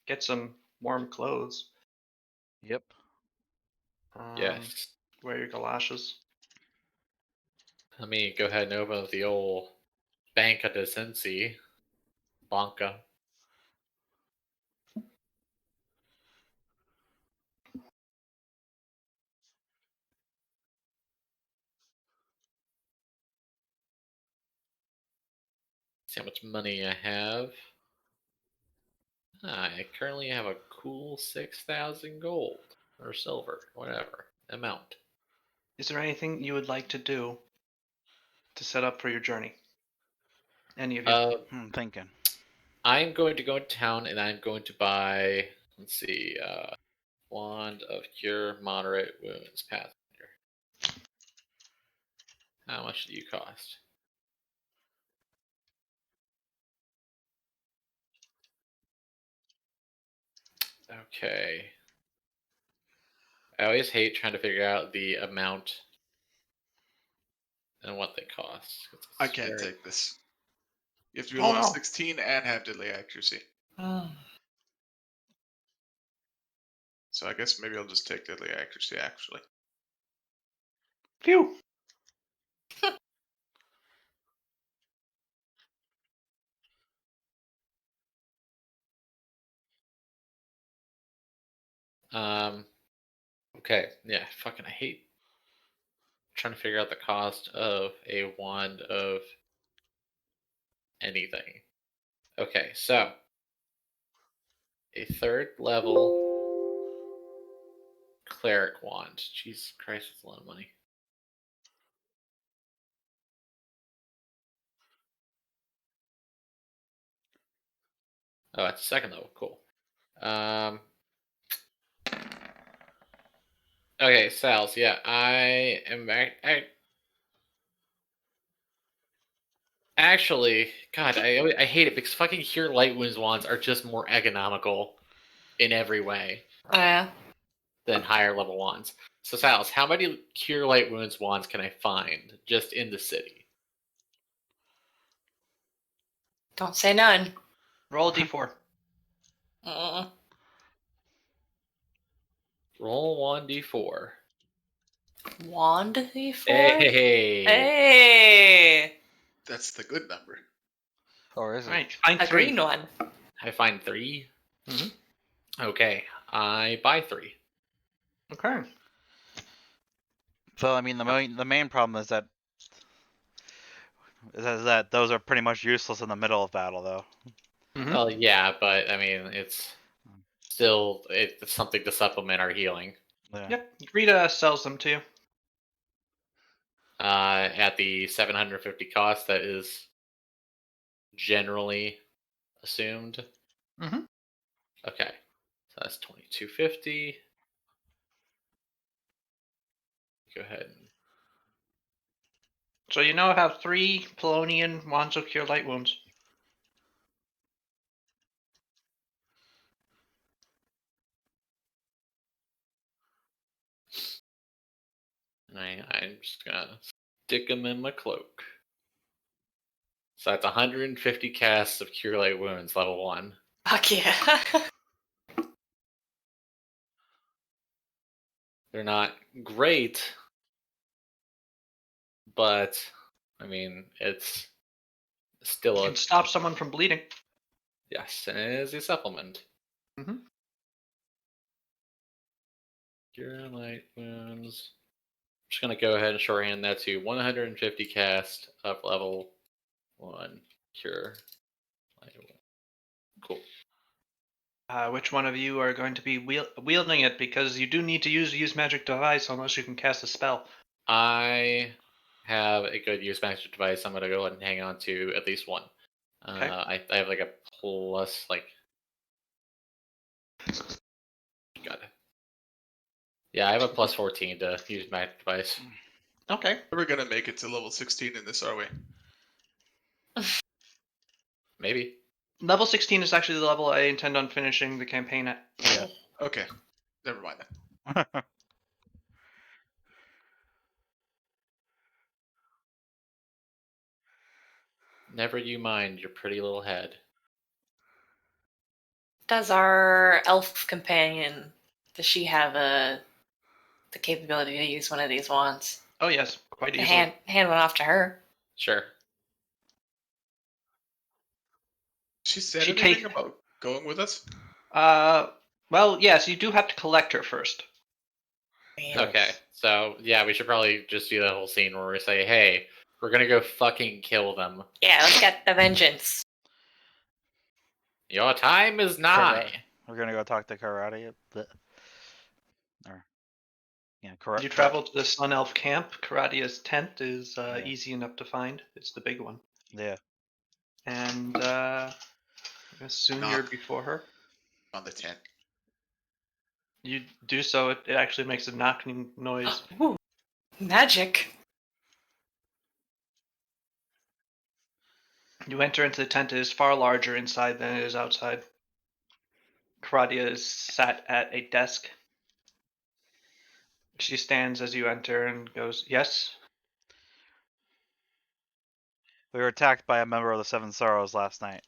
get some warm clothes. Yep. Yes. Wear your galoshes. Let me go ahead and open up the old Banca de Cincy. Banca. See how much money I have. I currently have a cool 6,000 gold or silver, whatever amount. Is there anything you would like to do to set up for your journey? Any of you? I'm thinking. I'm going to go to town and I'm going to buy. Let's see. Wand of Cure Moderate Wounds Pathfinder. How much do you cost? Okay. I always hate trying to figure out the amount and what they cost. I can't take this. You have to be Oh, level no. 16 and have deadly accuracy. Oh. So I guess maybe I'll just take deadly accuracy, actually. Phew. Okay. Yeah. Fucking. I hate trying to figure out the cost of a wand of anything. Okay. So a third level cleric wand. Jesus Christ, that's a lot of money. Oh, it's second level. Cool. Okay, Sal's. Yeah, I am. Actually, God, I hate it because fucking Cure Light Wounds wands are just more economical in every way Oh, yeah. than higher level wands. So, Sal's, how many Cure Light Wounds wands can I find just in the city? Don't say none. Roll a d4. Mm. Roll 1d4. Wand D4? Hey! Hey! That's the good number. Or is All it? right, find A 3. green one. I find 3. Mhm. Okay, I buy 3. Okay. So I mean, the main problem is that those are pretty much useless in the middle of battle, though. Mhm. Well, yeah, but I mean, it's something to supplement our healing. Yeah. Yep. Rita sells them to you. At the 750 cost that is generally assumed. Mhm. Okay, so that's 2250. Go ahead and So you now have 3 Polonian wands of cure light wounds. I'm just gonna stick them in my cloak. So that's 150 casts of Cure Light Wounds, level 1. Fuck yeah. They're not great, but I mean, it's still You a can stop someone from bleeding. yes, and it is a supplement. Mhm. Cure Light Wounds. I'm just gonna go ahead and shorthand that to 150 cast of level 1 Cure Light Wounds. Cool. Which one of you are going to be wielding it? Because you do need to use magic device unless you can cast a spell. I have a good use magic device. I'm gonna go ahead and hang on to at least one. Okay. I have like a plus like. Got it. Yeah, I have a plus 14 to use magic device. Okay. We're gonna make it to level 16 in this, are we? Maybe. Level 16 is actually the level I intend on finishing the campaign at. Yeah. Okay. Never mind then. Never you mind your pretty little head. Does our elf companion, does she have the capability to use one of these wands? Oh yes, quite easily. Hand one off to her. Sure. She said She anything take- about going with us? Well, yes, you do have to collect her first. Yeah. Okay. So yeah, we should probably just do that whole scene where we say, "Hey, we're gonna go fucking kill them. Yeah, let's get the vengeance. Your time is nigh." We're gonna go talk to Karate. Or yeah, You travel to the Sun Elf camp. Karadia's tent is Yeah. easy enough to find. It's the big one. Yeah. And I guess soon you're Knock. before her. On the tent. You do so, it actually makes a knocking noise. Ooh, magic. You enter into the tent. It is far larger inside than it is outside. Karadia is sat at a desk. She stands as you enter and goes, "Yes." We were attacked by a member of the Seven Sorrows last night.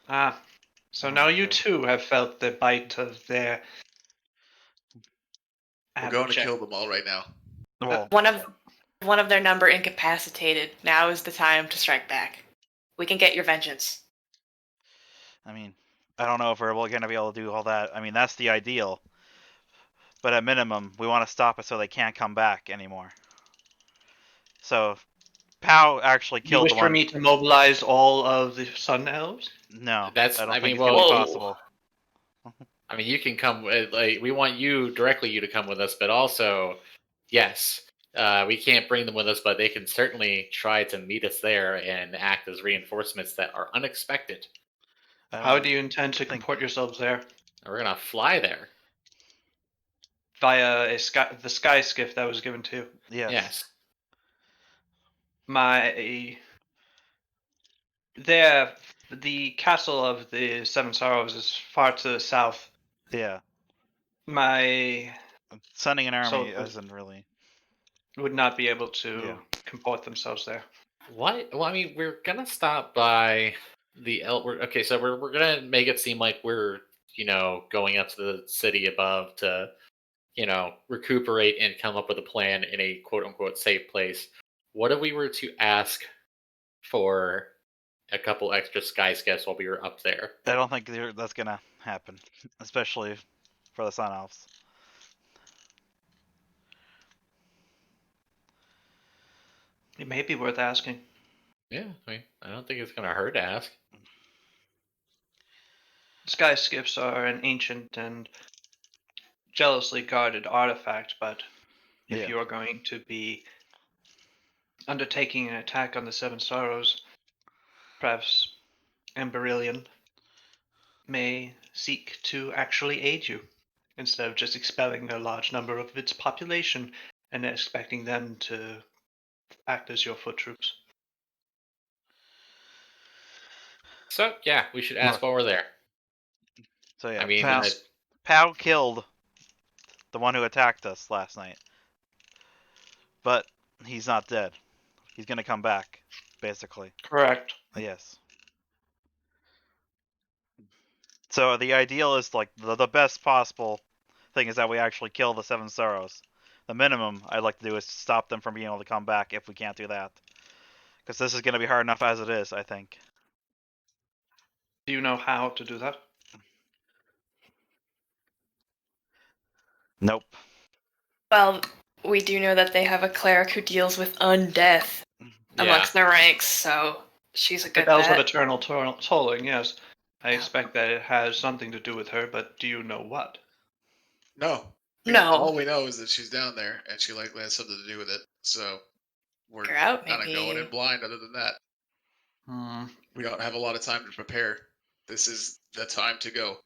Ah, so Oh, now you okay. too have felt the bite of their We're going to abject. kill them all right now. Well, One of their number incapacitated. Now is the time to strike back. We can get your vengeance. I mean, I don't know if we're gonna be able to do all that. I mean, that's the ideal. But at minimum, we want to stop it so they can't come back anymore. So, Pow actually You killed wish the for one. me to mobilize all of the Sun Elves? No, That's- I don't I think mean, it's gonna be well- possible. I mean, you can come. Like, we want you to come with us, but also, yes, we can't bring them with us, but they can certainly try to meet us there and act as reinforcements that are unexpected. I How don't do you intend to think- comport yourselves there? And we're gonna fly there. Via the sky skiff that was given to you. Yes. The castle of the Seven Sorrows is far to the south. Yeah. My Sending an army soldiers isn't really. would not be able to Yeah. comport themselves there. What? Well, I mean, we're gonna stop by the okay, so we're gonna make it seem like we're going up to the city above to recuperate and come up with a plan in a quote unquote safe place. What if we were to ask for a couple extra sky skiffs while we were up there? I don't think that's gonna happen, especially for the Sun Elves. It may be worth asking. Yeah, I mean, I don't think it's gonna hurt to ask. Sky skiffs are an ancient and jealously guarded artifact, but if Yeah. you are going to be undertaking an attack on the Seven Sorrows, perhaps Amberillion may seek to actually aid you, instead of just expelling a large number of its population and expecting them to act as your foot troops. So yeah, we should ask while we're there. So yeah, I mean, Now- Pow killed the one who attacked us last night, but he's not dead. He's gonna come back, basically. Correct. Yes. So the ideal is like the best possible thing is that we actually kill the Seven Sorrows. The minimum I'd like to do is stop them from being able to come back if we can't do that. Because this is going to be hard enough as it is, I think. Do you know how to do that? Nope. Well, we do know that they have a cleric who deals with undeath yeah. amongst their ranks, so she's a The good bells of bet. eternal tolling, yes. I Yeah. expect that it has something to do with her, but do you know what? No. No. All we know is that she's down there and she likely has something to do with it. So we're Figure out, kind of going in maybe. blind other than that. We don't have a lot of time to prepare. This is the time to go.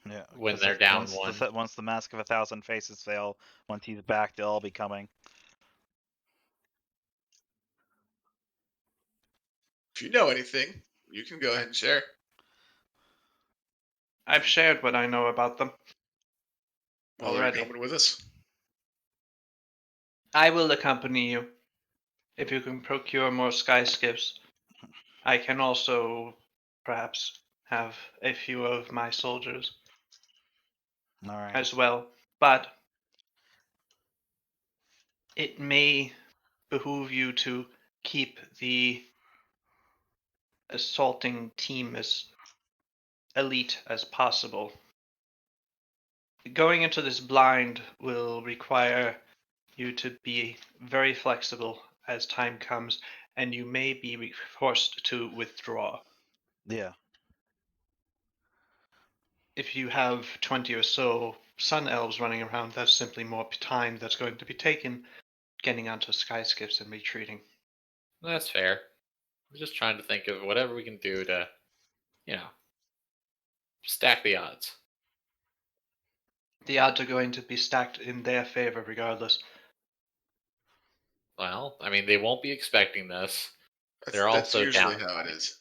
Yeah. When 'cause they're down once one. once the Mask of a Thousand Faces fail, once he's back, they'll all be coming. If you know anything, you can go ahead and share. I've shared what I know about them. Well, they're Already. coming with us. I will accompany you. If you can procure more sky skiffs, I can also perhaps have a few of my soldiers All right. as well, but it may behoove you to keep the assaulting team as elite as possible. Going into this blind will require you to be very flexible as time comes, and you may be forced to withdraw. Yeah. If you have 20 or so sun elves running around, that's simply more time that's going to be taken getting onto skyskips and retreating. That's fair. I'm just trying to think of whatever we can do to, stack the odds. The odds are going to be stacked in their favor regardless. Well, I mean, they won't be expecting this. They're That's also usually down. how it is.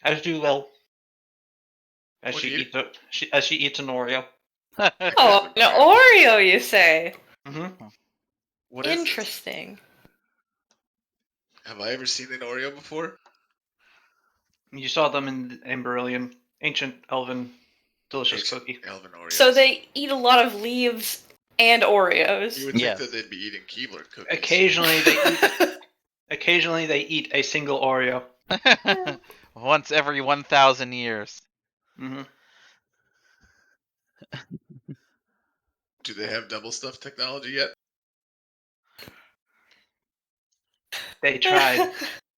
As you will. As What she do you- eats an Oreo. Oh, an Oreo, you say? Mm-hmm. What is this? Interesting. Have I ever seen an Oreo before? You saw them in Beryllion. Ancient elven delicious Ancient cookie. Elven Oreos. So they eat a lot of leaves and Oreos. You would think Yes. that they'd be eating Keebler cookies. Occasionally they eat a single Oreo. Once every 1,000 years. Mm-hmm. Do they have double stuff technology yet? They tried.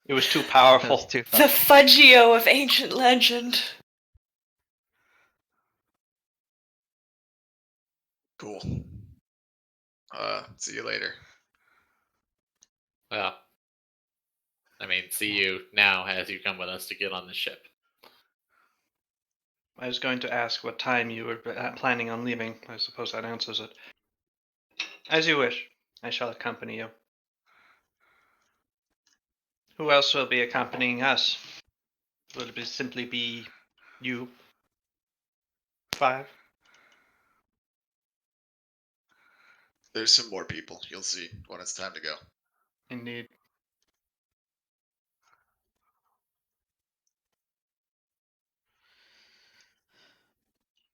It was too That powerful. was too The fun. Fudgio of ancient legend. Cool. See you later. Well, I mean, see you now as you come with us to get on the ship. I was going to ask what time you were planning on leaving. I suppose that answers it. As you wish. I shall accompany you. Who else will be accompanying us? Will it simply be you? 5? There's some more people. You'll see when it's time to go. Indeed.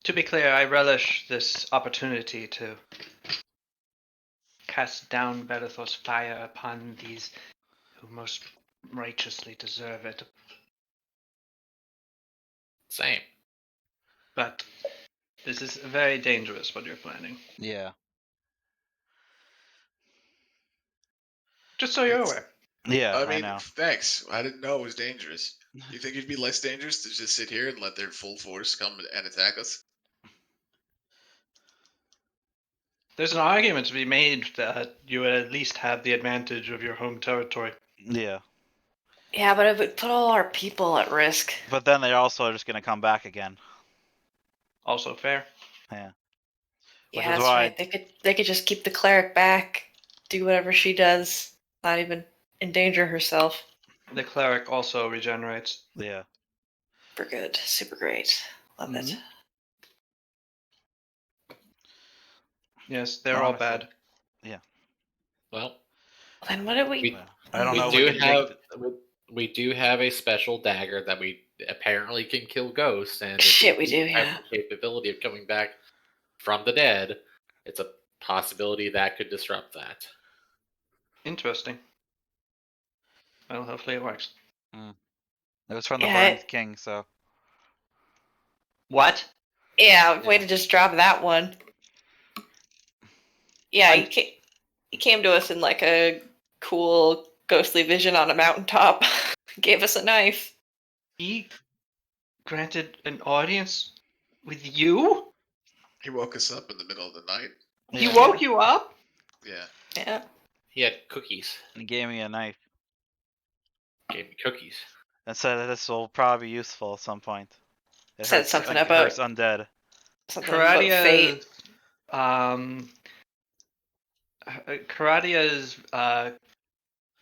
To be clear, I relish this opportunity to cast down Belethor's fire upon these who most righteously deserve it. Same. But this is very dangerous what you're planning. Yeah. Just so you're It's- aware. Yeah, I I mean, know. thanks. I didn't know it was dangerous. You think it'd be less dangerous to just sit here and let their full force come and attack us? There's an argument to be made that you would at least have the advantage of your home territory. Yeah. Yeah, but it would put all our people at risk. But then they're also just going to come back again. Also fair. Yeah. Yeah, Which is that's why- right. They could just keep the cleric back, do whatever she does, not even endanger herself. The cleric also regenerates. Yeah. Super good. Super great. Love it. Mhm. Yes, they're all Honestly. bad. Well, Then what did we? We- Yeah. I don't we know. do We can have take we do have a special dagger that we apparently can kill ghosts, and if Shit, we do, have yeah. the capability of coming back from the dead. It's a possibility that could disrupt that. Interesting. Well, hopefully it works. It was from the Yeah, Horned King, so. What? Yeah, way Yeah. to just drop that one. Yeah, he came to us in like a cool ghostly vision on a mountaintop. Gave us a knife. He granted an audience with you? He woke us up in the middle of the night. He Yeah. woke you up? Yeah. Yeah. He had cookies. He gave me a knife. Gave me cookies. And said that this will probably be useful at some point. It Said hurts, something it about- hurts undead. Something about fate. Karadia's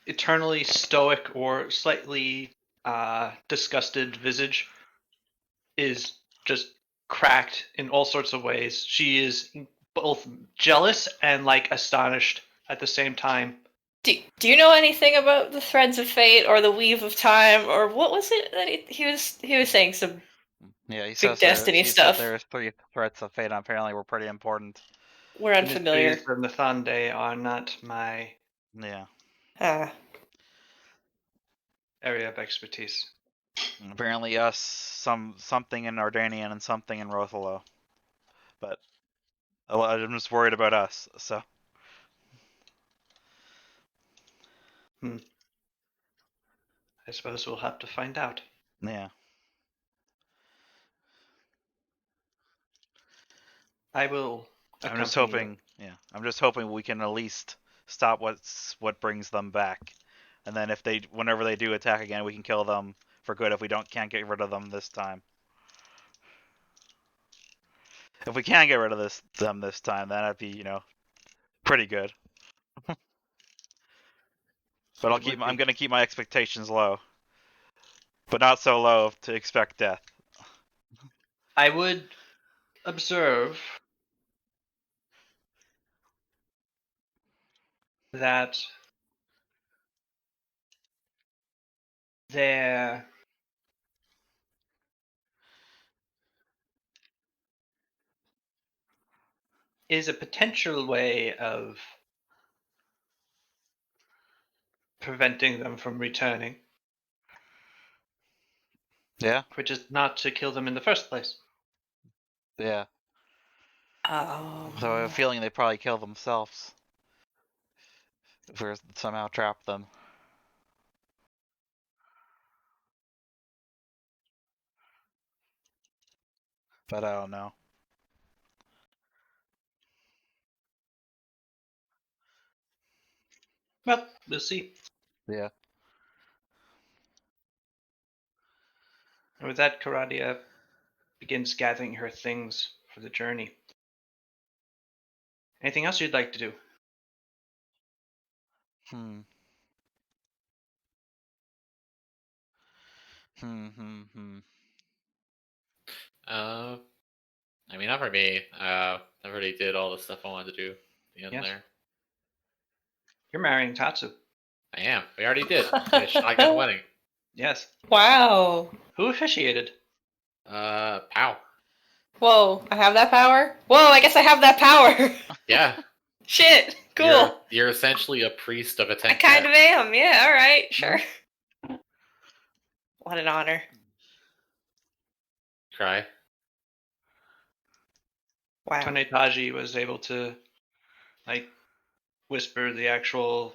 eternally stoic or slightly disgusted visage is just cracked in all sorts of ways. She is both jealous and like astonished at the same time. Do you know anything about the threads of fate or the weave of time, or what was it that he was saying some Yeah, he big says destiny he stuff? said there's 3 threats of fate. And apparently, we're pretty important. We're unfamiliar. Mysteries of Nathande are not my Yeah. Ah. area of expertise. And apparently, us something in Ardanian and something in Rothalo. But I'm just worried about us. So. I suppose we'll have to find out. Yeah. I will. I'm just accompany you. hoping. Yeah. I'm just hoping we can at least stop what brings them back, and then whenever they do attack again, we can kill them for good. If we can't get rid of them this time. If we can't get rid of them this time, then that'd be pretty good. But I'm gonna keep my expectations low, but not so low to expect death. I would observe that there is a potential way of preventing them from returning, Yeah. which is not to kill them in the first place. Yeah. Oh. So I have a feeling they probably kill themselves if we somehow trap them. But I don't know. Well, we'll see. Yeah. And with that, Karadia begins gathering her things for the journey. Anything else you'd like to do? Hmm. I mean, not for me. I already did all the stuff I wanted to do. The end Yes. there. You're marrying Tatsu. I am. We already did. I shotgun wedding. Yes. Wow. Who officiated? Pow. Whoa, I have that power? Whoa, I guess I have that power. Yeah. Shit. Cool. You're essentially a priest of a I tent. kind of am. Yeah, all right. Sure. What an honor. Cry. Wow. Tonetaji was able to, whisper the actual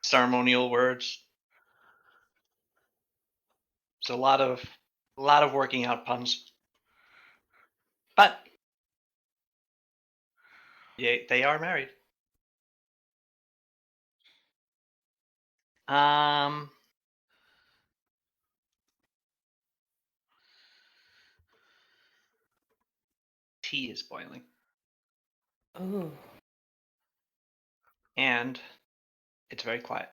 ceremonial words. It's a lot of working out puns. But yeah, they are married. Tea is boiling. Ooh. And it's very quiet.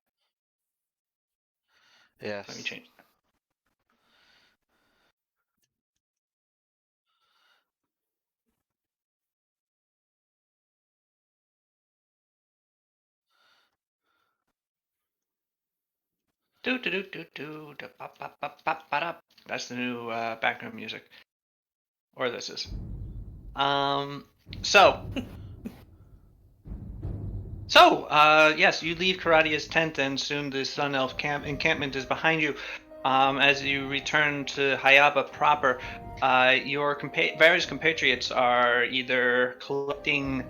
Yes. Let me change that. That's the new background music. Or this is. Yes, you leave Karadia's tent, and soon the Sun Elf encampment is behind you. As you return to Hayaba proper, your various compatriots are either collecting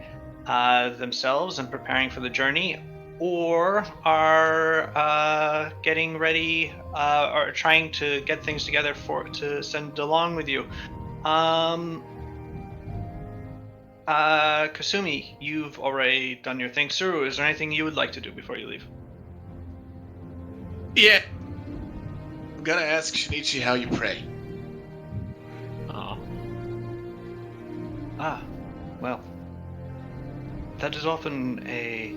themselves and preparing for the journey, or are getting ready or trying to get things together to send along with you. Kasumi, you've already done your thing. Suru, is there anything you would like to do before you leave? Yeah. I'm gonna ask Shinichi how you pray. Oh. Ah, well, that is often a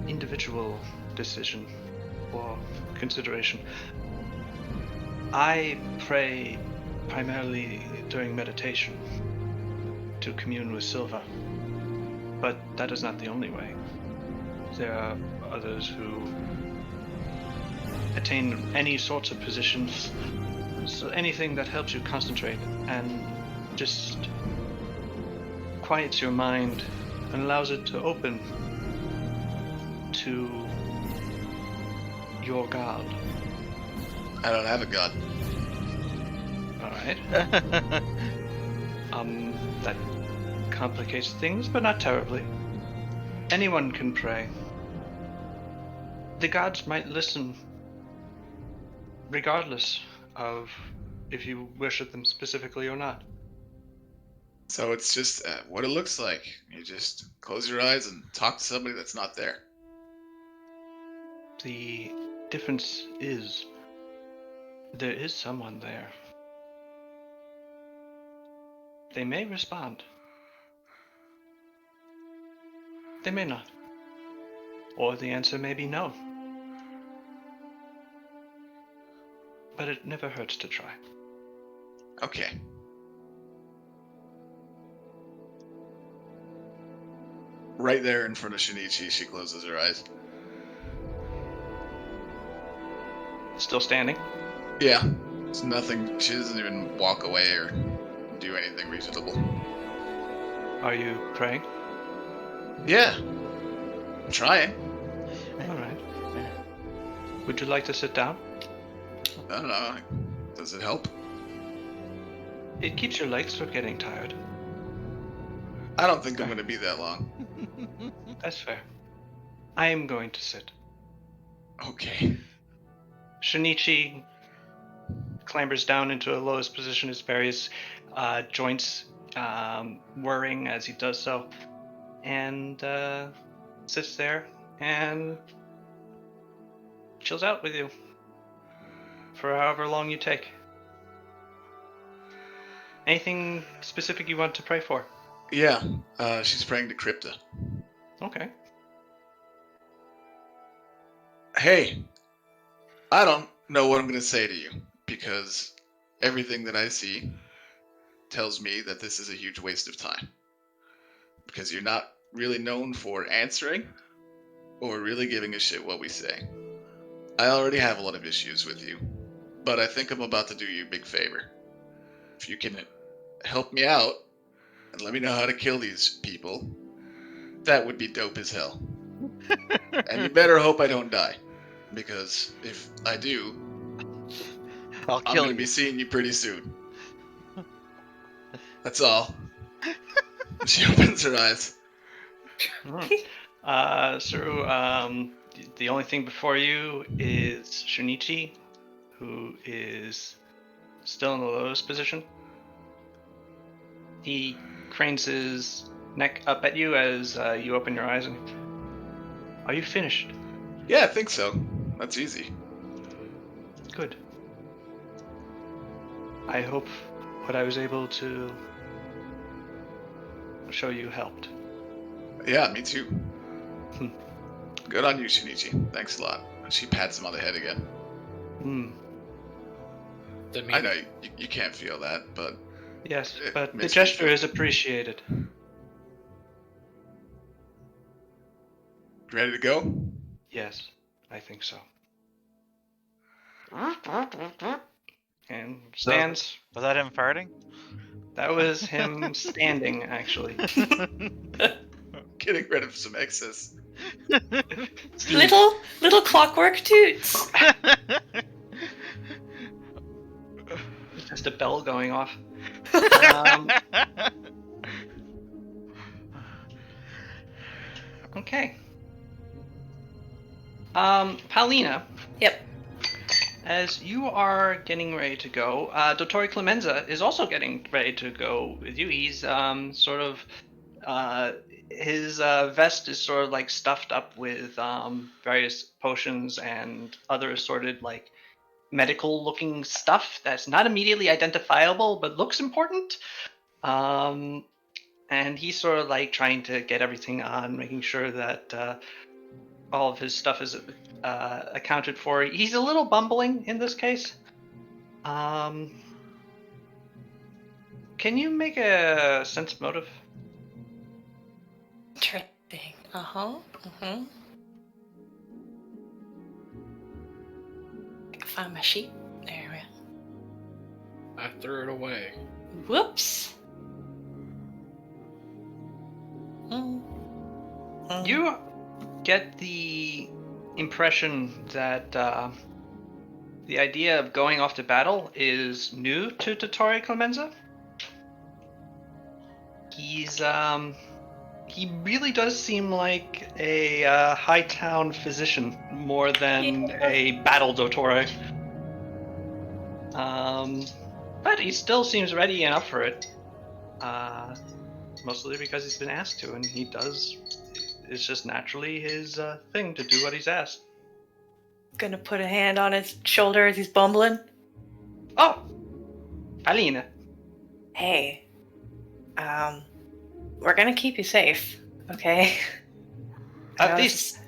individual decision or consideration. I pray primarily during meditation. to commune with Silva. But that is not the only way. There are others who attain any sorts of positions. So anything that helps you concentrate and just quiets your mind and allows it to open to your god. I don't have a god. Alright. That complicates things, but not terribly. Anyone can pray. The gods might listen, regardless of if you worship them specifically or not. So it's just what it looks like. You just close your eyes and talk to somebody that's not there. The difference is there is someone there. They may respond. They may not. Or the answer may be no. But it never hurts to try. Okay. Right there in front of Shinichi, she closes her eyes. Still standing? Yeah. It's nothing. She doesn't even walk away or do anything reasonable. Are you praying? Yeah. I'm trying. Alright. Would you like to sit down? I don't know. Does it help? It keeps your legs from getting tired. I don't think I'm going to be that long. That's fair. I am going to sit. Okay. Shinichi clambers down into the lowest position, his various joints whirring as he does so, and sits there and chills out with you for however long you take. Anything specific you want to pray for? Yeah. She's praying to Crypta. Okay. Hey, I don't know what I'm going to say to you because everything that I see tells me that this is a huge waste of time. Because you're not really known for answering or really giving a shit what we say. I already have a lot of issues with you, but I think I'm about to do you a big favor. If you can help me out and let me know how to kill these people, that would be dope as hell. And you better hope I don't die, because if I do, I'll I'm kill gonna you. be seeing you pretty soon. That's all. She opens her eyes. So, the only thing before you is Shinichi, who is still in the lowest position. He cranes his neck up at you as you open your eyes and... Are you finished? Yeah, I think so. That's easy. Good. I hope what I was able to show you helped. Yeah, me too. Hmm. Good on you, Shinichi. Thanks a lot. She pats him on the head again. Hmm. I know you can't feel that, but Yes, it but the makes me gesture feel- is appreciated. Ready to go? Yes, I think so. And stands. Was that him farting? That was him standing, actually. Getting rid of some excess. Little clockwork toots. Just a bell going off. Okay. Paulina. Yep. As you are getting ready to go, Dottori Clemenza is also getting ready to go with you. He's sort of his vest is sort of like stuffed up with various potions and other assorted like medical looking stuff that's not immediately identifiable but looks important. And he's sort of like trying to get everything on, making sure that all of his stuff is accounted for. He's a little bumbling in this case. Can can you make a sense motive? Interesting. Uh-huh. Mm-hmm. I can find my sheet. There we I threw it away. go. Whoops. You get the impression that the idea of going off to battle is new to Dottore Clemenza. He really does seem like a Hightown physician more than Yeah. a battle Dottore. But he still seems ready and up for it. Mostly because he's been asked to, and he does. It's just naturally his thing to do what he's asked. Gonna put a hand on his shoulder as he's bumbling. Oh, Alina. Hey, we're gonna keep you safe, okay? I At know least,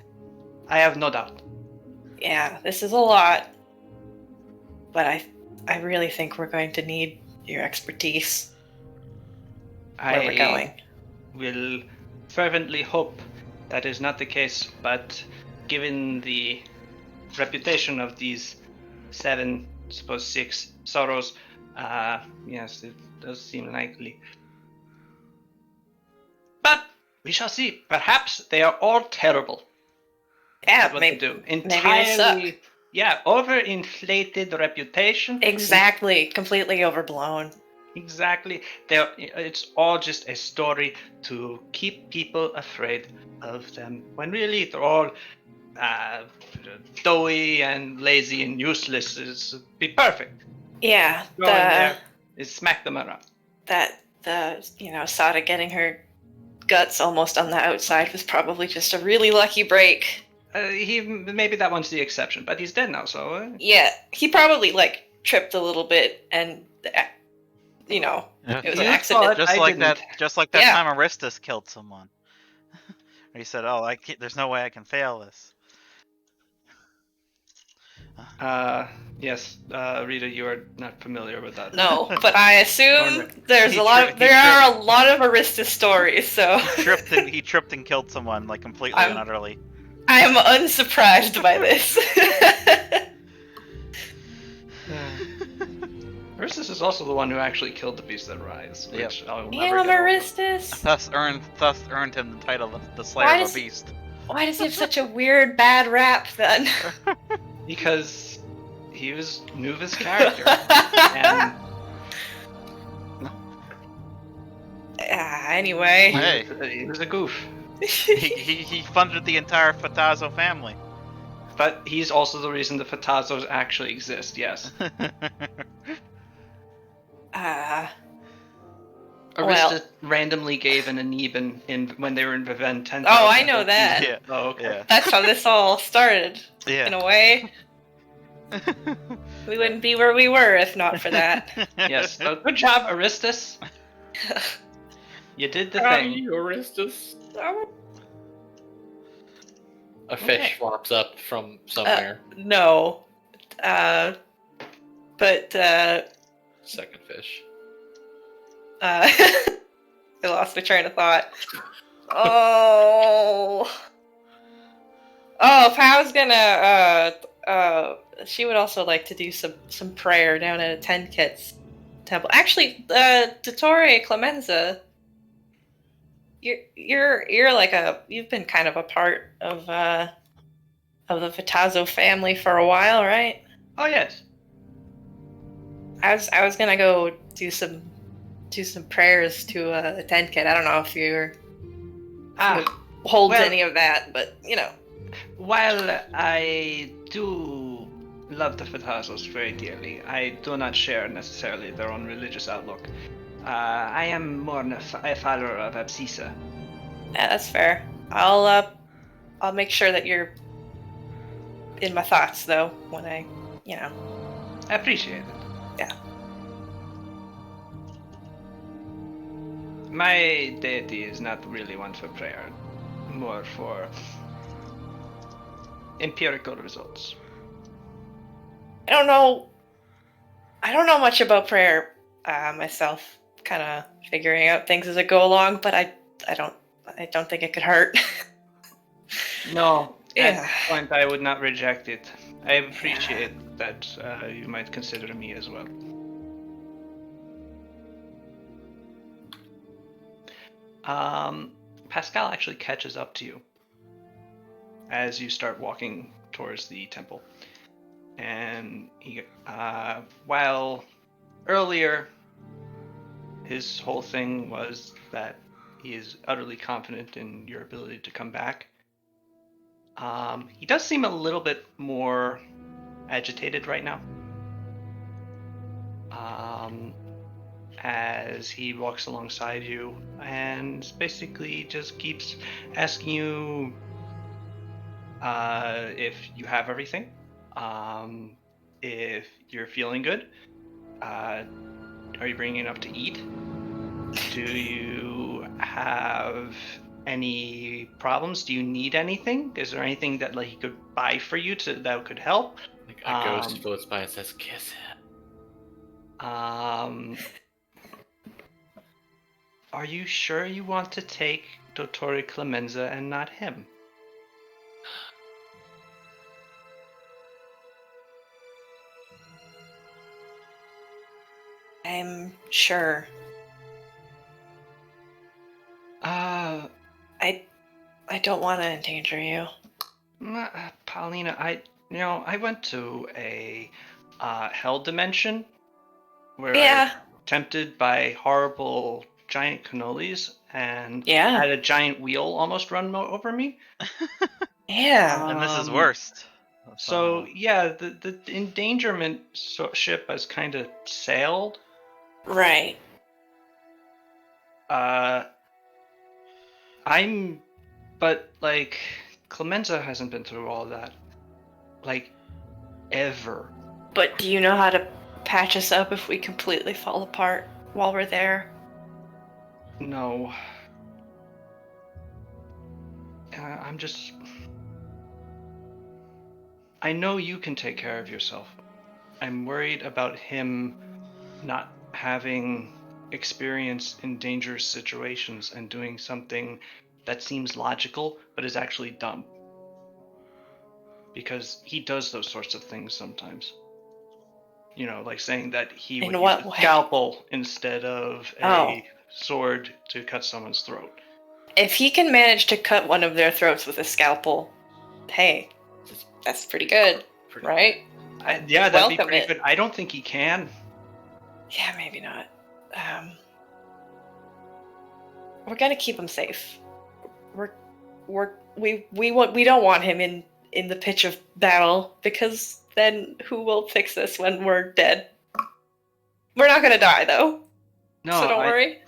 I have no doubt. yeah, this is a lot, but I really think we're going to need your expertise where we're going. Will fervently hope that is not the case, but given the reputation of these 7, suppose 6 sorrows, yes, it does seem likely. But we shall see. Perhaps they are all terrible Yeah, at what they do. maybe they suck. Yeah, overinflated reputation. Exactly, completely overblown. Exactly. It's all just a story to keep people afraid of them. When really they're all doughy and lazy and useless. It'd be perfect. Yeah, Go in there, and smack them around. Sada getting her guts almost on the outside was probably just a really lucky break. Maybe that one's the exception, but he's dead now, so. Yeah, he probably tripped a little bit, and it was an You accident. thought- Just I like didn't. that. Just like that Yeah. time Aristus killed someone. He said, "Oh, there's no way I can fail this." Yes, Rita, you are not familiar with that. No, but I assume Or- there he are a lot of Aristus stories, so He tripped and killed someone like completely and utterly. I am unsurprised by this. Aristus is also the one who actually killed the beast that rides, which I'll never Damn, get over. Aristus! Thus earned him the title of the Slayer Why of does- the Beast. Why does he have such a weird bad rap then? Because he knew of his character. And Anyway. Hey. he was a goof. He funded the entire Fatazo family. But he's also the reason the Fatazos actually exist, yes. Aristus randomly gave an Aneben when they were in Viven 10,000. Oh, I know that. Yeah. Oh, okay. Yeah. That's how this all started, Yeah. in a way. We wouldn't be where we were if not for that. Yes, so good job, Aristus. You did the thing. Aristus. A fish flops up from somewhere. No. But, Second fish. I lost my train of thought. Oh, Pau's gonna, she would also like to do some prayer down at a Ten Kits temple. Actually, Dottore Clemenza, you're like you've been kind of a part of the Fatazo family for a while, right? Oh, yes. I was gonna go do some prayers to a Ten Kit. I don't know if you holds well- any of that, but While I do love the Fatazos very dearly, I do not share necessarily their own religious outlook. I am more a follower of Absisa. Yeah, that's fair. I'll make sure that you're in my thoughts, though, when I. I appreciate it. Yeah. My deity is not really one for prayer, more for empirical results. I don't know much about prayer myself. kind of figuring out things as I go along, but I don't think it could hurt. No, at Yeah. this point I would not reject it. I appreciate that you might consider me as well. Pascal actually catches up to you as you start walking towards the temple. And he, while earlier his whole thing was that he is utterly confident in your ability to come back, he does seem a little bit more agitated right now. As he walks alongside you and basically just keeps asking you if you have everything, if you're feeling good, are you bringing enough to eat? Do you have any problems? Do you need anything? Is there anything that like he could buy for you that could help? Like a ghost floats by and says, "Kiss him." Are you sure you want to take Dottore Clemenza and not him? I'm sure. I don't want to endanger you. Paulina, I went to a hell dimension where I was tempted by horrible giant cannolis and had a giant wheel almost run over me. Yeah. And this is worst. So yeah, the endangerment ship has kind of sailed. Right. But like Clemenza hasn't been through all that, like ever. But do you know how to patch us up if we completely fall apart while we're there? No. I know you can take care of yourself. I'm worried about him not having experience in dangerous situations and doing something that seems logical but is actually dumb. Because he does those sorts of things sometimes. You know, like saying that he would use a scalpel instead of a sword to cut someone's throat. If he can manage to cut one of their throats with a scalpel, hey, that's pretty good, right? Yeah, that'd be pretty good. I don't think he can. Yeah, maybe not. We're gonna keep him safe. We don't want him in the pitch of battle, because then who will fix us when we're dead? We're not gonna die though. No, so don't worry.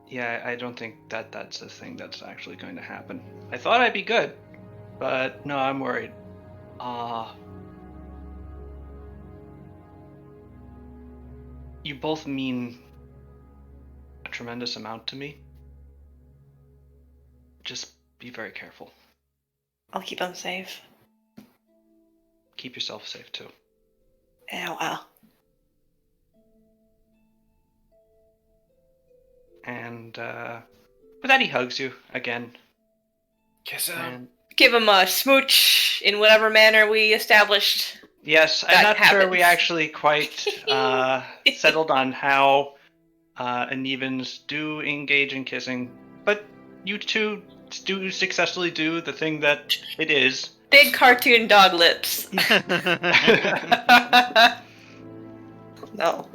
Yeah, I don't think that's a thing that's actually going to happen. I thought I'd be good, but no, I'm worried. You both mean a tremendous amount to me. Just be very careful. I'll keep them safe. Keep yourself safe too. Yeah, well. And with that, he hugs you again. Kiss him. And give him a smooch in whatever manner we established. Yes, I'm not sure we actually quite settled on how Anevans do engage in kissing, but you two do successfully do the thing that it is. Big cartoon dog lips. No.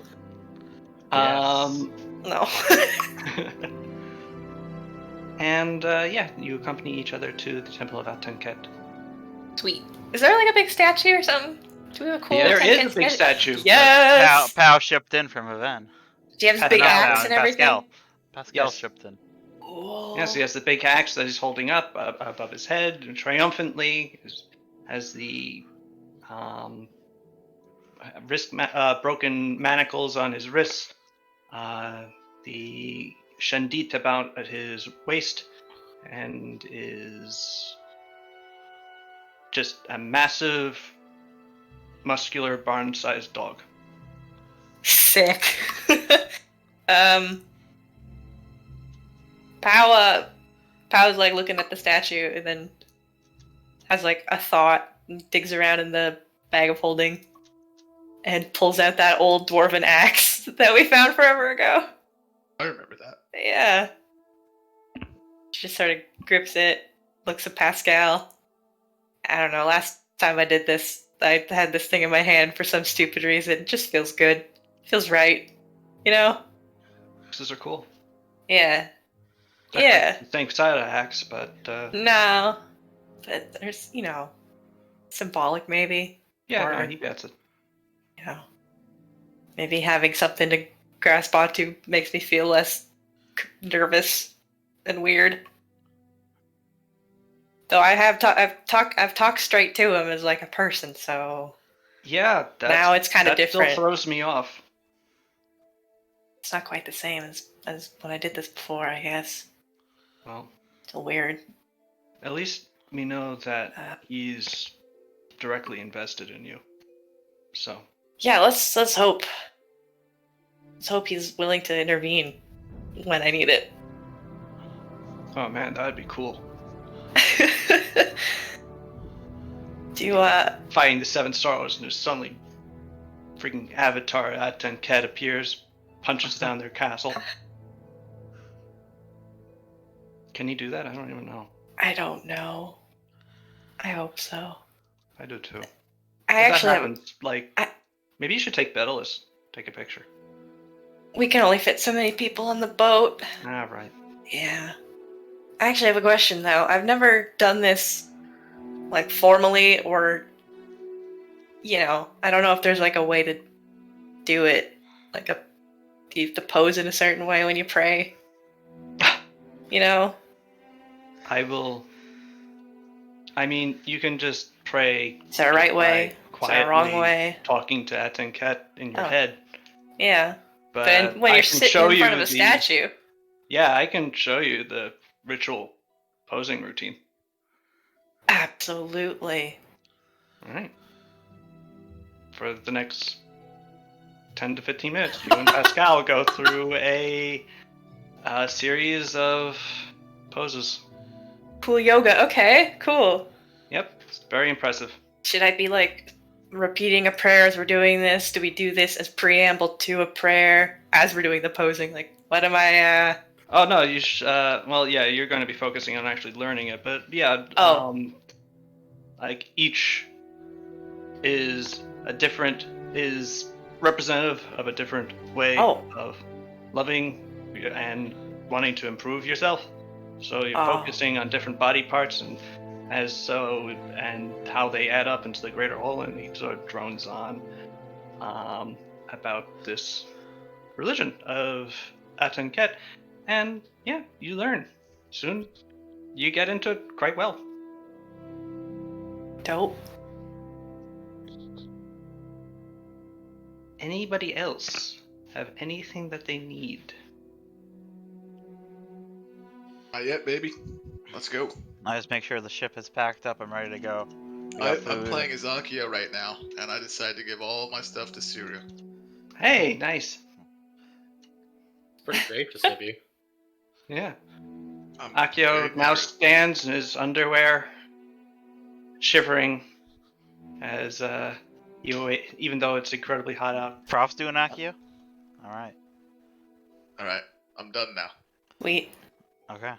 No. And yeah, you accompany each other to the Temple of Atenket. Sweet. Is there like a big statue or something? Do we have a cool? There is a big statue. Yes. Pow shipped in from Aven. Do you have his big axe and everything? Pascal shipped in. Cool. Yes, he has the big axe that he's holding up above his head triumphantly. Has the broken manacles on his wrists, the shandit about at his waist, and is just a massive, muscular, barn-sized dog. Sick. Pow's like looking at the statue and then has like a thought, and digs around in the bag of holding, and pulls out that old dwarven axe that we found forever ago. I remember that. Yeah. She just sort of grips it, looks at Pascal. I don't know, last time I did this, I had this thing in my hand for some stupid reason. It just feels good. Feels right. You know? Axes are cool. Yeah. Not Yeah. quite the same side of axe, but No. But there's, symbolic maybe. yeah, Or, no, he gets it. Maybe having something to grasp onto makes me feel less nervous and weird. Though I've talked straight to him as like a person, so Yeah, now it's kind of that different. still throws me off. It's not quite the same as when I did this before, I guess. Well, It's weird. at least we know that Uh, he's directly invested in you. So Yeah, let's hope. Let's hope he's willing to intervene when I need it. oh man, that'd be cool. Do you Fighting the Seven Sorrows and just suddenly freaking Avatar Ket appears, punches down their castle. Can you do that? I don't even know. I don't know. I hope so. I do too. I If actually that have. happens, maybe you should take Daedalus. Take a picture. We can only fit so many people on the boat. Ah, right. Yeah. I actually have a question though. I've never done this like formally or I don't know if there's like a way to do it. Do you have to pose in a certain way when you pray? I will. I mean, you can just pray. Is there a right way? Is there a wrong quietly way? talking to Ket in your Oh. head. Yeah. But When I you're can sitting show in front you of a the- statue. Yeah, I can show you the ritual posing routine. Absolutely. All right. For the next 10 to 15 minutes, you and Pascal go through a series of poses. Cool yoga. Okay, cool. Yep, it's very impressive. Should I be like repeating a prayer as we're doing this? Do we do this as preamble to a prayer as we're doing the posing? Like, what am I? Oh no, you well, yeah, you're going to be focusing on actually learning it, but yeah, Oh. like each is representative of a different way Oh. of loving and wanting to improve yourself. So you're Oh. focusing on different body parts and how they add up into the greater whole, and he sort of drones on about this religion of Ket. And yeah, you learn. Soon you get into it quite well. Dope. Anybody else have anything that they need? Not yet, baby. Let's go. I just make sure the ship is packed up and ready to go. We got I'm food. playing as Akio right now, and I decided to give all my stuff to Surya. Hey, nice. Pretty gracious of you. Yeah. I'm Akio very now considerate. stands in his underwear, shivering, as even though it's incredibly hot out. Props doing Akio? Alright. All right, I'm done now. Wait. Okay.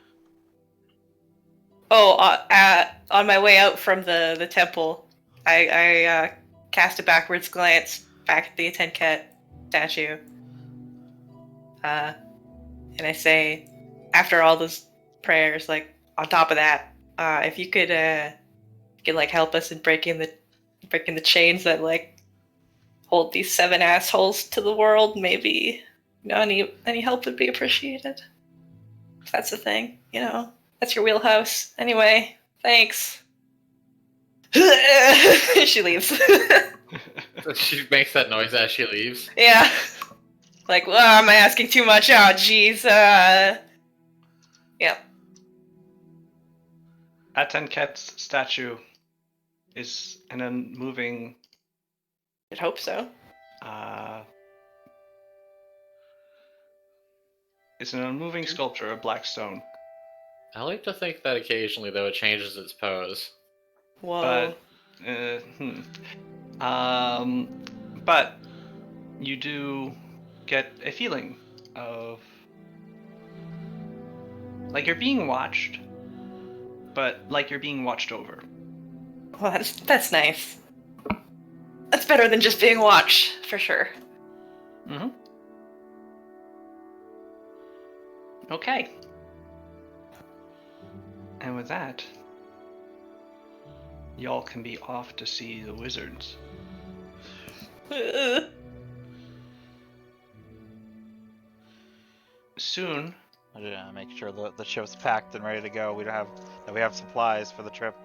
Oh, on my way out from the temple, I cast a backwards glance back at the Tenket statue. And I say, after all those prayers, like on top of that, if you could like help us in breaking the chains that like hold these 7 assholes to the world, maybe any help would be appreciated. If that's the thing, that's your wheelhouse. Anyway, thanks. She leaves. She makes that noise as she leaves. Yeah. Like, am I asking too much? Oh, jeez. Yeah. Atenket's statue is an unmoving I'd hope so. It's an unmoving sculpture of black stone. I like to think that occasionally, though, it changes its pose. Whoa. But you do get a feeling of like you're being watched, but like you're being watched over. Well, that's nice. That's better than just being watched, for sure. Mm-hmm. Okay. And with that, y'all can be off to see the wizards. Soon, Yeah, make sure the ship's packed and ready to go. We have supplies for the trip.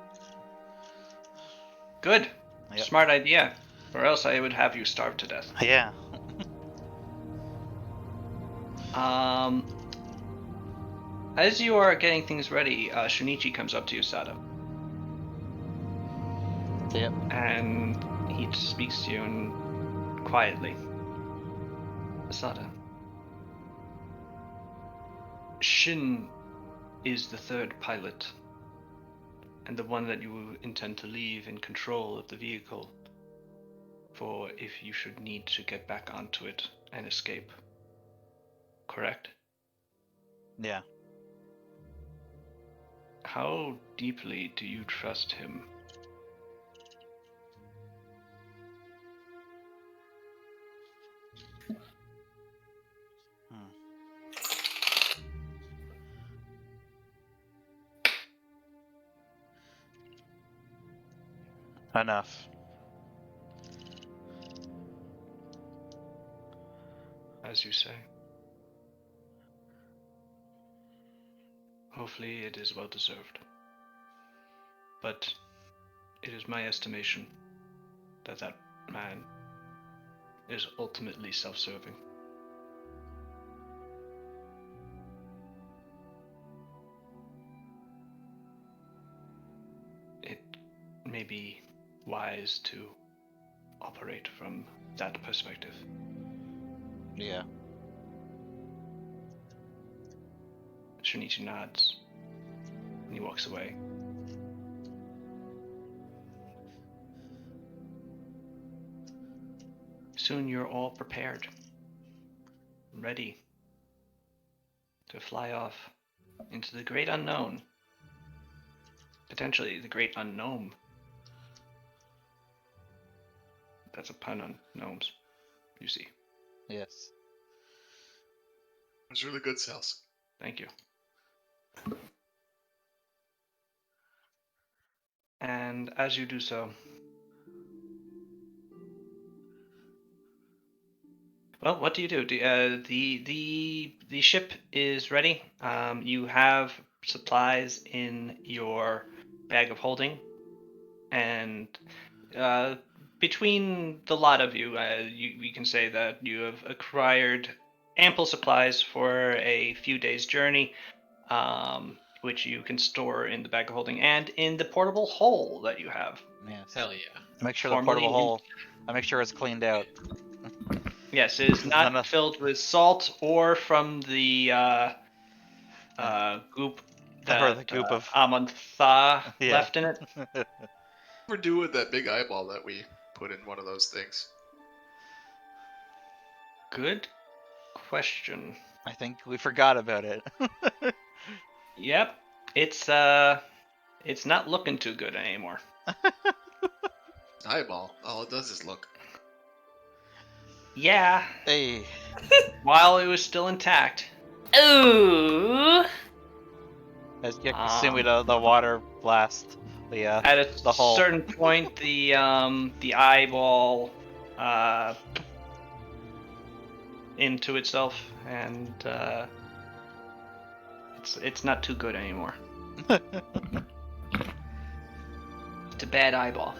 good. Yep. Smart idea. Or else I would have you starve to death. Yeah. As you are getting things ready, Shunichi comes up to you, Sada. Yep. And he speaks to you quietly. Sada. Shin is the third pilot, and the one that you intend to leave in control of the vehicle for if you should need to get back onto it and escape. Correct? Yeah. How deeply do you trust him? Enough. As you say. Hopefully it is well deserved. But it is my estimation that that man is ultimately self-serving. It may be wise to operate from that perspective. Yeah. Shunichi nods, and he walks away. Soon you're all prepared, ready to fly off into the great unknown, potentially the great unknown. That's a pun on gnomes, you see. Yes. It was really good, Sales. Thank you. And as you do so, well, what do you do? The ship is ready. You have supplies in your bag of holding, and between the lot of you, we can say that you have acquired ample supplies for a few days' journey, which you can store in the bag of holding and in the portable hole that you have. Yes. Hell yeah. Make sure the Formerly portable hole. I make sure it's cleaned out. Yes, it is None not of- filled with salt or from the goop that the goop of. Amantha Yeah. left in it. What do with that big eyeball that we put in one of those things? Good question. I think we forgot about it. Yep, it's not looking too good anymore. Eyeball. All it does is look. Yeah, Hey. while it was still intact. Ooh. As you can see, the water blast. At a the hole. certain point, the eyeball into itself, and it's not too good anymore. It's a bad eyeball.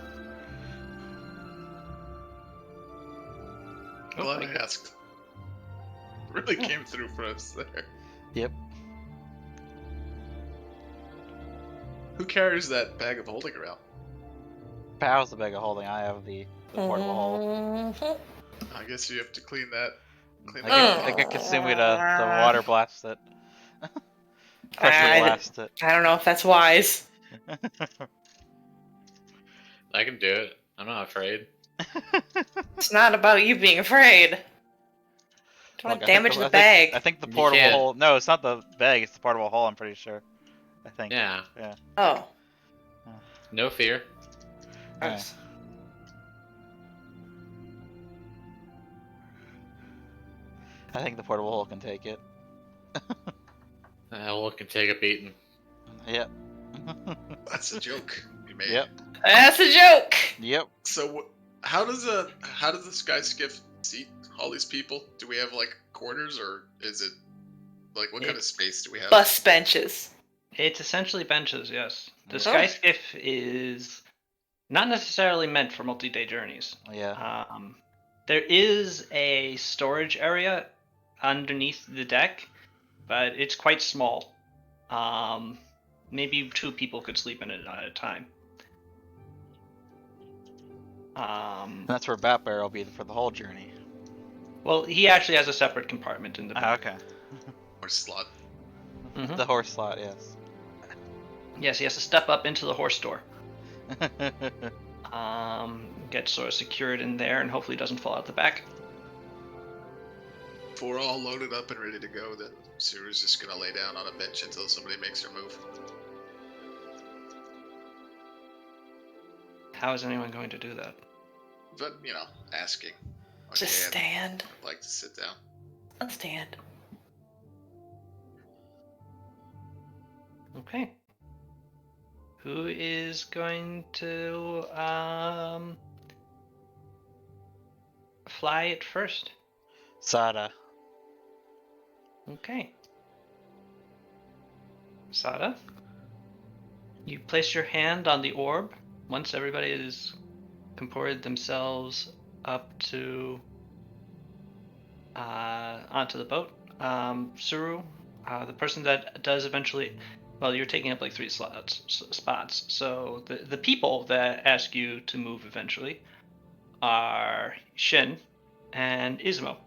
Glad I asked. Really came through for us there. Yep. Who carries that bag of holding around? Pow's the bag of holding. I have the portable hole. Mhm. I guess you have to clean that Clean I up. get Kasumi to water blast it. Pressure I, blast it. I don't know if that's wise. I can do it. I'm not afraid. It's not about you being afraid. Don't Look, damage the bag. I think the You portable can't. hole. No, it's not the bag. It's the portable hole. I'm pretty sure. I think. Yeah. Yeah. Oh. No fear. Yeah. Gross. I think the portable hole can take it. Look and take a beating. Yep. That's a joke you made. Yep. That's a joke! Yep. So how does the sky skiff seat all these people? Do we have like quarters, or is it like what kind of space do we have? Bus benches. It's essentially benches, yes. The Oh. sky skiff is not necessarily meant for multi-day journeys. Yeah. There is a storage area underneath the deck, but it's quite small. Maybe 2 people could sleep in it at a time. And that's where Bat Bear will be for the whole journey. Well, he actually has a separate compartment in the Ah, back. okay. Or slot? Mhm. The horse slot, yes. Yes, he has to step up into the horse door. Get sort of secured in there, and hopefully doesn't fall out the back. If we're all loaded up and ready to go, then Suru's just gonna lay down on a bench until somebody makes their move. How is anyone going to do that? But asking. Just Okay, stand. I'd like to sit down. I'll stand. Okay. Who is going to fly it first? Sada. Okay. Sada, you place your hand on the orb. Once everybody has comported themselves up to onto the boat, Suru, the person that does eventually, well, you're taking up like 3 spots. So the people that ask you to move eventually are Shin and Ismo,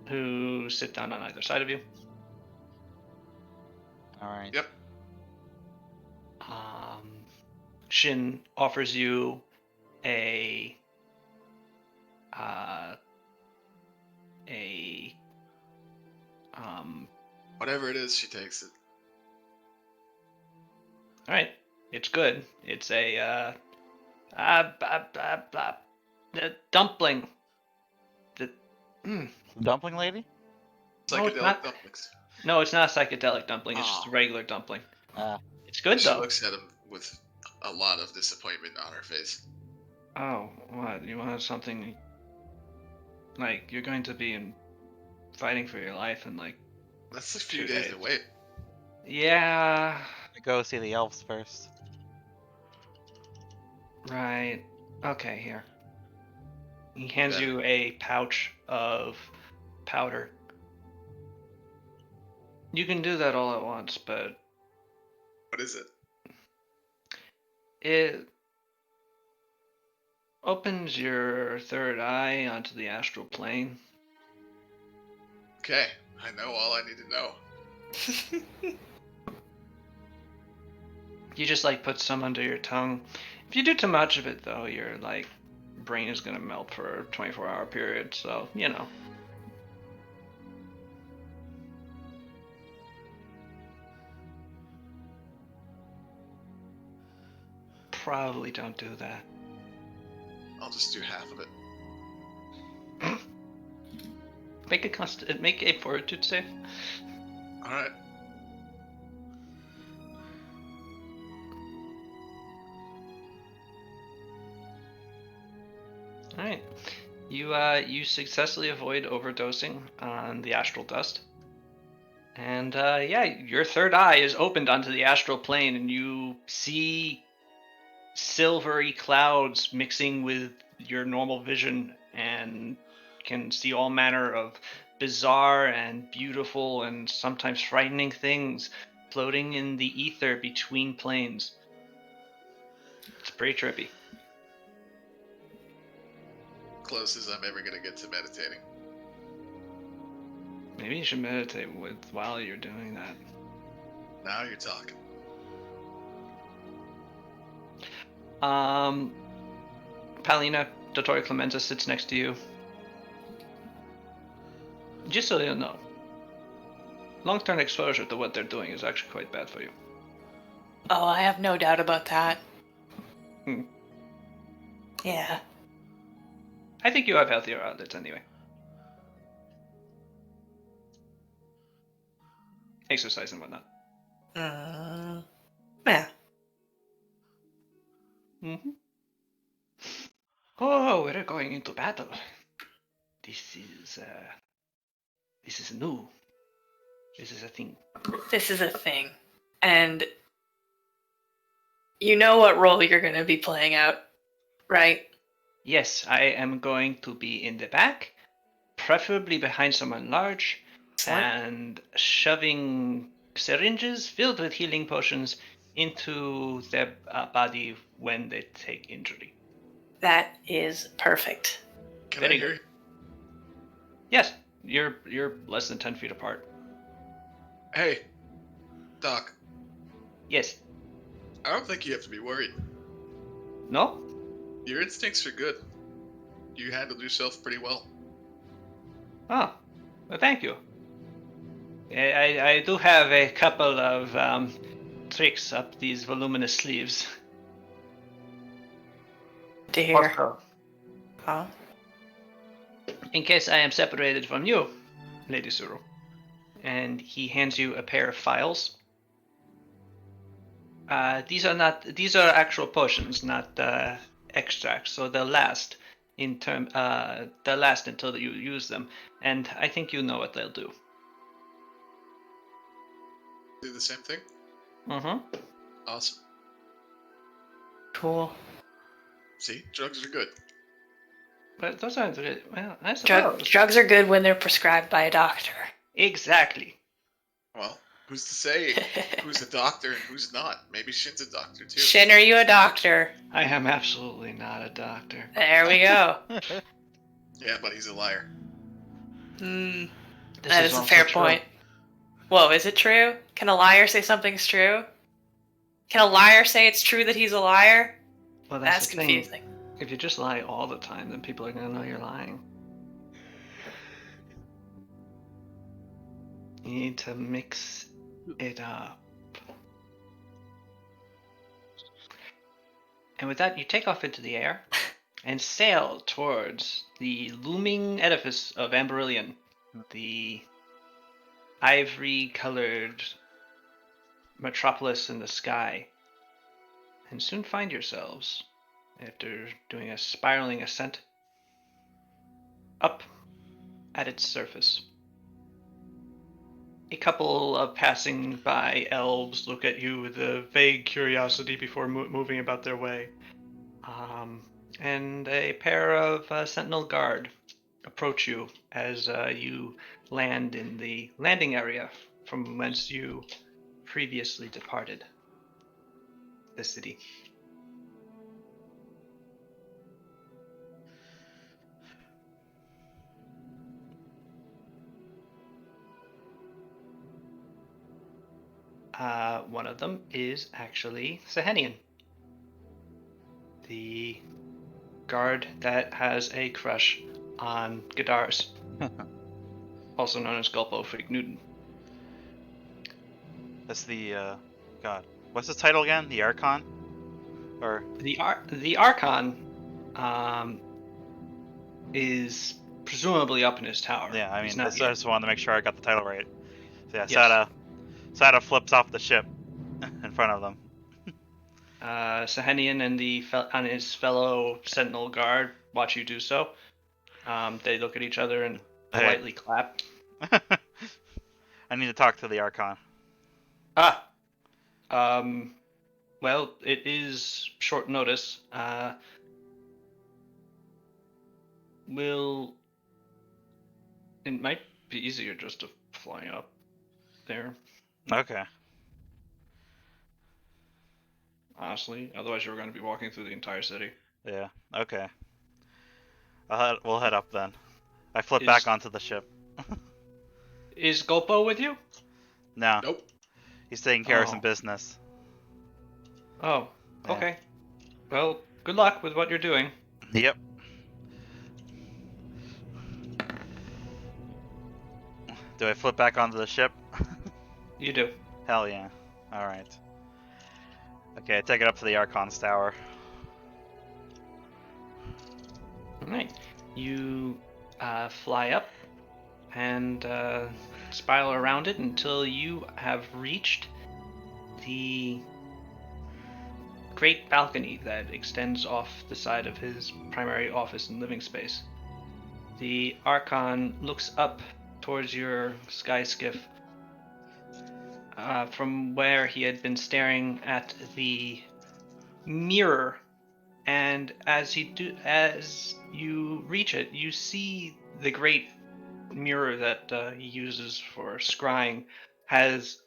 who sit down on either side of you. Alright. Yep. Shin offers you a Whatever it is, she takes it. all right, it's good. It's a dumpling. Dumpling lady? No, it's Psychedelic not. dumplings. No, it's not a psychedelic dumpling. It's just a Aw. regular dumpling. Ah. It's good She though. looks at him with a lot of disappointment on her face. Oh, what? You want something like you're going to be fighting for your life and like That's a few 2 days days. away. Yeah, Go see the elves first. right. Okay, here. He hands Better. you a pouch of powder. You can do that all at once, but What is it? it opens your third eye onto the astral plane. Okay, I know all I need to know. You just like put some under your tongue. If you do too much of it though, your like brain is gonna melt for a 24-hour period, so probably don't do that. I'll just do half of it. Make a fortitude save. Alright. All right. You successfully avoid overdosing on the astral dust. And yeah, your third eye is opened onto the astral plane, and you see silvery clouds mixing with your normal vision, and can see all manner of bizarre and beautiful and sometimes frightening things floating in the ether between planes. It's pretty trippy. Close as I'm ever gonna get to meditating. Maybe you should meditate while you're doing that. Now you're talking. Palina, Dottori Clemenza sits next to you. Just so you know, long-term exposure to what they're doing is actually quite bad for you. Oh, I have no doubt about that. Hmm. Yeah. I think you have healthier outlets anyway. Exercise and whatnot. Yeah. Mm-hmm. Oh, we're going into battle. This is new. This is a thing. This is a thing. And you know what role you're going to be playing out, right? Yes, I am going to be in the back, preferably behind someone large, Excellent. and shoving syringes filled with healing potions into their body when they take injury. That is perfect. Can Very I hear good. Yes, you're less than 10 feet apart. Hey, Doc, Yes. I don't think you have to be worried. No? Your instincts are good. You handled yourself pretty well. Oh, well, thank you. I do have a couple of tricks up these voluminous sleeves. To hear. Also, Oh. in case I am separated from you, Lady Suru. And he hands you a pair of files. These are actual potions, not extracts, so they'll last until you use them. And I think you know what they'll do. Do the same thing? Mm-hmm. Awesome. Cool. See, drugs are good. But those aren't really, well, I suppose. Drugs are good when they're prescribed by a doctor. Exactly. Well, who's to say who's a doctor and who's not? Maybe Shin's a doctor too. Shin, are you a doctor? I am absolutely not a doctor. There we go. Yeah, but he's a liar. This That is a also fair true. point. Whoa, is it true? Can a liar say something's true? Can a liar say it's true that he's a liar? Well, That's the thing. confusing. If you just lie all the time, then people are going to know you're lying. You need to mix it up. And with that, you take off into the air and sail towards the looming edifice of Amberillion, the ivory-colored metropolis in the sky, and soon find yourselves, after doing a spiraling ascent, up at its surface. A couple of passing by elves look at you with a vague curiosity before moving about their way. And a pair of Sentinel Guard approach you as you land in the landing area from whence you previously departed the city. One of them is actually Sahenian, the guard that has a crush on Gadars, also known as Gulpo Freak Newton. That's the God. What's his title again? The Archon? Or The Archon is presumably up in his tower. yeah, I He's mean, not I here. just wanted to make sure I got the title right. So yeah, Yes. Sada flips off the ship in front of them. Sahenian and his fellow Sentinel Guard watch you do so. They look at each other and politely clap. I need to talk to the Archon. Well, it is short notice. It might be easier just to fly up there, Okay. honestly. Otherwise, you're going to be walking through the entire city. Yeah. Okay. We'll head up then. I flip Is- back onto the ship. Is Gopo with you? No, Nope. he's taking care of some Oh. business. Oh, Yeah. okay. Well, good luck with what you're doing. Yep. Do I flip back onto the ship? You do. Hell yeah. Alright. Okay, I take it up to the Archon's tower. All right. You fly up and spiral around it until you have reached the great balcony that extends off the side of his primary office and living space. The Archon looks up towards your sky skiff from where he had been staring at the mirror, and as you reach it, you see the great mirror that he uses for scrying has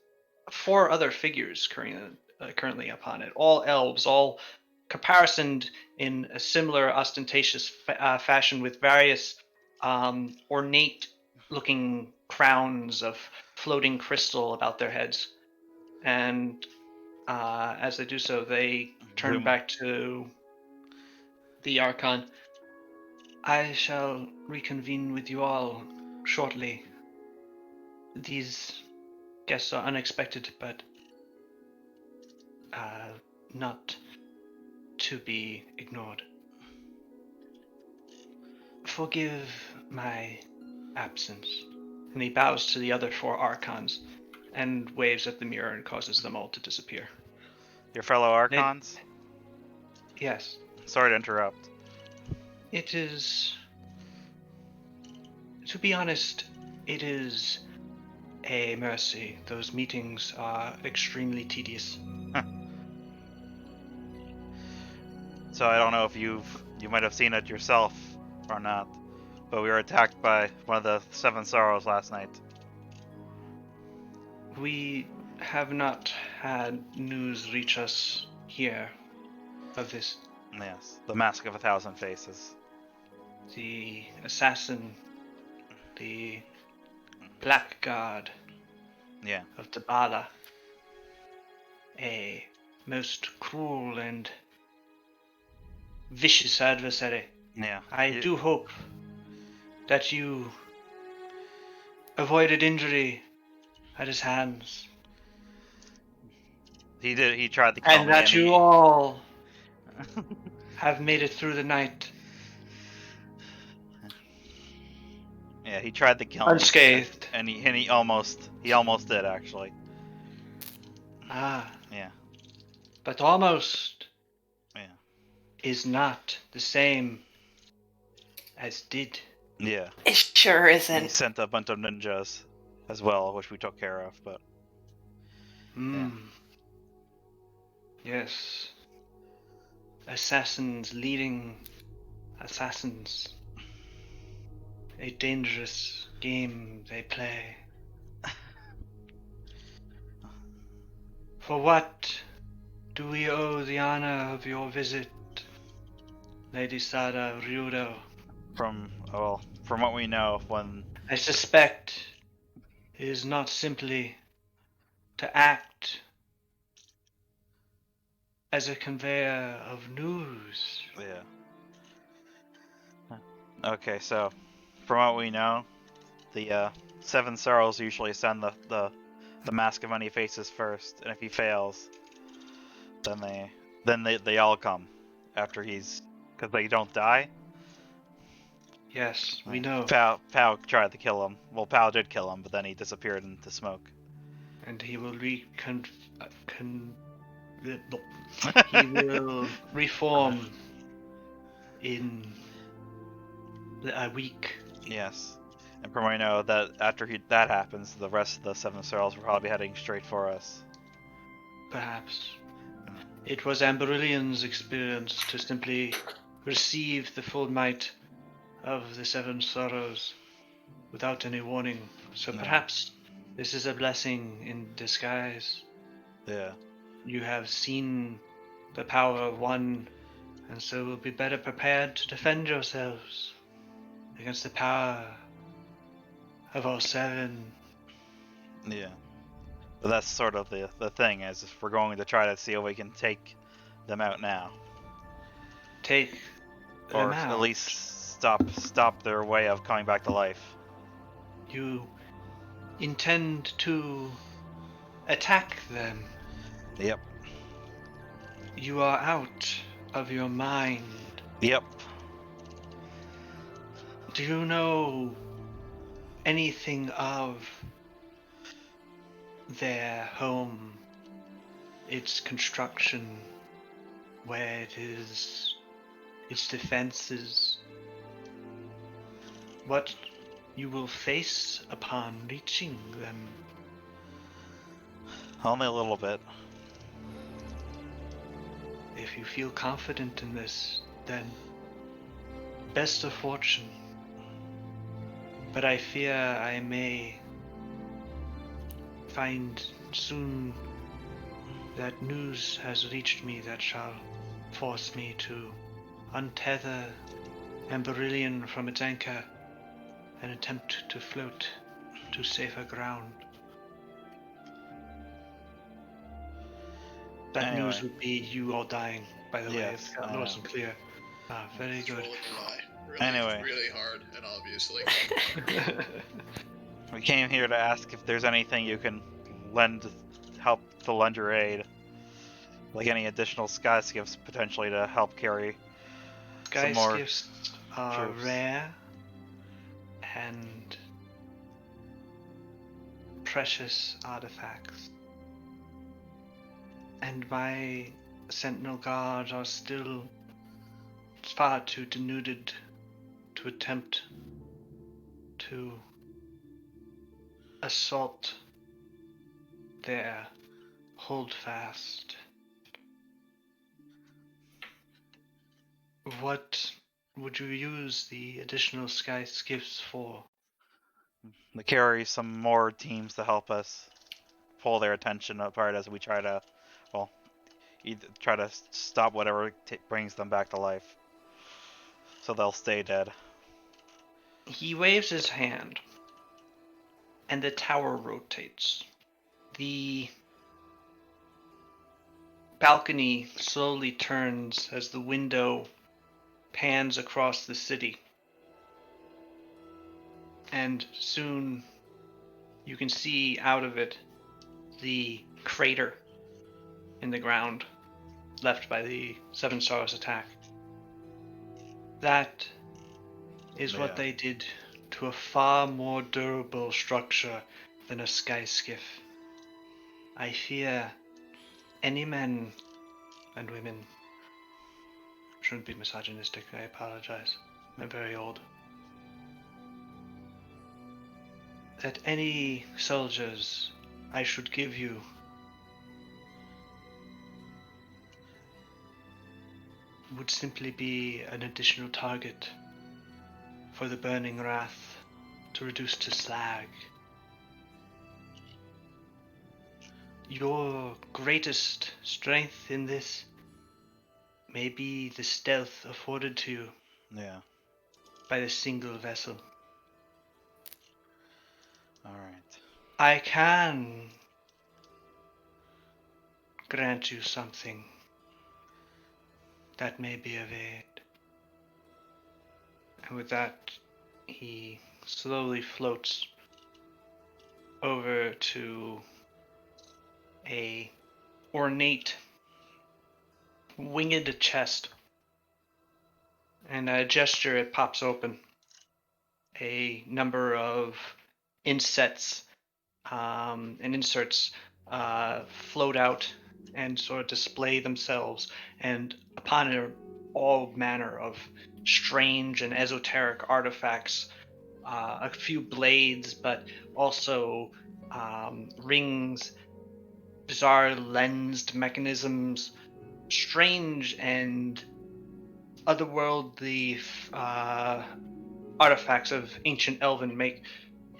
4 other figures currently upon it, all elves, all caparisoned in a similar ostentatious fashion with various ornate looking crowns of floating crystal about their heads. And as they do so, they turn Boom. back to the Archon. I shall reconvene with you all shortly. These guests are unexpected, but not to be ignored. Forgive my absence. And he bows to the other 4 Archons and waves at the mirror and causes them all to disappear. Your fellow Archons? Yes, Sorry to interrupt. it is. To be honest, it is a mercy. Those meetings are extremely tedious. So I don't know if you might have seen it yourself or not, but we were attacked by one of the Seven Sorrows last night. We have not had news reach us here of this. Yes, the Mask of 1,000 Faces. The assassin, the blackguard Yeah, of Tabala, a most cruel and vicious adversary. yeah. I do hope that you avoided injury at his hands, He did. He tried to kill and me, that and you he. all have made it through the night Yeah, he tried to kill me, unscathed. and he almost did actually. Ah, Yeah, but almost yeah, is not the same as did. yeah. It sure He isn't. sent a bunch of ninjas as well, which we took care of, but Hmm. Yes. Assassins leading assassins. A dangerous game they play. For what do we owe the honor of your visit, Lady Sada Ryudo? from what we know, when I suspect it is not simply to act as a conveyor of news. yeah. Okay, so from what we know, the Seven Sorrows usually send the Mask of Many Faces first, and if he fails, then they all come after he's, because they don't die. Yes, we know. Pow tried to kill him. Well, Pow did kill him, but then he disappeared into smoke. And he will he will reform in a week. Yes. And from what I know, that after that happens, the rest of the Seven Sorrows will probably be heading straight for us. Perhaps. It was Amberyllian's experience to simply receive the full might of the Seven Sorrows without any warning. So No. perhaps this is a blessing in disguise. Yeah. You have seen the power of one, and so will be better prepared to defend yourselves against the power of all 7. Yeah. But that's sort of the thing, is if we're going to try to see if we can take them out now. Take Or them at out. least stop their way of coming back to life. You intend to attack them. Yep. You are out of your mind. Yep. Do you know anything of their home, its construction, where it is, its defenses, what you will face upon reaching them? Only a little bit. If you feel confident in this, then best of fortune. But I fear I may find soon that news has reached me that shall force me to untether Amberillion from its anchor and attempt to float to safer ground. That Anyway. news would be you all dying, by the way, Yes, if that I know. wasn't clear. Very Just good. roll a die. Really, Anyway. really hard and obviously. We came here to ask if there's anything you can help to lend your aid. Like any additional sky gifts potentially to help carry some more Skyskiffs are troops. rare and precious artifacts. And my sentinel guards are still far too denuded to attempt to assault their holdfast. What would you use the additional sky skiffs for? To carry some more teams to help us pull their attention apart as we try to, well, either try to stop whatever brings them back to life, so they'll stay dead. He waves his hand, and the tower rotates. The balcony slowly turns as the window pans across the city. And soon you can see out of it the crater in the ground left by the Seven Stars attack. That is what Yeah. they did to a far more durable structure than a sky skiff. I fear any men and women. Shouldn't be misogynistic, I apologize. I'm very old. That any soldiers I should give you would simply be an additional target for the burning wrath to reduce to slag. Your greatest strength in this may be the stealth afforded to you Yeah. by the single vessel. Alright. I can grant you something that may be of aid. And with that, he slowly floats over to a ornate winged chest, and a gesture, it pops open. A number of insets and inserts float out and sort of display themselves, and upon it, all manner of strange and esoteric artifacts. A few blades, but also rings, bizarre lensed mechanisms, strange and otherworldly artifacts of ancient elven make,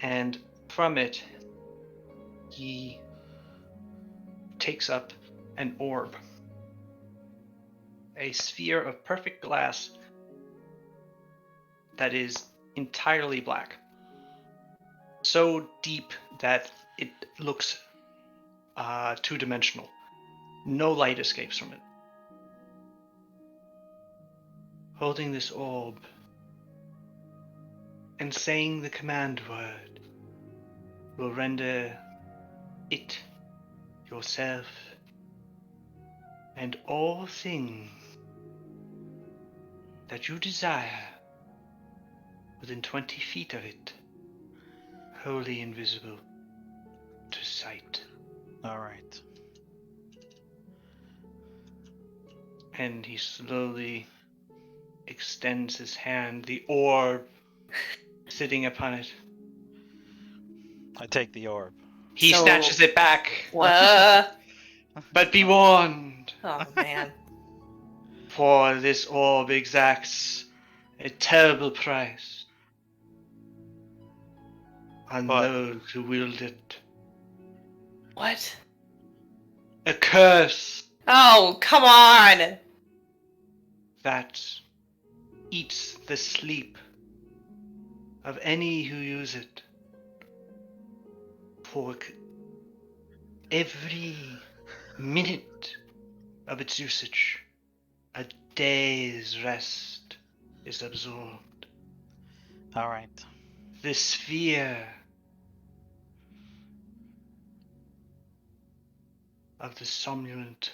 and from it he takes up an orb, a sphere of perfect glass that is entirely black, so deep that it looks two-dimensional. No light escapes from it. Holding this orb and saying the command word will render it, yourself, and all things that you desire within 20 feet of it, wholly invisible to sight. Alright. And he slowly extends his hand, the orb sitting upon it. I take the orb. He So- snatches it back. What? But be warned, Oh man. for this orb exacts a terrible price on What? those who wield it. What? A curse Oh, come on! that eats the sleep of any who use it. For every minute of its usage, a day's rest is absorbed. Alright. The sphere of the somnolent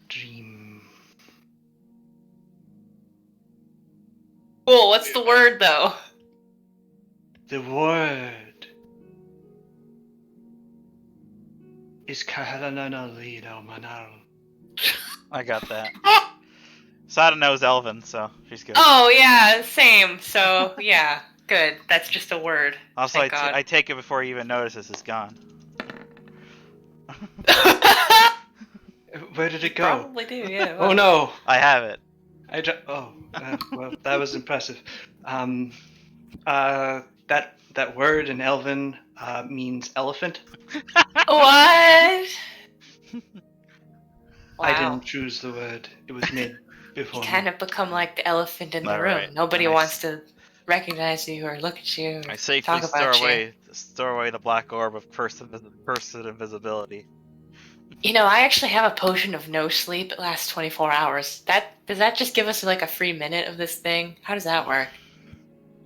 dream. Cool, what's the word though? The word is Kahalananalino Manal. I got that. Sada knows Elven, so she's good. Oh yeah, same. So yeah, good. That's just a word. Also, Thank God. I take it before he even notices it's gone. Where did it go? Probably do, yeah. Oh no! I have it. Well, that was impressive. That word in Elven means elephant. What? I Wow. didn't choose the word. It was made before You me. kind of become like the elephant in the Alright, room. Nobody and I wants to recognize you or look at you or I safely talk about store away the black orb of cursed invisibility. you. I actually have a potion of no sleep. It lasts 24 hours. Does that just give us like a free minute of this thing? How does that work?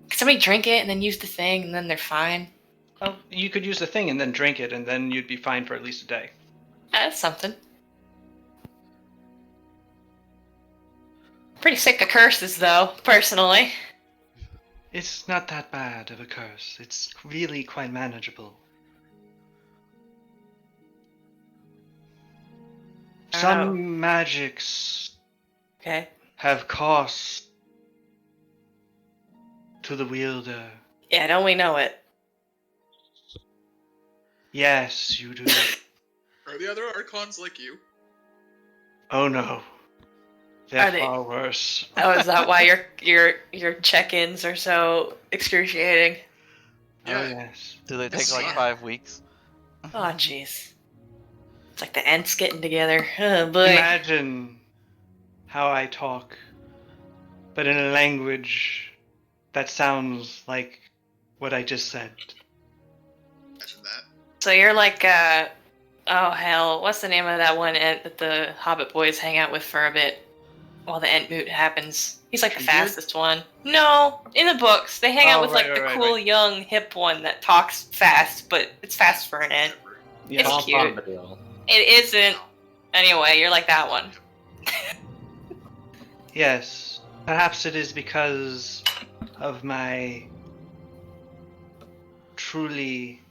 Can somebody drink it and then use the thing and then they're fine? Oh, you could use the thing and then drink it, and then you'd be fine for at least a day. That's something. Pretty sick of curses, though, personally. It's not that bad of a curse. It's really quite manageable. Some magics Okay. have cost to the wielder. Yeah, don't we know it? Yes, you do. Are the other Archons like you? Oh no. They're Are they- far worse. Oh, is that why your check-ins are so excruciating? Oh Yeah. yes. Do they Yes, take like yeah. 5 weeks? Oh, jeez. It's like the ants getting together. Oh, boy. Imagine how I talk, but in a language that sounds like what I just said. Imagine that. So you're like, oh hell, what's the name of that one ant that the Hobbit boys hang out with for a bit while the ent moot happens? He's like the Treebeard? fastest one. No, in the books they hang out Oh, with like right, the right, cool right. young hip one that talks fast, but it's fast for an ent. Yeah. It's cute. Bombadil. It isn't. Anyway, you're like that one. Yes. Perhaps it is because of my truly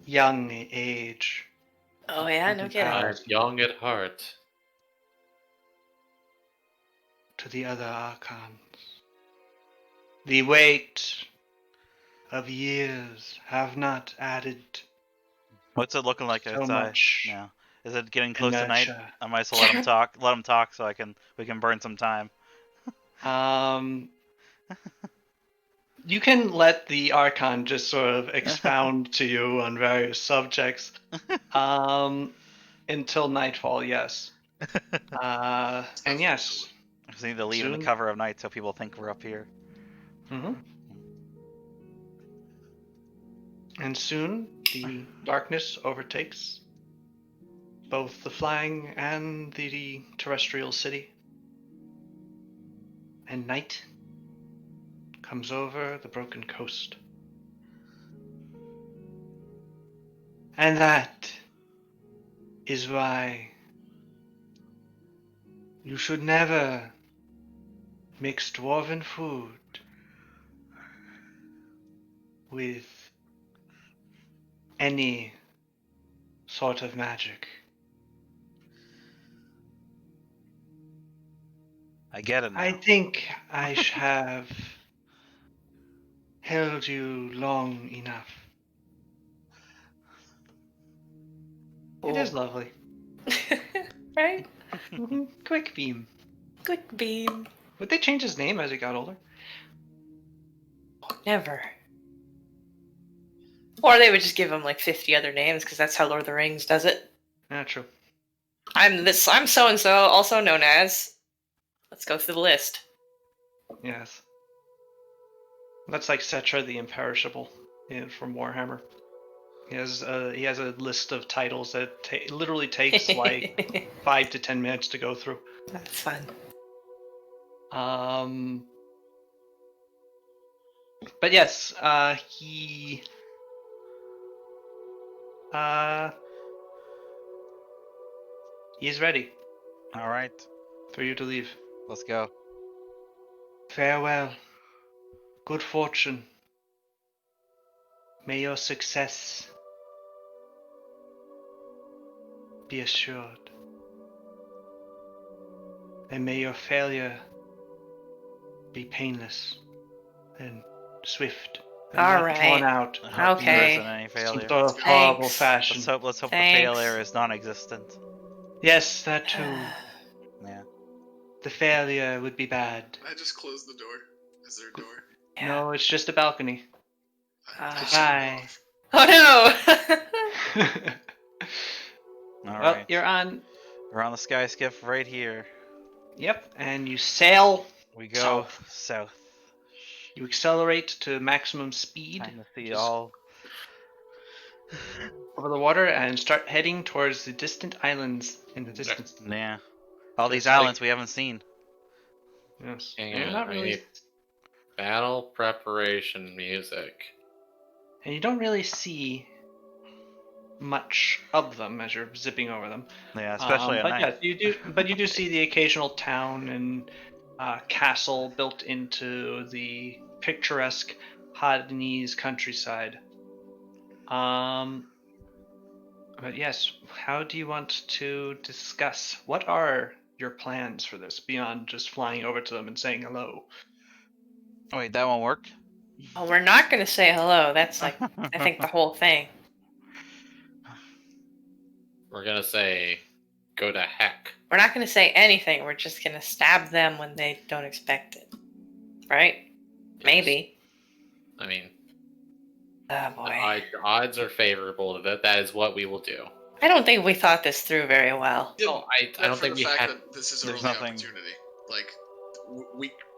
young age. Oh yeah, no kidding. I'm young at heart. To the other archons. The weight of years have not added What's it looking like so outside much now? Is it getting close to night? inertia. I might as well let him talk. Let him talk so we can burn some time. You can let the archon just sort of expound to you on various subjects. Until nightfall, yes. And yes. I just need to leave in the Soon. cover of night so people think we're up here. Mm-hmm. And soon the darkness overtakes both the flying and the terrestrial city. And night comes over the broken coast. And that is why you should never mix dwarven food with any sort of magic. I get it now. I think I have held you long enough. It is Cool. lovely. Right? Quick beam. Quick beam. Would they change his name as he got older? Never. Or they would just give him like 50 other names because that's how Lord of the Rings does it. Yeah, true. I'm so and so, also known as. Let's go through the list. Yes. That's like Setra the Imperishable from Warhammer. He has a list of titles that literally takes like 5 to 10 minutes to go through. That's fun. But yes, he is ready All right, for you to leave. let's go. Farewell. Good fortune. May your success be assured. And may your failure be painless and swift and All not right. drawn out. I hope there Okay. isn't any Some failure. sort of horrible Thanks. fashion. Let's hope the Thanks. failure is non-existent. Yes, that too. Yeah. The failure would be bad. I just closed the door. Is there a door? Yeah. No, it's just a balcony. I Ah. shut it Bye. off. Oh no! All Well, right. you're on. We're on the sky skiff right here. Yep, and you sail. We go South. south. You accelerate to maximum speed Time to see just all. over the water and start heading towards the distant islands in the distance. Yeah. All these Just like- islands we haven't seen. Yes. Hang And you're on, not I really, need- Battle preparation music. and you don't really see much of them as you're zipping over them. Yeah, especially at but night. yes, you do. But you do see the occasional town and castle built into the picturesque Hadanese countryside. But yes, how do you want to discuss? What are your plans for this beyond just flying over to them and saying hello? Wait, that won't work? Well, we're not gonna say hello. That's like, I think the whole thing. We're gonna say, go to heck. We're not gonna say anything. We're just gonna stab them when they don't expect it. Right? Maybe. I mean, Oh boy. odds are favorable that that is what we will do. I don't think we thought this through very well. No, I But don't for think the we fact had. that this is our There's only nothing- opportunity. Like,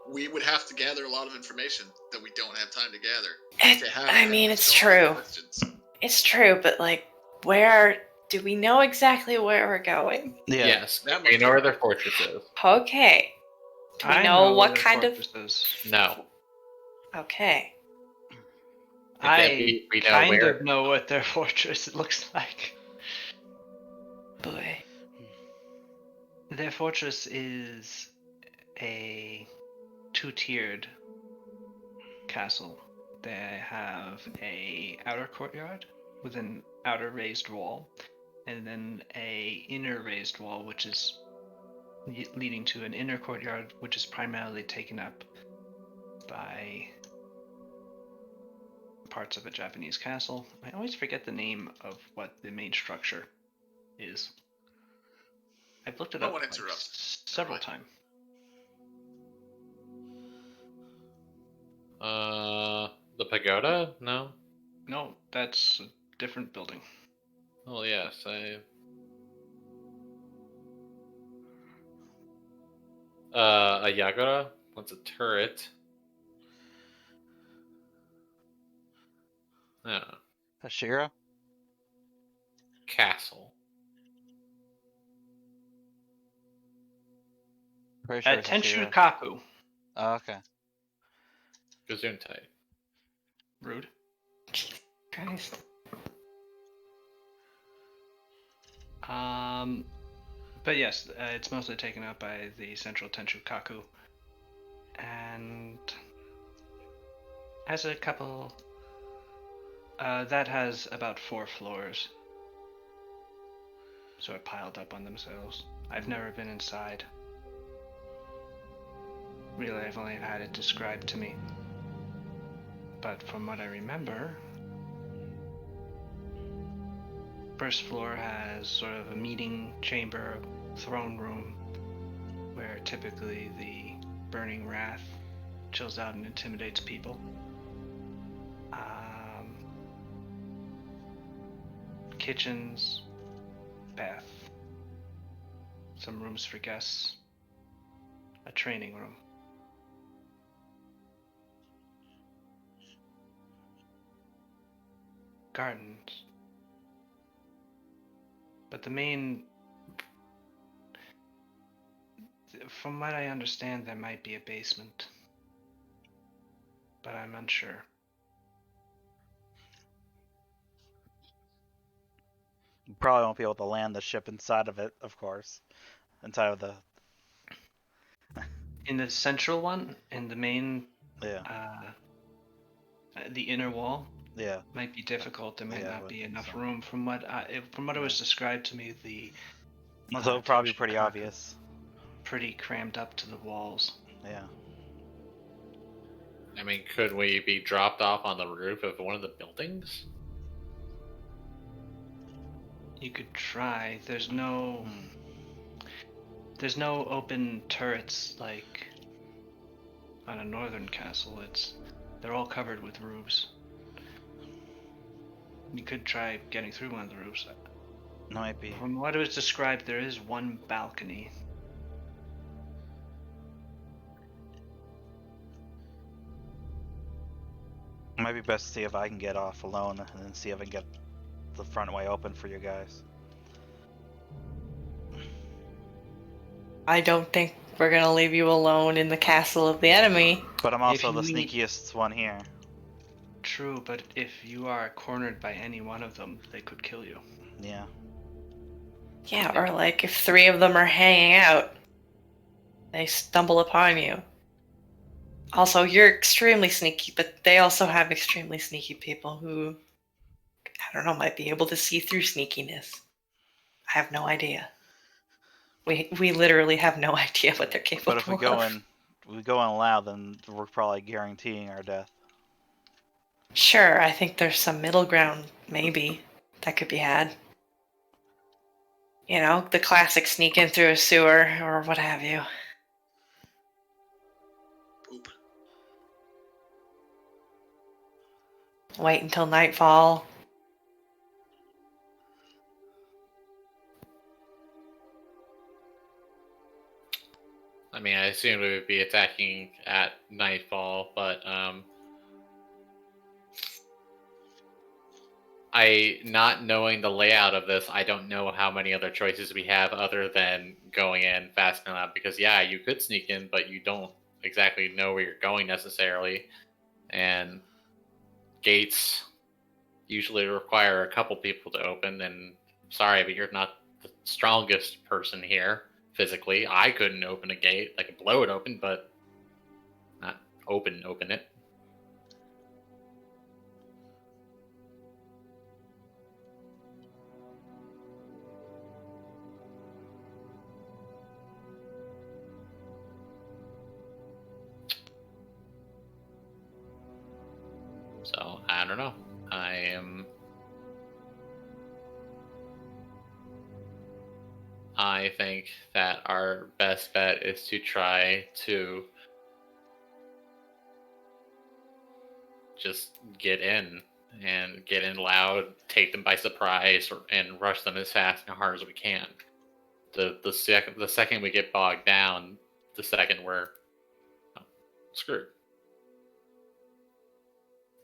we would have to gather a lot of information that we don't have time to gather. To have I them mean, it's solve the true. questions. It's true, but like, where do we know exactly where we're going? Yeah. Yes, That we much know we where know. their fortress is. Okay. Do we I know what where the kind of? fortress is. No, Okay. I we know kind where. of know what their fortress looks like. Boy. Their fortress is a two-tiered castle. They have a outer courtyard with an outer raised wall, and then a inner raised wall, which is leading to an inner courtyard, which is primarily taken up by parts of a Japanese castle. I always forget the name of what the main structure is. I've looked it No up one like, interrupts. several Never times. The pagoda? No. No, that's a different building. Oh yes, I. A Yagura? What's a turret? Yeah. Hashira? Castle. Pretty sure it's Hashira. Tenshukaku. Oh, okay. Gesundheit. Rude. Christ. But yes, it's mostly taken up by the central Tenshukaku, and has a couple. That has about 4 floors, sort of piled up on themselves. I've never been inside. Really, I've only had it described to me. But from what I remember, first floor has sort of a meeting chamber, throne room, where typically the burning wrath chills out and intimidates people. Kitchens, bath, some rooms for guests, a training room. Gardens. But the main, from what I understand, there might be a basement, but I'm unsure. You probably won't be able to land the ship inside of it, of course. Inside of the... In the central one, in the main, Yeah. the inner wall, Yeah. might be difficult. There might Yeah, I not would be think enough so. room. From what it was described to me, the So it'll probably be pretty Tenshukaku obvious. pretty crammed up to the walls. Yeah. I mean, could we be dropped off on the roof of one of the buildings? You could try. There's no open turrets like on a northern castle. They're all covered with roofs. You could try getting through one of the roofs. Might be. From what it was described, there is one balcony. Might be best to see if I can get off alone and then see if I can get the front way open for you guys. I don't think we're gonna leave you alone in the castle of the enemy. But I'm also If the you need- sneakiest one here. True, but if you are cornered by any one of them, they could kill you. Yeah. Yeah, or like if 3 of them are hanging out, they stumble upon you. Also, you're extremely sneaky, but they also have extremely sneaky people who, I don't know, might be able to see through sneakiness. I have no idea. We literally have no idea what they're capable But if we go in loud, then we're probably guaranteeing our death. Sure, I think there's some middle ground, maybe, that could be had. You know, the classic sneak in through a sewer or what have you. Poop. Wait until nightfall. I mean, I assume we would be attacking at nightfall, but not knowing the layout of this, I don't know how many other choices we have other than going in fast enough. Because yeah, you could sneak in, but you don't exactly know where you're going necessarily, and gates usually require a couple people to open. And sorry, but you're not the strongest person here physically. I couldn't open a gate. I could blow it open, but not open it. So I don't know. I think that our best bet is to try to just get in loud, take them by surprise, and rush them as fast and hard as we can. The second we get bogged down, the second we're screwed.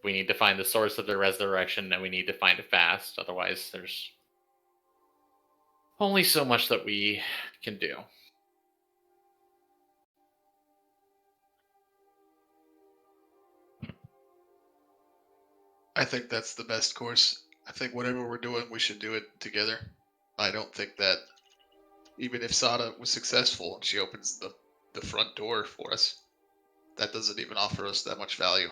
we need to find the source of their resurrection, and we need to find it fast. Otherwise, there's only so much that we can do. I think that's the best course. I think whatever we're doing, we should do it together. I don't think that even if Sada was successful and she opens the front door for us, that doesn't even offer us that much value.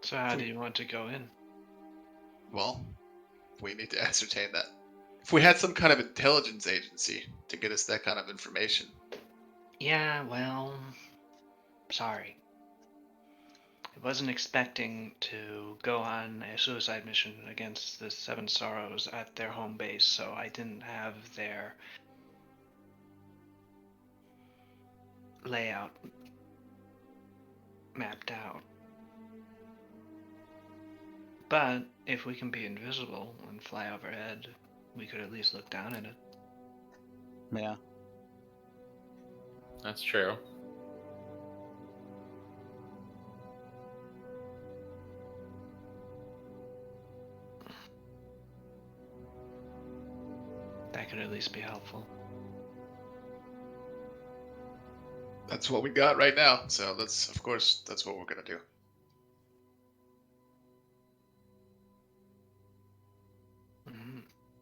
So how do you want to go in? Well, we need to ascertain that. If we had some kind of intelligence agency to get us that kind of information. Yeah, well, sorry. I wasn't expecting to go on a suicide mission against the Seven Sorrows at their home base, so I didn't have their layout mapped out. But if we can be invisible and fly overhead, we could at least look down at it. Yeah. That's true. That could at least be helpful. That's what we got right now. So that's, of course, that's what we're gonna do.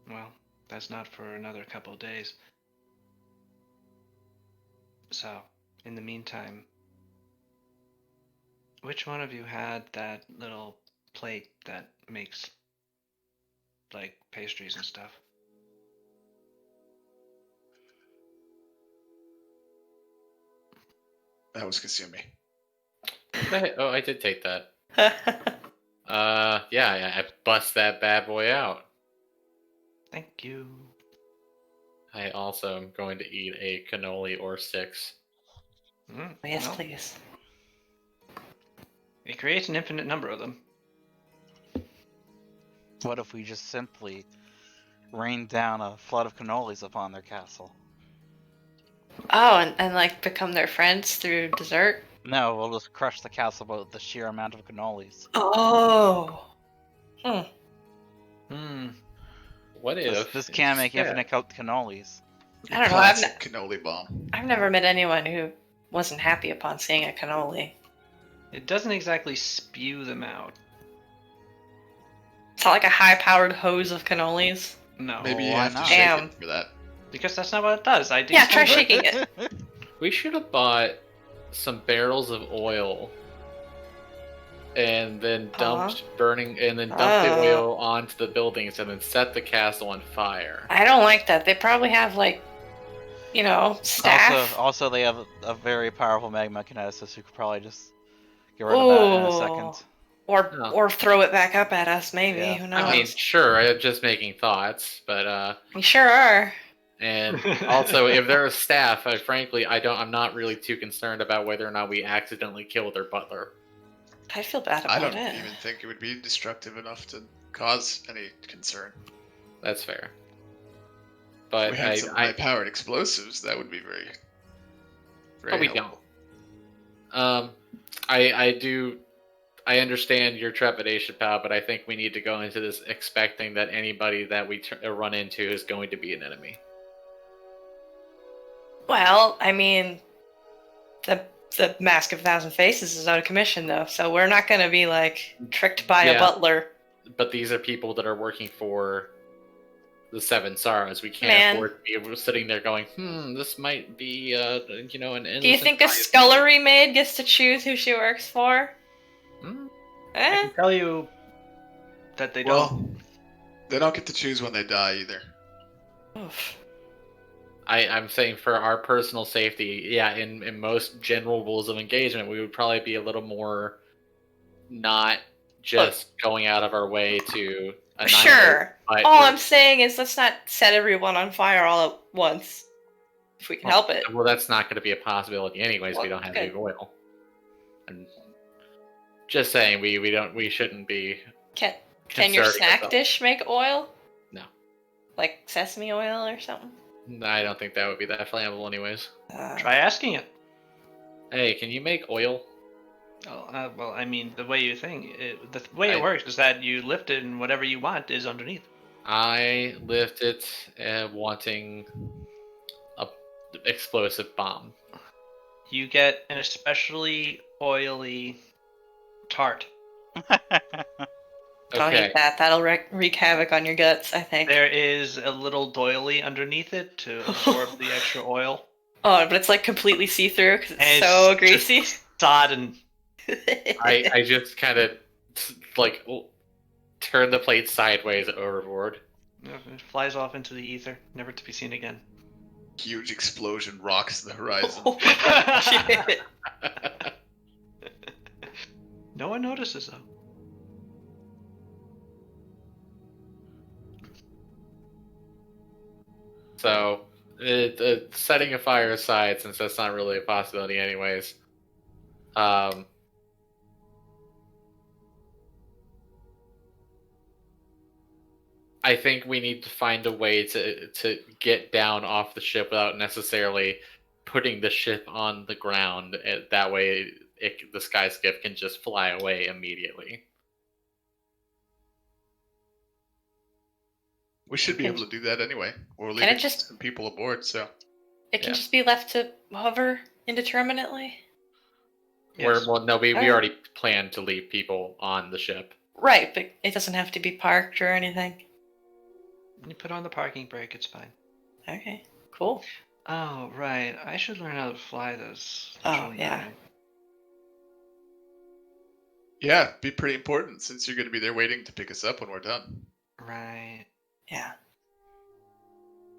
Well, that's not for another couple of days. So, in the meantime, which one of you had that little plate that makes, like, pastries and stuff? That was Kasumi. Oh, I did take that. Yeah, I bust that bad boy out. Thank you. I also am going to eat a cannoli or 6. Yes, Well, please. it creates an infinite number of them. What if we just simply rain down a flood of cannolis upon their castle? Oh, and like become their friends through dessert? No, we'll just crush the castle with the sheer amount of cannolis. Oh. What if This can't make instead- infinite cannolis. I don't know. Classic cannoli bomb. I've never met anyone who wasn't happy upon seeing a cannoli. It doesn't exactly spew them out. It's not like a high-powered hose of cannolis. No. Maybe you why have to not? shake Damn. it for that. Because that's not what it does. I do. Yeah, try some- shaking it. We should have bought some barrels of oil and then dumped the oil onto the buildings and then set the castle on fire. I don't like that. They probably have like, staff. Also, they have a very powerful magma kineticist who could probably just get rid of that in a second. Or throw it back up at us, maybe. Yeah. Who knows? I mean, sure, I'm just making thoughts, but we sure are. and also if they're a staff, I'm not really too concerned about whether or not we accidentally kill their butler. I feel bad I about don't it. even think it would be destructive enough to cause any concern. That's fair. If But we had some high-powered explosives, that would be very, very we helpful. don't. I understand your trepidation, pal, but I think we need to go into this expecting that anybody that we run into is going to be an enemy. Well, I mean, the Mask of a Thousand Faces is out of commission, though, so we're not going to be, like, tricked by a Yeah. butler. But these are people that are working for the Seven Sorrows. We can't afford to be sitting there going, this might be, an innocent Do you think a bias." scullery maid gets to choose who she works for? I Eh? can tell you that they don't. Well, they don't get to choose when they die either. Oof. I'm saying for our personal safety, yeah, in most general rules of engagement, we would probably be a little more not just going out of our way to annihilate. Sure. But All I'm saying is let's not set everyone on fire all at once. If we can help it. Well, that's not going to be a possibility anyways. Well, we don't have good. any oil. And just saying, we shouldn't be. Can your concerning snack ourselves. dish make oil? No. Like sesame oil or something? I don't think that would be that flammable anyways. Try asking it. Hey, can you make oil? Oh, well, I mean, the way you think, the way it works is that you lift it, and whatever you want is underneath. I lift it, wanting a explosive bomb. You get an especially oily tart. I'll Okay. eat that. That'll wreak havoc on your guts, I think. There is a little doily underneath it to absorb the extra oil. Oh, but it's like completely see-through because it's And so it's greasy. just sodden. I just kind of like turn the plate sideways overboard. It flies off into the ether, never to be seen again. Huge explosion rocks the horizon. Oh, shit. No one notices though. So, setting a fire aside, since that's not really a possibility, anyways. I think we need to find a way to get down off the ship without necessarily putting the ship on the ground. That way, the sky skiff can just fly away immediately. We should be able to do that anyway. We're Can leaving it just- some people aboard, so It can Yeah. just be left to hover indeterminately? Yes. We Alright. already planned to leave people on the ship. Right, but it doesn't have to be parked or anything. You put on the parking brake, it's fine. Okay, cool. Oh, right. I should learn how to fly this. Oh, yeah. yeah, be pretty important since you're going to be there waiting to pick us up when we're done. Right. Yeah.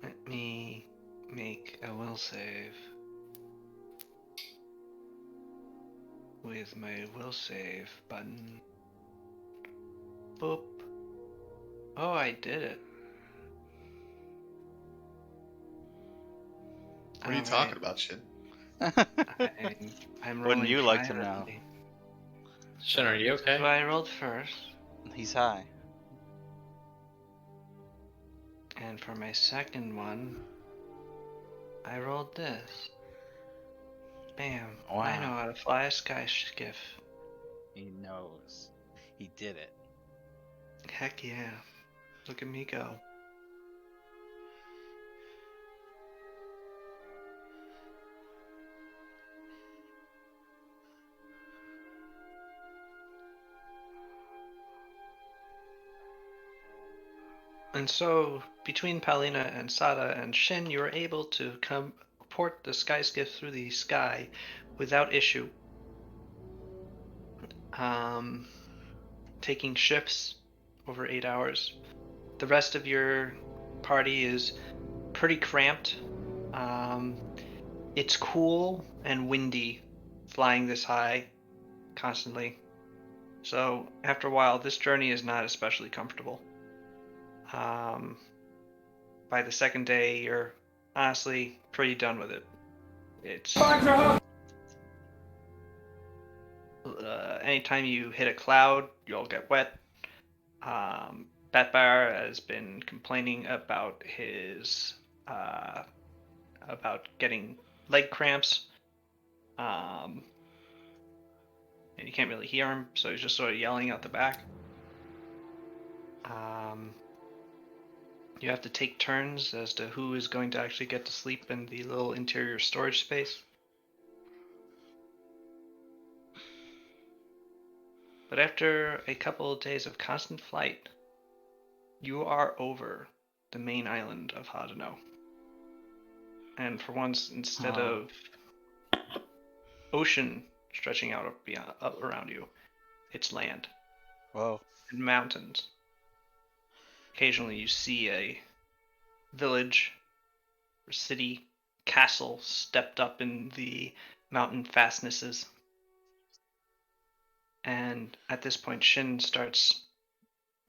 Let me make a will save. With my will save button. Boop. Oh, I did it. What are you talking about, Shin? I'm rolling Wouldn't you like to know? violently. Shin, are you This is okay? what I rolled first. He's high. And for my second one, I rolled this. Bam. I Wow. know how to fly a sky skiff. He knows. He did it. Heck yeah. Look at me go. And so, between Palina and Sada and Shin, you were able to port the sky skiff through the sky without issue. Taking shifts over 8 hours. The rest of your party is pretty cramped. It's cool and windy flying this high constantly. So after a while, this journey is not especially comfortable. By the second day, you're honestly pretty done with it. It's anytime you hit a cloud, you'll get wet. Batbar has been complaining about his about getting leg cramps. And you can't really hear him, so he's just sort of yelling out the back. You have to take turns as to who is going to actually get to sleep in the little interior storage space. But after a couple of days of constant flight, you are over the main island of Hadano. And for once, instead of ocean stretching out up around you, it's land. Whoa. And mountains. Occasionally you see a village or city, castle stepped up in the mountain fastnesses. And at this point, Shin starts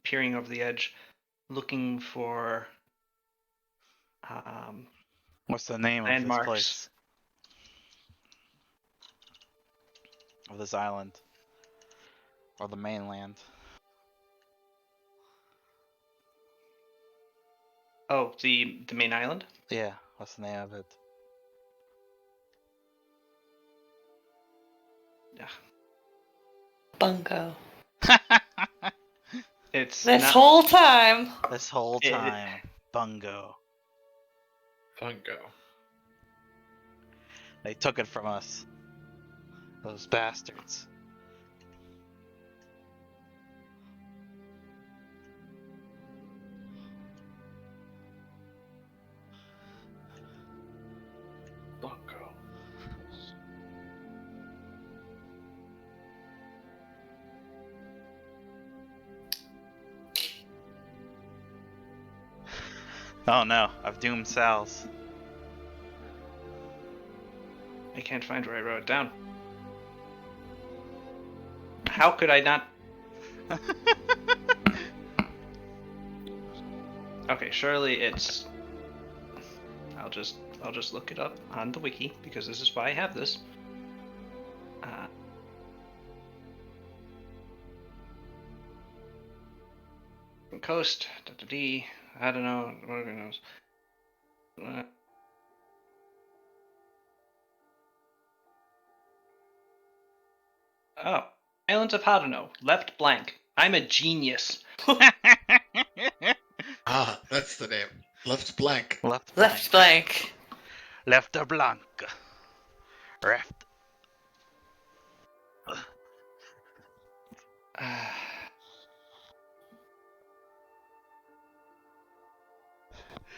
peering over the edge, looking for What's the name of this landmarks. place? Of this island? Or the mainland? Oh, the main island? Yeah, what's the name of it? Bungo. It's This not. whole time. This whole It- time, Bungo. Fungo. They took it from us. Those bastards. Bungo. Oh no, I've doomed Sal's. I can't find where I wrote it down. How could I not? Okay, surely it's. I'll just look it up on the wiki because this is why I have this. Coast. D. I don't know. Who knows? Oh, Islands of Hadano. Left blank. I'm a genius. Ah, that's the name. Left blank. Left Left blank. Left a blank. Left.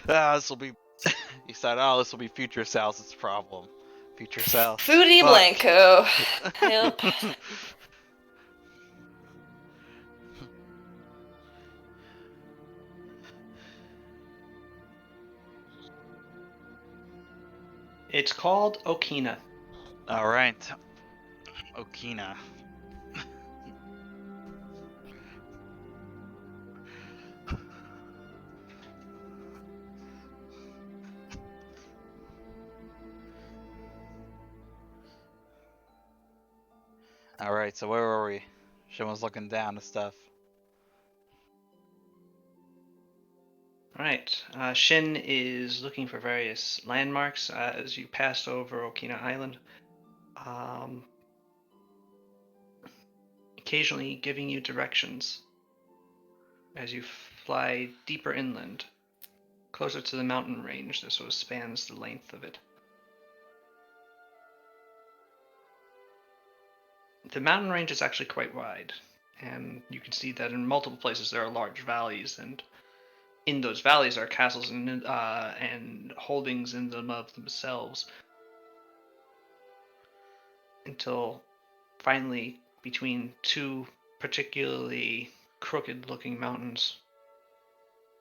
This will be. He said, "Oh, this will be future Sal's problem." Future Sal. Foodie Fuck. Blanco. Help. It's called Okina. All right, Okina. All right, so where were we? Shin was looking down at stuff. Right. Shin is looking for various landmarks as you pass over Okina Island. Occasionally giving you directions as you fly deeper inland, closer to the mountain range that sort of spans the length of it. The mountain range is actually quite wide, and you can see that in multiple places there are large valleys, and in those valleys are castles and holdings in them of themselves. Until finally, between two particularly crooked-looking mountains,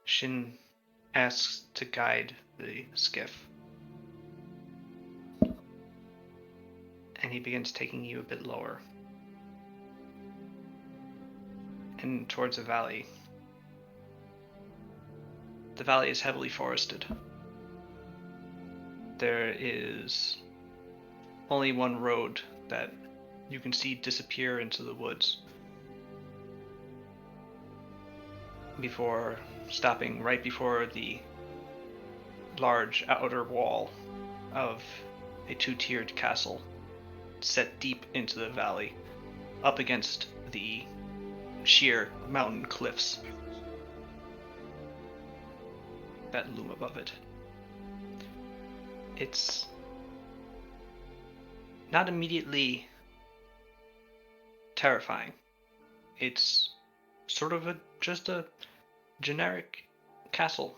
Shin asks to guide the skiff. And he begins taking you a bit lower and towards a valley. The valley is heavily forested. There is only one road that you can see disappear into the woods before stopping right before the large outer wall of a two-tiered castle set deep into the valley, up against the sheer mountain cliffs that loom above it. It's not immediately terrifying. It's sort of just a generic castle.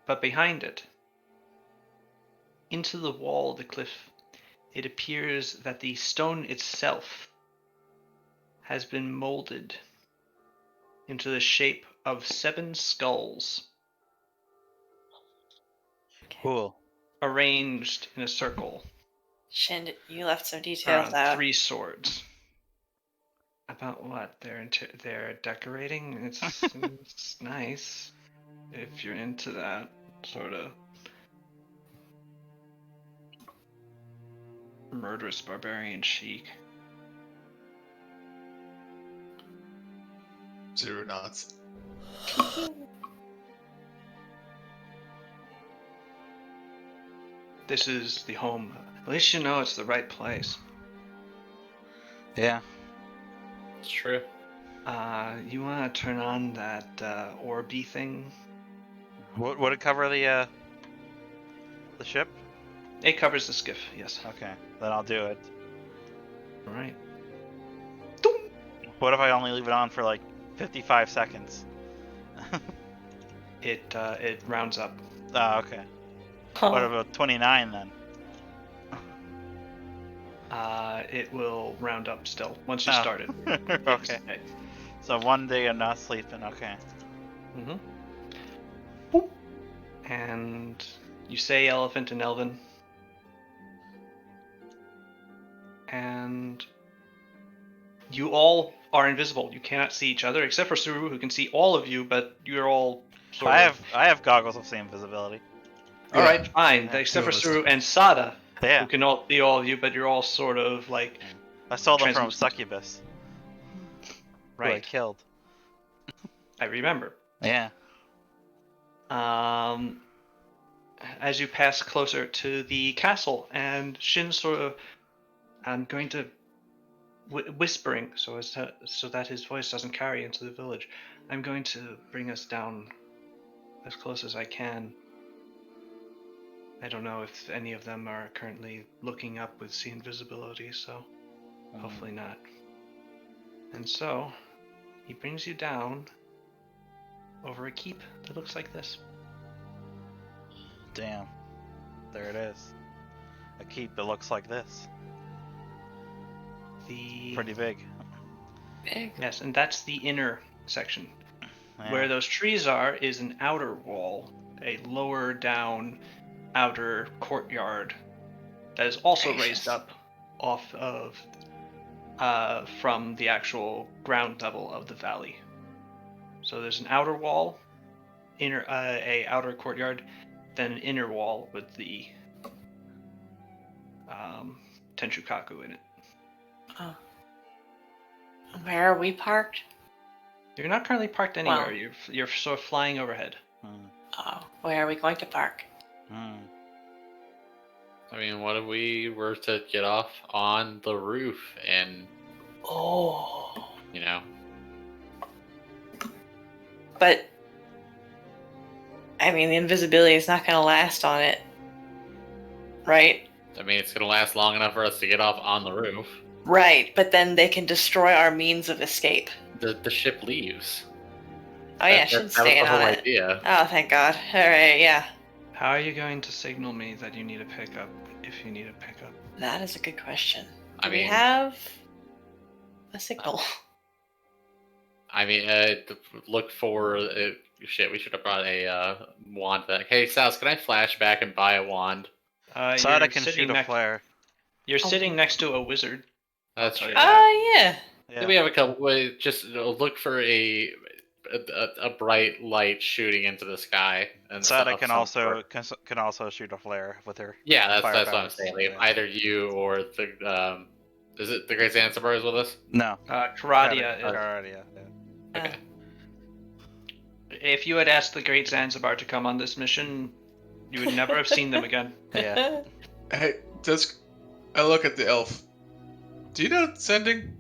But behind it, into the wall of the cliff, it appears that the stone itself has been molded into the shape of 7 skulls Cool. arranged in a circle Shin, you left some details around out. 3 swords. About what? They're decorating? It's nice if you're into that sort of murderous barbarian chic. Zero knots. This is the home. At least you know it's the right place. Yeah. It's true. You want to turn on that orby thing? Would it cover the ship? It covers the skiff, yes. Okay, then I'll do it. All right. What if I only leave it on for like 55 seconds? It rounds up. Oh, okay. What about 29 then? It will round up still once you Oh. start it. Okay. So 1 day of not sleeping. Okay. Mm-hmm. And you say elephant in Elven. And you all are invisible. You cannot see each other, except for Suru, who can see all of you, but you're all sort of... I have goggles of same visibility. All right, fine. Yeah, Except for two of us. Suru and Sada, Yeah. who can all see all of you, but you're all sort of like... I stole them from translucent. Succubus, who I Right. killed. I remember. Yeah. As you pass closer to the castle, and Shin sort of... I'm going to... whispering, so that his voice doesn't carry into the village. I'm going to bring us down as close as I can. I don't know if any of them are currently looking up with see invisibility, so hopefully not. And so, he brings you down over a keep that looks like this. Damn. There it is. A keep that looks like this. Pretty big. Big. Yes, and that's the inner section. Yeah. Where those trees are is an outer wall, a lower down outer courtyard that is also Gracious. raised up off of from the actual ground level of the valley. So there's an outer wall, a outer courtyard, then an inner wall with the Tenchukaku in it. Oh. Where are we parked? You're not currently parked anywhere. Wow. You're sort of flying overhead. Oh, where are we going to park? I mean, what if we were to get off on the roof and, Oh. you know, But, I mean, the invisibility is not going to last on it. Right? I mean, it's going to last long enough for us to get off on the roof. Right, but then they can destroy our means of escape. The ship leaves. Oh yeah, That she's was staying the whole on it. idea. Oh, thank God. Alright, yeah. How are you going to signal me that you need a pickup if you need a pickup? That is a good question. I Do we mean- have a signal? I mean, look for shit. We should have brought a wand back. Hey, Sals, can I flash back and buy a wand? Sada can shoot a flare. You're Oh. sitting next to a wizard. That's tell true. you that. Yeah. Yeah. We have a couple. Just look for a bright light shooting into the sky. And Sada of can some also sort. can also shoot a flare with her. Yeah, that's fire what I'm powers. saying. Like, Yeah. either you or the is it the Great Zanzibar is with us? No. Karadia is. Karadia, yeah. Okay. If you had asked the Great Zanzibar to come on this mission, you would never have seen them again. Yeah. Hey, I look at the elf. Do you know sending?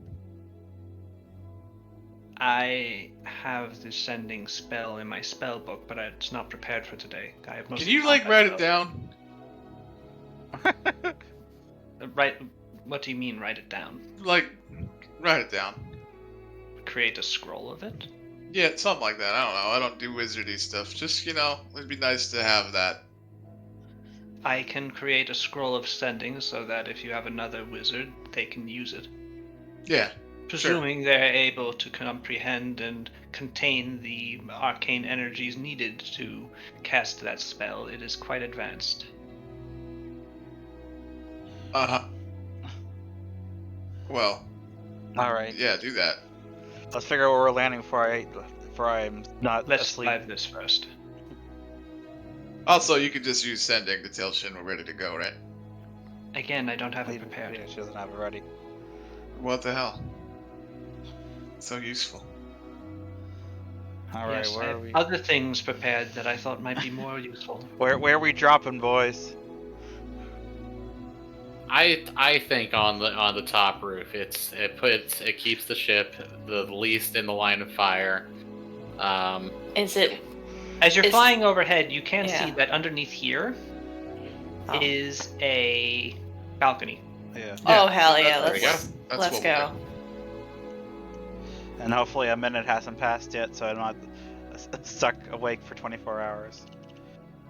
I have the sending spell in my spell book, but it's not prepared for today. I have Can mostly you like combat write it spells. down? Right. What do you mean, write it down? Like, write it down. Create a scroll of it? Yeah, something like that. I don't know. I don't do wizardy stuff. Just, it'd be nice to have that. I can create a scroll of sending so that if you have another wizard, they can use it. Yeah. Presuming they're able to comprehend and contain the arcane energies needed to cast that spell, it is quite advanced. Uh-huh. Well, Alright. yeah, do that. Let's figure out where we're landing before I'm not Let's asleep. survive this first. Also, you could just use sending to tell Shin we're ready to go, right? Again, I don't have it prepared. Yeah, she doesn't have it ready. What the hell? So useful. Alright, Yes, I where are have we? other things prepared that I thought might be more useful. Where are we dropping, boys? I think on the top roof, it keeps the ship the least in the line of fire. Is it? As you're Is- flying overhead, you can see Yeah. that underneath here Oh. is a balcony. Yeah. Oh hell that- yeah! there we Let's go. That's let's what we'll go. And hopefully a minute hasn't passed yet, so I'm not stuck awake for 24 hours.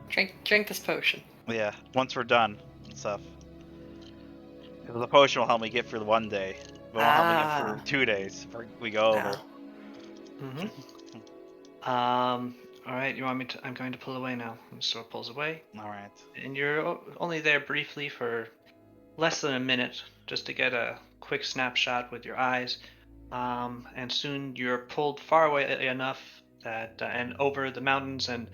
Drink this potion. Yeah, once we're done and stuff. 'Cause the potion will help me get through the 1 day. But it won't help me get through 2 days if we go over. No. All right. You want me to? I'm going to pull away now. And so it pulls away, Alright. and you're only there briefly for less than a minute, just to get a quick snapshot with your eyes. And soon you're pulled far away enough that, and over the mountains and,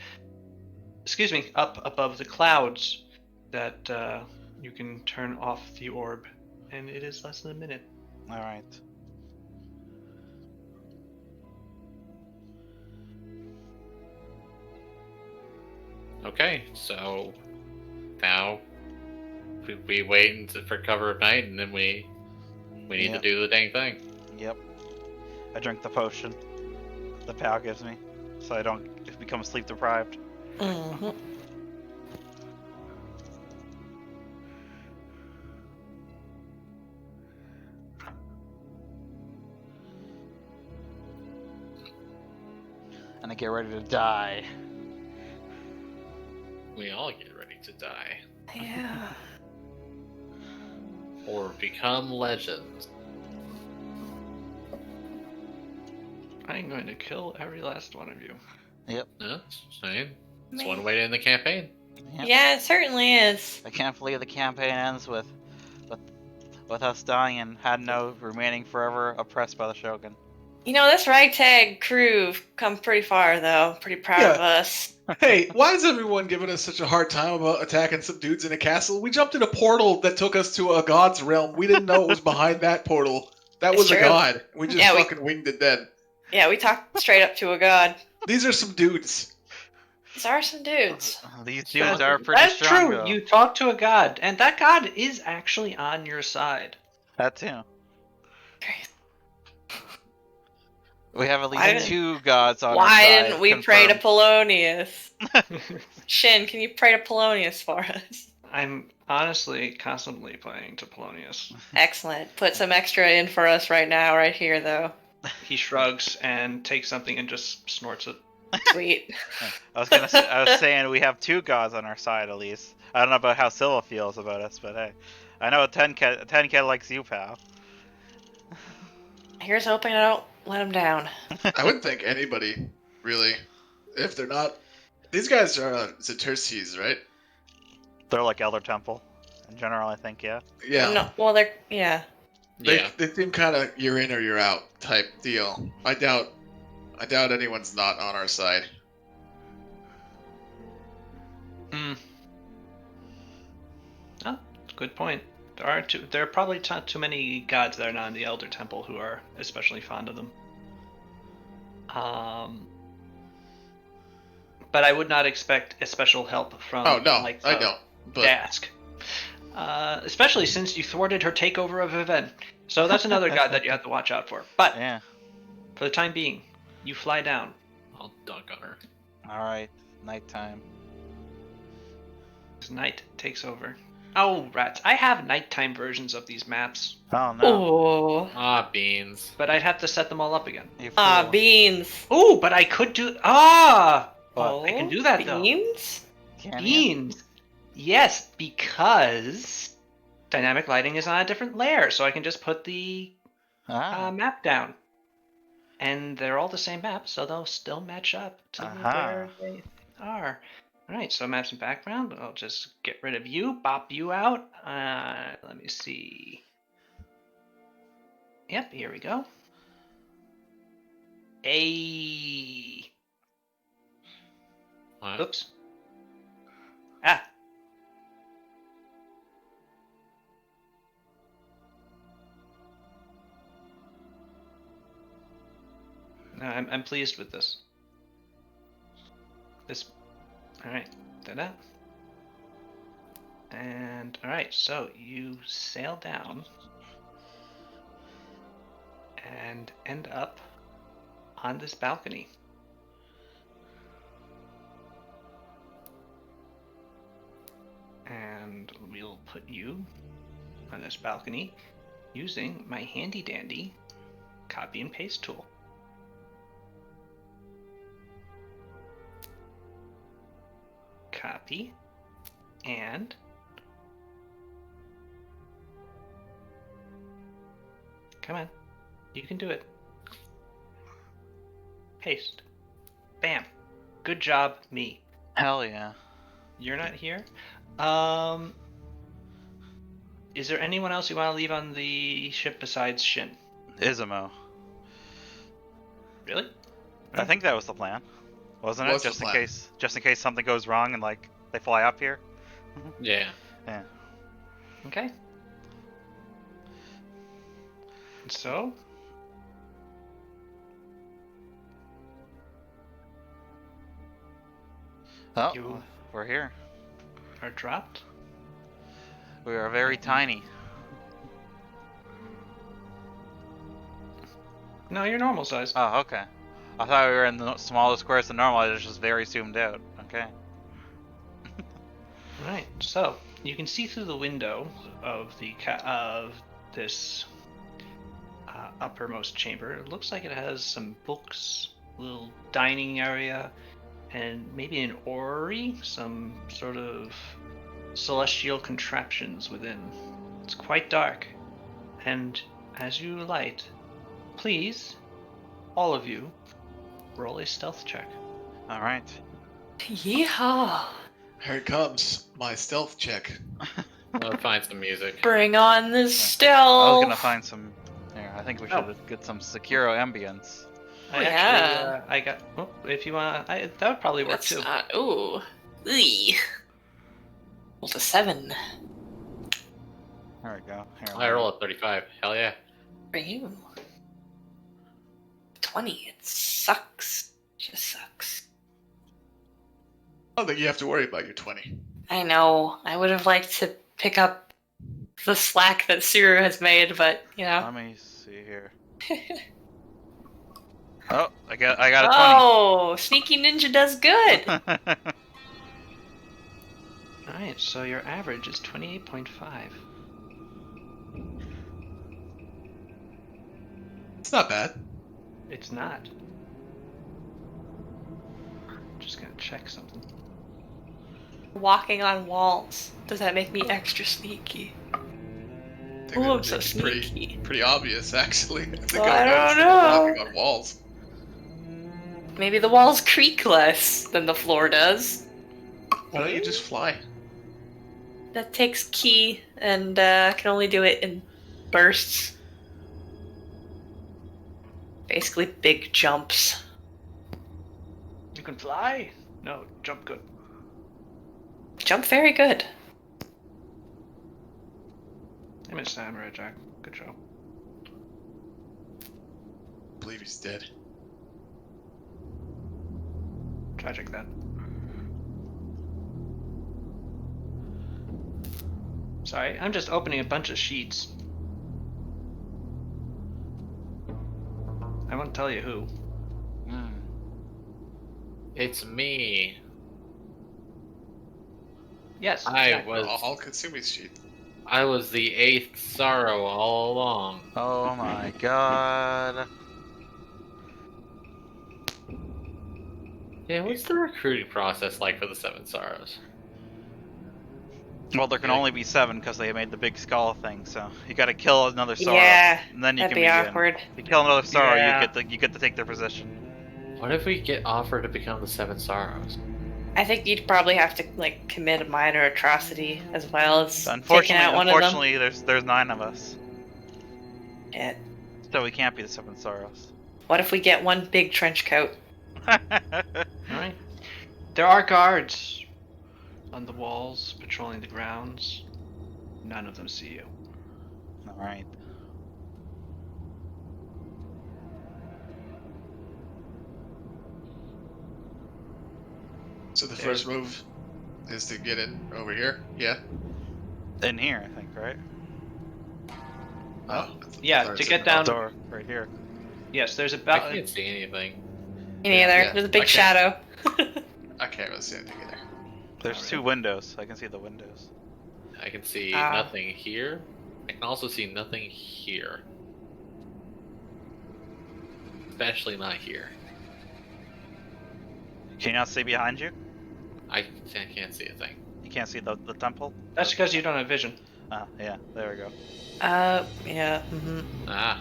excuse me, up above the clouds, that you can turn off the orb. And it is less than a minute. Alright. Okay, so now we wait for cover of night, and then we need to Yep. do the dang thing. Yep. I drink the potion the pal gives me, so I don't become sleep deprived. Mm-hmm. And I get ready to die. We all get ready to die Yeah. or become legends. I'm going to kill every last one of you. That's saying it's Man. one way to end the campaign. Yep. Yeah, it certainly is. I can't believe the campaign ends with us dying and Hadno remaining forever oppressed by the Shogun. You know, this ragtag crew have come pretty far, though. Pretty proud of us. Hey, why is everyone giving us such a hard time about attacking some dudes in a castle? We jumped in a portal that took us to a god's realm. We didn't know it was behind that portal. That It's was true. a god. We just Yeah, we- fucking winged it then. Yeah, we talked straight up to a god. These are some dudes. These are some dudes. These That- dudes are pretty That's strong, true. though. You talk to a god, and that god is actually on your side. That too. We have at Why least didn't- 2 gods on our Why side. didn't we pray to confirmed. Polonius? Shin, can you pray to Polonius for us? I'm honestly constantly playing to Polonius. Excellent. Put some extra in for us right now, right here, though. He shrugs and takes something and just snorts it. Sweet. I was saying we have 2 gods on our side at least. I don't know about how Scylla feels about us, but hey, I know 10K likes you, pal. Here's hoping I don't let him down. I wouldn't think anybody, really. If they're not. These guys are Zaturces, right? They're like Elder Temple in general, I think. Yeah. Yeah. No, well, they're yeah. They seem kind of you're in or you're out type deal. I doubt anyone's not on our side. Oh, good point. There are probably not too many gods that are not in the Elder Temple who are especially fond of them. But I would not expect a special help from. Oh no, like, I don't. But Dask. Especially since you thwarted her takeover of Viven. So that's another god that you have to watch out for. But Yeah. for the time being, you fly down. I'll dunk on her. All right. Nighttime. Night takes over. Oh, rats. I have nighttime versions of these maps, Oh no. Oh. Ah, beans. but I'd have to set them all up again. You Ah, fool. beans. Oh, but I could do. Ah! What? I can do that, though. Beans? Can you? Beans! Yes, because dynamic lighting is on a different layer, so I can just put the Ah. map down. And they're all the same map, so they'll still match up to where they are. Alright, so maps and background. I'll just get rid of you, bop you out. Let me see. Yep, here we go. What? Oops. Ah. No, I'm pleased with this. All right, da-da. And alright, so you sail down and end up on this balcony. And we'll put you on this balcony using my handy dandy copy and paste tool. Copy and come on, you can do it. Paste. Bam. Good job, me. Hell yeah. You're not here. Is there anyone else you want to leave on the ship besides Shin? Isamo. Really? I think that was the plan, wasn't it? Was the Just in plan. case something goes wrong and like they fly up here. Yeah. Yeah. Okay. So, Oh, You- we're here. are dropped. We are very tiny. No, you're normal size. Oh, okay. I thought we were in the smaller squares than normal. I was just very zoomed out. Okay. Right. So you can see through the window of of this uppermost chamber. It looks like it has some books, a little dining area, and maybe an orrery, some sort of celestial contraptions within. It's quite dark, and as you light, please, all of you, roll a stealth check. All right. Yeehaw! Here it comes. My stealth check. I'll find some music. Bring on the I was stealth. gonna find some. Here, I think we should get some Sekiro ambience. I yeah. actually, I got. Oh, if you want, that would probably work That's too. not. Ooh. Eee. Rolled a 7. There we go. Here, I roll a 35. Hell yeah. For you. 20. It sucks. Just sucks. I don't think you have to worry about your 20. I know. I would have liked to pick up the slack that Suru has made, but you know. Let me see here. Oh, I got a Oh, Sneaky Ninja does good. 20. Alright, so your average is 28.5. It's not bad. It's not. Just gonna check something. Walking on walls. Does that make me extra sneaky? I think Ooh, that I'm would so make it sneaky. pretty obvious, actually. I think Well, I noticed don't you were know. walking on walls. Maybe the walls creak less than the floor does. Why don't you just fly? That takes key and can only do it in bursts. Basically, big jumps. You can fly? No, jump good. Jump very good. I miss Samurai Jack. Good show. I believe he's dead. Tragic that. Sorry, I'm just opening a bunch of sheets. I won't tell you who. Hmm. It's me. Yes, I Jack. was I'll consume his sheet. I was the 8th sorrow all along. Oh my god. Yeah, what's the recruiting process like for the 7 sorrows? Well, there can Yeah. only be 7 because they made the big skull thing. So you got to kill another sorrow, Yeah, and then you that'd can be in. awkward. If you kill another sorrow, Yeah. you get to take their position. What if we get offered to become the 7 sorrows? I think you'd probably have to like commit a minor atrocity as well as taking out one of them. Unfortunately, there's 9 of us, Shit. so we can't be the 7 sorrows. What if we get one big trench coat? Alright. There are guards on the walls patrolling the grounds. None of them see you. All right. So the first move is to get in over here. Yeah. In here, I think, right? Oh, Yeah, I thought it to said get no. down. Door right here. Yes, there's I about. can't see anything. Me neither. Yeah, There's a I big can't- shadow. I can't really see anything either. There's really? two windows. I can see the windows. I can see Ah. nothing here. I can also see nothing here. Especially not here. Can you not see behind you? I can't see a thing. You can't see the temple? That's because you don't have vision. Ah, yeah, there we go. Yeah. Mm-hmm. Ah,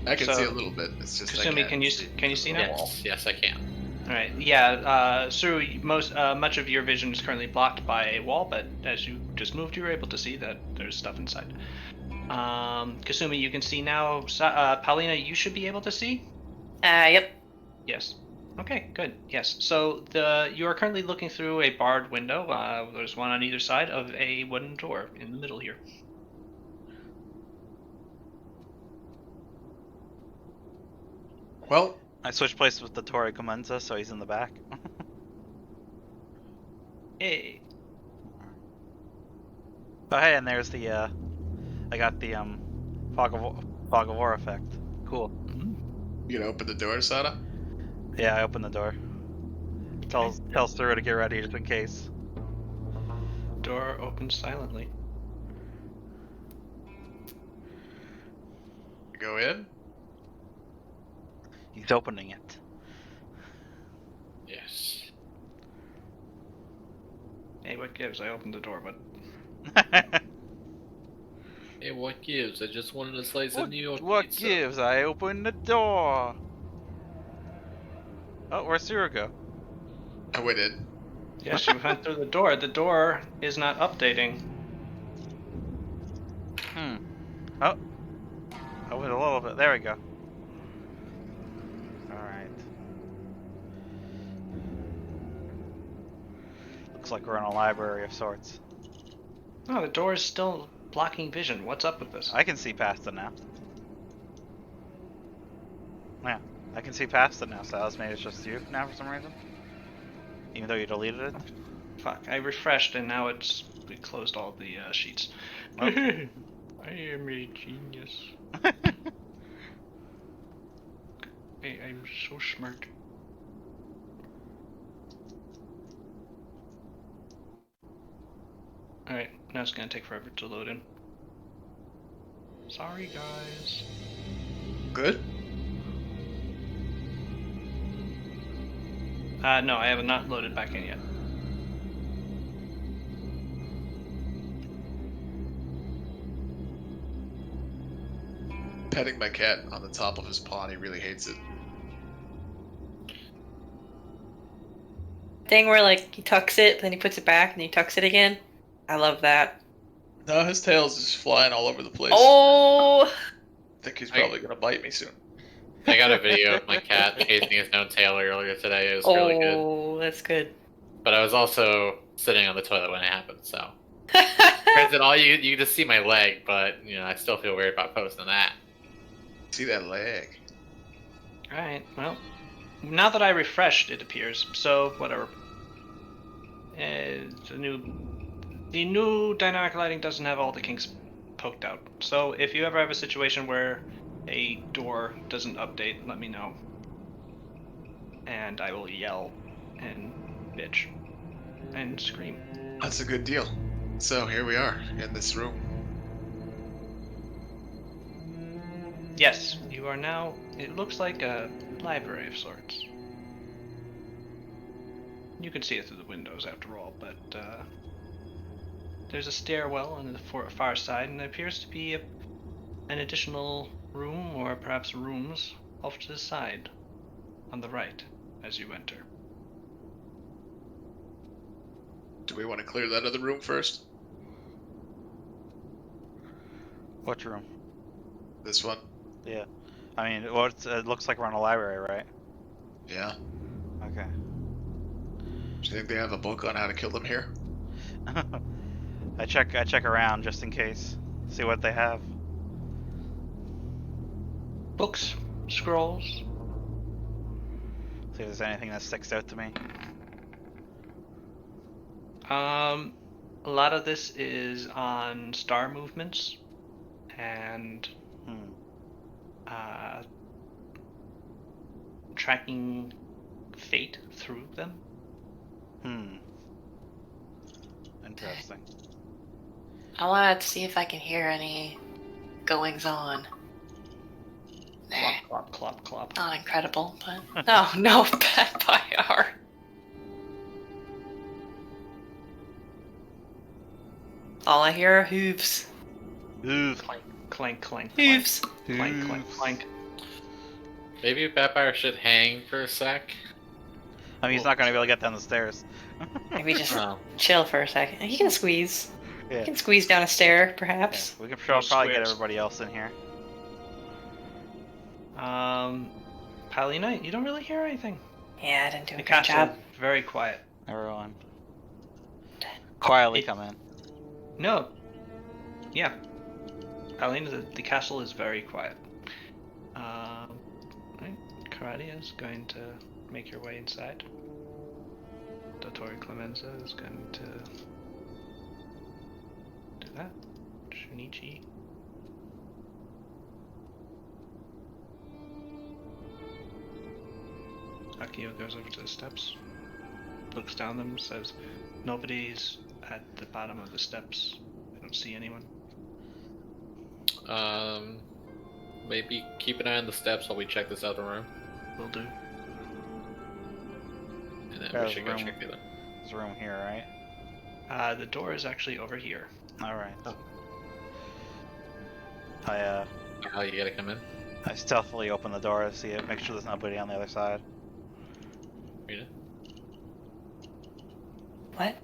I can So, see a little bit. It's just I Kasumi, can't can you see can you see the now? wall. yes, I can. All right. Yeah. Suru, much of your vision is currently blocked by a wall, but as you just moved, you were able to see that there's stuff inside. Kasumi, you can see now. Paulina, you should be able to see. Yep. Yes. Okay, good. Yes. So you are currently looking through a barred window. There's one on either side of a wooden door in the middle here. Well, I switched places with the Torre Comenza, so he's in the back. Hey. Oh, hey, and there's the, I got the, fog of war effect. Cool. you gonna open the door, Sada? Yeah, I opened the door. Tells Suru to get ready just in case. Door opens silently. Go in. He's opening it. Yes. Hey, what gives? I opened the door, but Hey, what gives? I just wanted to slice a what New York what pizza. gives? I opened the door. Oh, where's Suru go? I went in. yes, you went through the door. The door is not updating. Oh. I went a little bit. There we go. Alright. Looks like we're in a library of sorts. No, the door is still blocking vision. What's up with this? I can see past it now. Yeah, I can see past it now, so that's maybe it's just you now for some reason. Even though you deleted it. Fuck, I refreshed and now we closed all the sheets. Oh. I am a genius. I'm so smart. Alright, now it's gonna take forever to load in. Sorry, guys. Good. No, I have not loaded back in yet. Petting my cat on the top of his paw. And he really hates it. Thing where like he tucks it, then he puts it back, and he tucks it again. I love that. No, his tail's just flying all over the place. Oh. I think he's probably gonna bite me soon. I got a video of my cat chasing his own tail earlier today. It was really good. Oh, that's good. But I was also sitting on the toilet when it happened, so. Granted, all you just see my leg, but I still feel weird about posting that. See that leg? Alright, well, now that I refreshed, it appears, so whatever. The new dynamic lighting doesn't have all the kinks poked out. So if you ever have a situation where a door doesn't update, let me know. And I will yell and bitch and scream. That's a good deal. So here we are in this room. Yes, you are now, it looks like a library of sorts. You can see it through the windows after all, but there's a stairwell on the far side, and there appears to be an additional room, or perhaps rooms, off to the side, on the right, as you enter. Do we want to clear that other room first? What room? This one? Yeah. I mean, it looks like we're in a library, right? Yeah. Okay. Do you think they have a book on how to kill them here? I check around just in case. See what they have. Books, scrolls. See if there's anything that sticks out to me. A lot of this is on star movements and tracking fate through them. Interesting. I want to see if I can hear any goings on. Clop, clop, clop, clop. Not incredible, but no, bad by our. All I hear are hooves. Oof. Clank, clank, clank, clank. Hooves. Clank, clank, clank. Maybe Vampire should hang for a sec. I mean, he's not gonna be able to get down the stairs. Maybe just Oh. chill for a second. He can squeeze. Yeah. He can squeeze down a stair, Yeah, perhaps. we can probably get squares. everybody else in here. Paulina, you don't really hear anything. Yeah, I didn't do a The good castle job. is very quiet. Everyone. Quietly It- come in. No. Yeah. Paulina, the castle is very quiet. Right. Karate is going to make your way inside. Dottori Clemenza is going to do that. Shunichi. Akio goes over to the steps, looks down them, says, "Nobody's at the bottom of the steps. I don't see anyone." Maybe keep an eye on the steps while we check this other room, Will do. and then Yeah, we should go room. check the other. There's a room here, right? The door is actually over here. Alright. Oh. I You gotta come in. I stealthily open the door to see it, make sure there's nobody on the other side. Rita, What?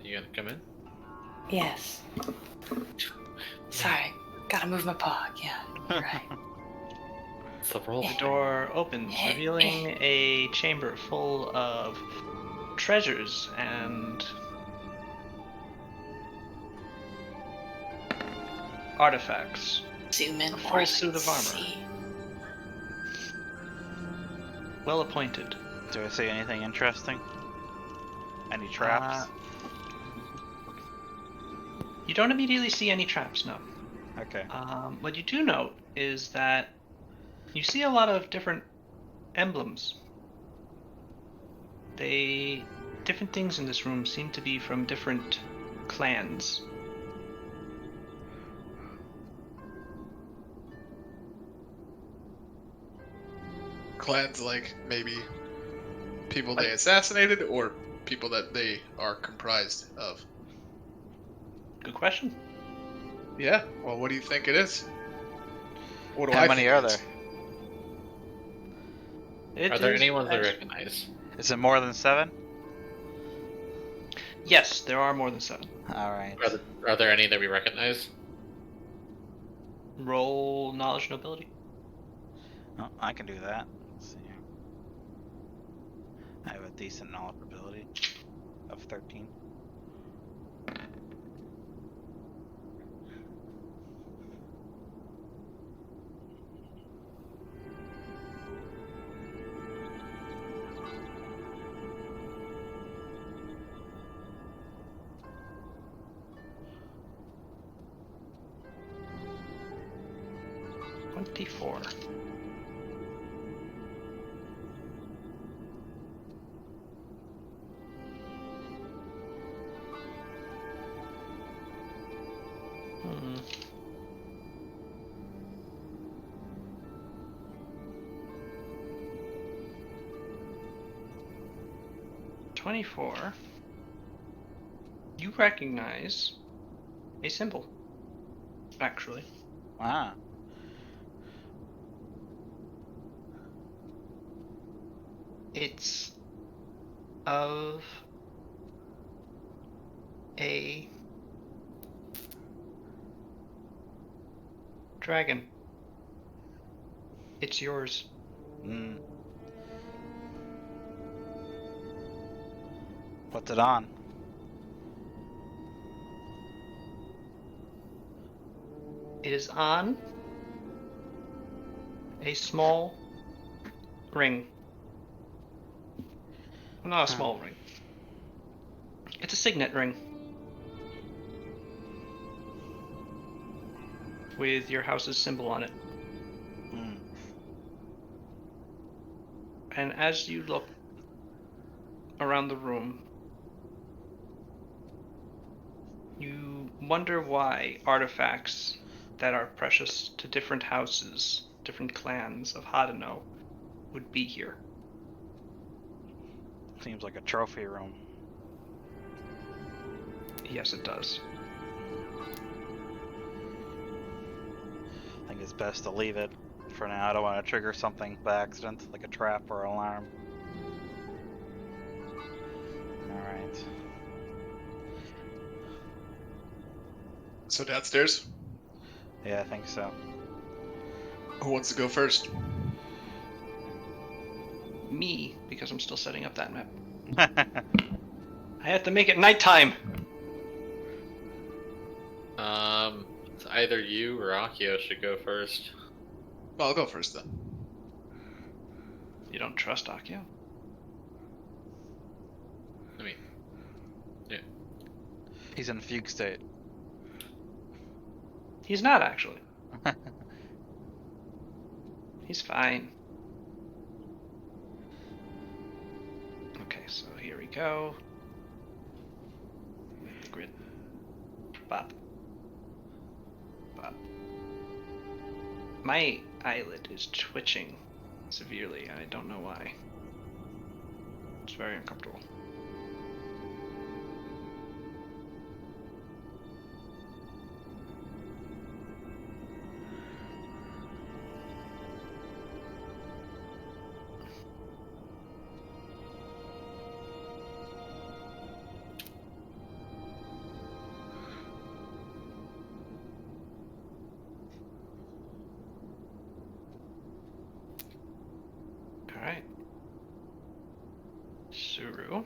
you gonna come in? Yes. Sorry, gotta move my paw. Yeah, you're right. It's the roll. The door opens, revealing a chamber full of treasures and artifacts. Zoom in A more full so suit I of can armor. see. Well appointed. Do I see anything interesting? Any traps? You don't immediately see any traps, no. Okay. What you do note is that you see a lot of different emblems. Different things in this room seem to be from different clans. Clans like maybe people they assassinated or people that they are comprised of. Good question. Yeah. Well, what do you think it is? What do How I many think are it is? It Are there is any ones I as- recognize? Is it more than 7? Yes, there are more than 7. Alright. Are there any that we recognize? Roll knowledge nobility. Oh, I can do that. Let's see here. I have a decent knowledge ability of 13. $24. Hmm. $24. You recognize a symbol, actually. Wow. It's of a dragon. It's yours. Mm. What's it on? It is on a small ring. Well, not a small ring. It's a signet ring. with your house's symbol on it. Hmm. And as you look around the room, you wonder why artifacts that are precious to different houses, different clans of Hadano, would be here. Seems like a trophy room. Yes, it does. I think it's best to leave it for now. I don't want to trigger something by accident, like a trap or alarm. Alright. So downstairs, Yeah, I think so. who wants to go first? Me, because I'm still setting up that map. I have to make it nighttime! It's either you or Akio should go first. Well, I'll go first then. You don't trust Akio? I mean, He's in a fugue state. He's not, actually. He's fine. Okay, so here we go. With the grid. Bop. Bop. My eyelid is twitching severely, and I don't know why. It's very uncomfortable. Alright. Suru.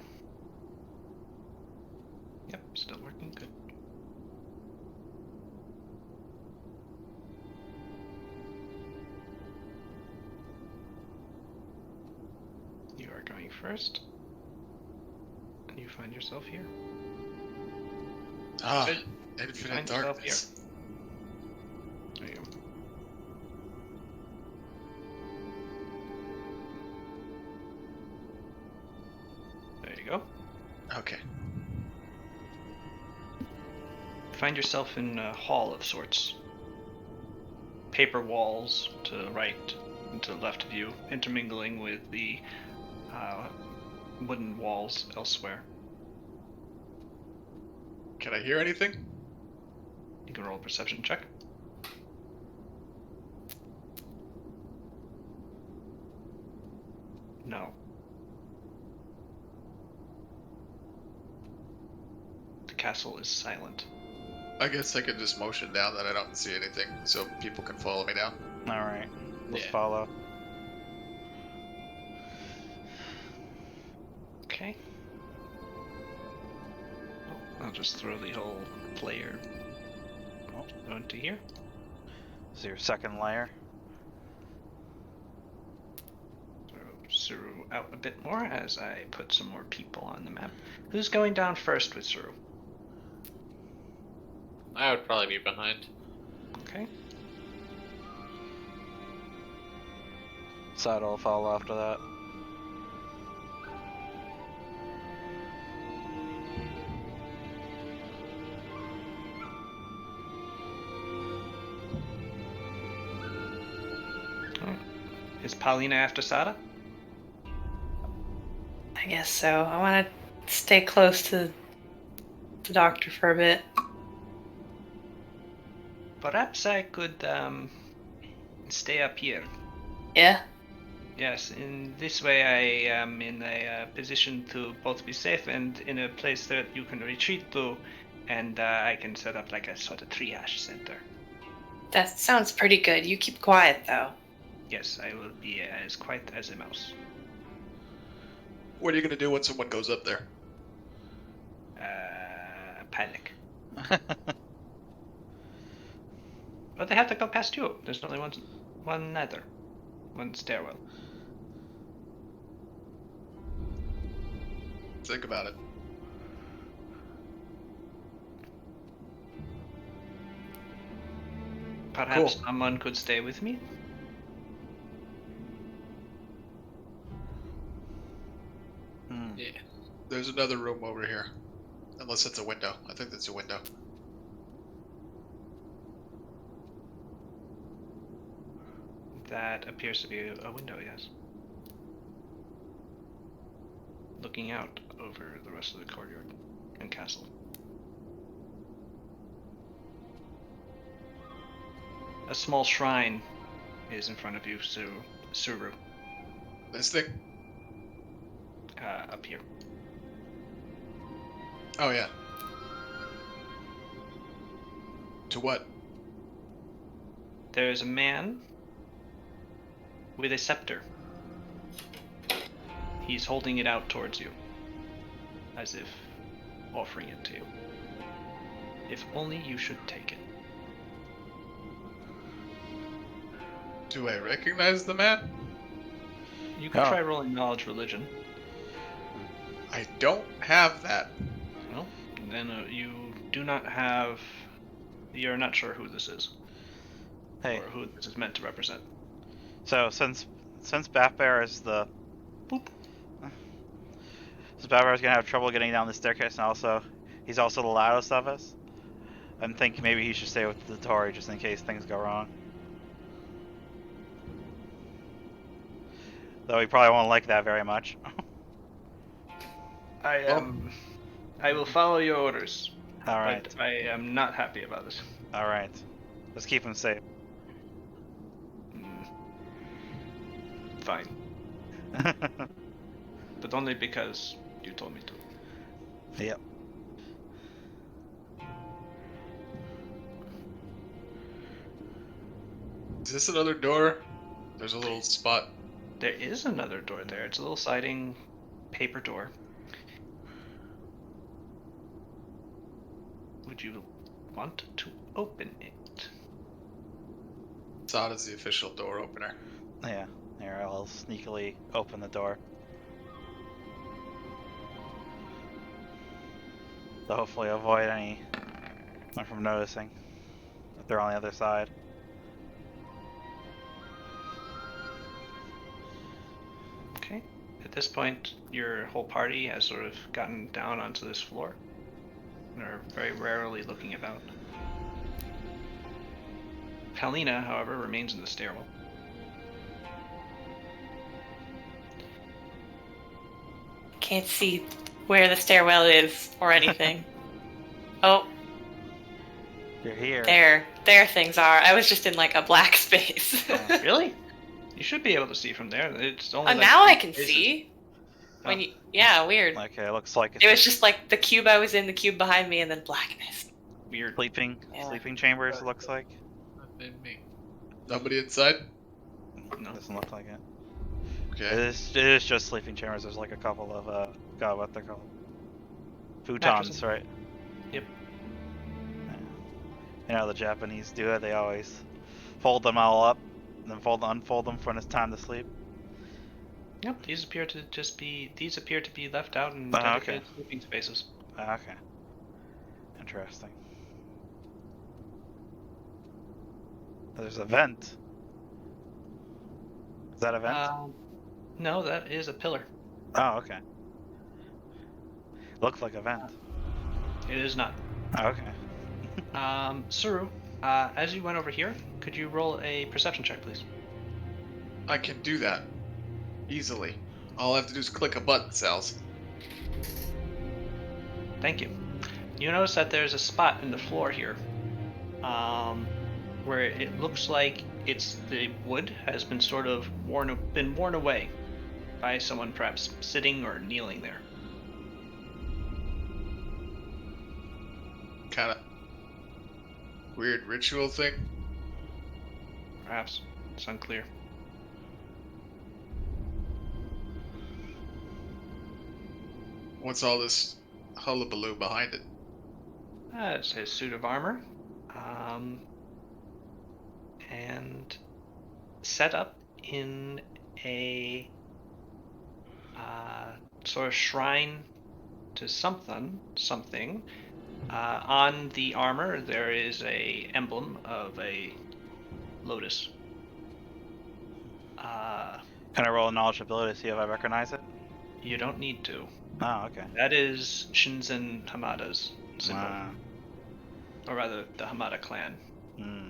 Yep, still working good. You are going first. And you find yourself here. Ah, Find infinite yourself darkness. There you go. There you go. Okay. Find yourself in a hall of sorts. Paper walls to the right and to the left of you, intermingling with the wooden walls elsewhere. Can I hear anything? You can roll a perception check. No. The castle is silent. I guess I could just motion down that I don't see anything, so people can follow me down. Alright. Let's Yeah. follow. Okay. Oh, I'll just throw the whole player onto here. Is your second layer? Throw Suru out a bit more as I put some more people on the map. Who's going down first with Suru? I would probably be behind. Okay. Saddle will follow after that. Is Paulina after Sada? I guess so. I want to stay close to the doctor for a bit. Perhaps I could stay up here. Yeah? Yes, in this way I am in a position to both be safe and in a place that you can retreat to, and I can set up like a sort of triage center. That sounds pretty good. You keep quiet, though. Yes, I will be as quiet as a mouse. What are you gonna do when someone goes up there? Panic. But they have to go past you. There's only one nether. One stairwell. Think about it. Perhaps Cool. someone could stay with me? Hmm. Yeah. There's another room over here. Unless it's a window. I think that's a window. That appears to be a window, yes. Looking out over the rest of the courtyard and castle. A small shrine is in front of you, Suru, This thing? up here. Oh, yeah. To what? There's a man with a scepter. He's holding it out towards you, as if offering it to you. If only you should take it. Do I recognize the man? You could Oh. try rolling knowledge religion. I don't have that. Well, then you do not have. You're not sure who this is, Hey, or who this is meant to represent. so since Batbear is the Boop. since Batbear is gonna have trouble getting down the staircase, and he's also the loudest of us, I'm thinking maybe he should stay with the Tori just in case things go wrong. Though he probably won't like that very much. I will follow your orders, All right, but I am not happy about this. all right. Let's keep him safe. Mm. Fine, but only because you told me to. Yep. Is this another door? There's a little spot. There is another door there. It's a little sliding paper door. Would you want to open it? It's odd as the official door opener. Yeah. Here, I'll sneakily open the door. To hopefully avoid anyone from noticing if they're on the other side. Okay. At this point, your whole party has sort of gotten down onto this floor and are very rarely looking about. Kalina, however, remains in the stairwell. Can't see where the stairwell is or anything. Oh, You're here. there things are. I was just in like a black space. Oh, Really? You should be able to see from there. It's only Oh, like now I 3 can spaces. see. When Oh. you, yeah, weird. Okay, looks like It was just like the cube I was in, the cube behind me, and then blackness. Weird. sleeping Yeah. chambers. It looks like. Nothing me. Nobody inside? No. Doesn't look like it. Okay. It is just sleeping chambers. There's like a couple of God, what they're called? Futons, Mattresses. right? Yep. Yeah. You know the Japanese do it. They always fold them all up, and then unfold them when it's time to sleep. Yep. These appear to be left out in Oh, okay. dedicated sleeping spaces. Okay. Interesting. There's a vent. Is that a vent? No, that is a pillar. Oh, okay. Looks like a vent. It is not. Oh, okay. Suru, as you went over here, could you roll a perception check, please? I can do that. Easily. All I have to do is click a button, Sal's. Thank you. You notice that there's a spot in the floor here, where it looks like the wood has been sort of worn away by someone perhaps sitting or kneeling there. Kind of weird ritual thing. Perhaps. It's unclear. What's all this hullabaloo behind it? It's his suit of armor, and set up in a sort of shrine to something. On the armor, there is a emblem of a Lotus. Can I roll a knowledge ability to see if I recognize it? You don't need to. Oh, okay. That is Shinzen Hamada's symbol. Ah, Or rather, the Hamada clan. hmm.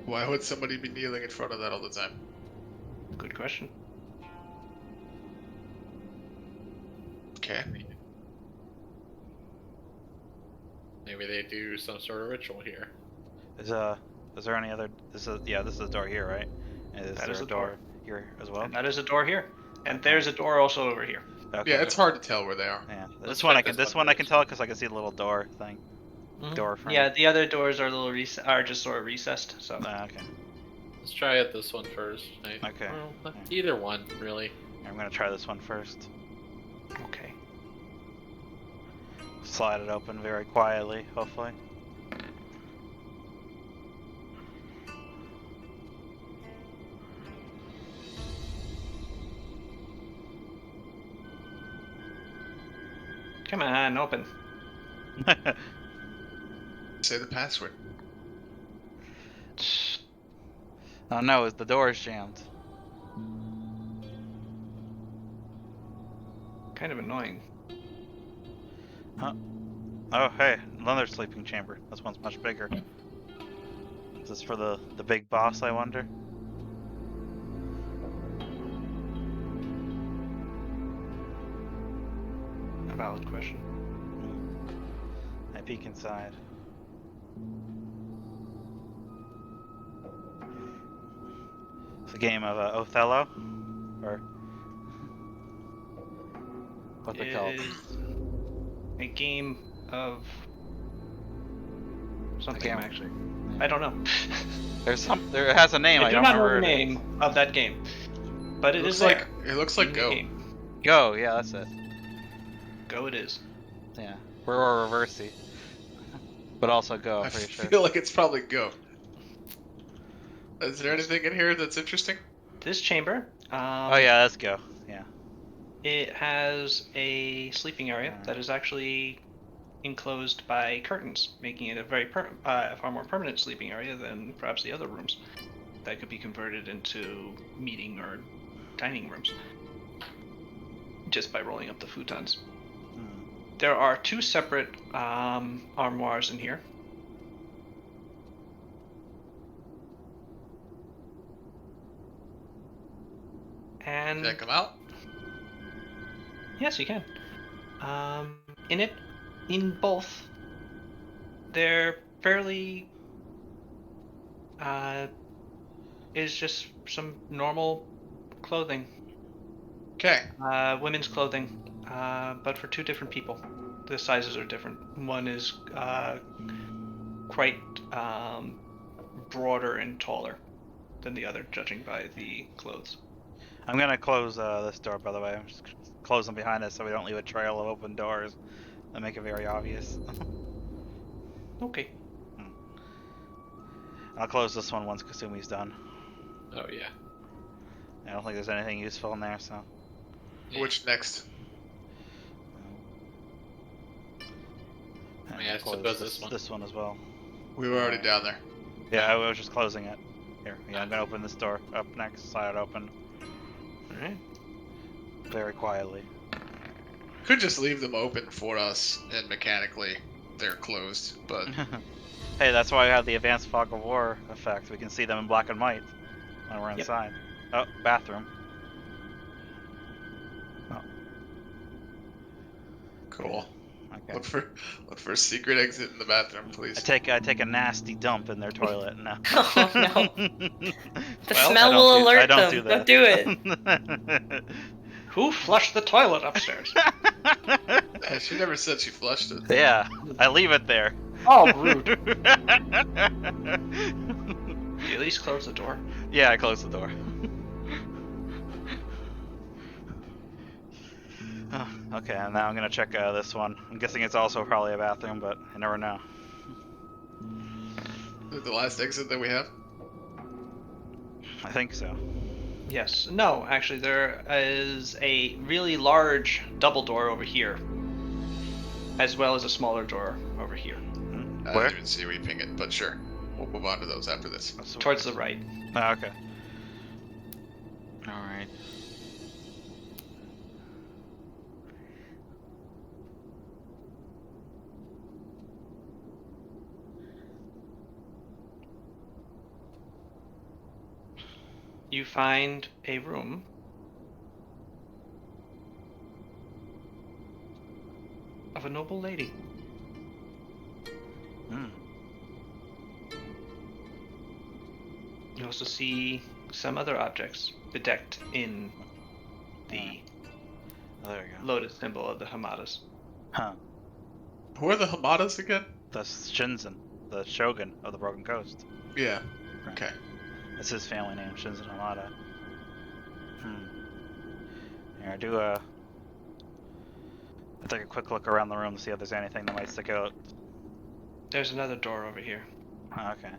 Why would somebody be kneeling in front of that all the time? Good question. Okay. Maybe they do some sort of ritual here. Is there any other? This is a door here, right? And is That there is a a door. here as well? And that is a door here. And Okay. there's a door also over here. Okay. Yeah, it's hard to tell where they are. Yeah, Let's this one check I can this one I can first. tell because I can see the little door thing. Door frame. Yeah, the other doors are a little are just sort of recessed. So Ah, okay. Let's try it this one first. Right? Okay. Well, either one, really. I'm gonna try this one first. okay. Slide it open very quietly, hopefully. Come on, open. Say the password. Oh no, the door is jammed. Kind of annoying. Oh hey, another sleeping chamber. This one's much bigger. Is this for the big boss, I wonder? A valid question. I peek inside. It's a game of Othello, or what's it called? Is a game of something game. actually. I don't know. There has a name. I I do don't not know remember the it. name of that game, but it is there. It looks like in the Go. game. Go, yeah, that's it. Go it is. Yeah, or reversey, but also go. I I'm pretty sure. feel like it's probably Go. Is there anything in here that's interesting? This chamber. Oh yeah, let's go. Yeah. It has a sleeping area that is actually enclosed by curtains, making it a very far more permanent sleeping area than perhaps the other rooms that could be converted into meeting or dining rooms just by rolling up the futons. Hmm. There are two separate armoires in here. And Check them out. yes, you can. In both, they're fairly. Is just some normal clothing, Okay. women's clothing, but for two different people. The sizes are different. One is quite broader and taller than the other, judging by the clothes. I'm gonna close this door, by the way. I'm just closing behind us so we don't leave a trail of open doors that make it very obvious. Okay. I'll close this one once Kasumi's done. Oh yeah. I don't think there's anything useful in there, so. Which next? I mean, I I'll close suppose this one. This one as well. We were already down there. Yeah, I was just closing it. Here, yeah, I'm gonna open this door up next, slide it open All right. very quietly. Could just leave them open for us, and mechanically they're closed. But Hey, that's why we have the advanced fog of war effect. We can see them in black and white when we're Yep. inside. Oh, bathroom. cool. Okay. Look for a secret exit in the bathroom, please. I take a nasty dump in their toilet now. Oh, no. The Well, smell will alert I don't them. do that. Don't do it. Who flushed the toilet upstairs? She never said she flushed it. Yeah, I leave it there. Oh, rude. You at least close the door. Yeah, I closed the door. Okay, and now I'm gonna check this one. I'm guessing it's also probably a bathroom, but I never know. The last exit that we have. I think so. Yes. No, actually, there is a really large double door over here, as well as a smaller door over here, I Where? didn't even see where you ping it, but sure. We'll move on to those after this. towards the right. Ah, okay. All right. You find a room of a noble lady. Hmm. You also see some other objects bedecked in the Oh, there we go. lotus symbol of the Hamadas. Huh. Who are the Hamadas again? That's Shinzen, the shogun of the Broken Coast. Yeah. Okay. That's his family name, Shinzen Hamada. Here, I take a quick look around the room to see if there's anything that might stick out. There's another door over here. Oh, okay.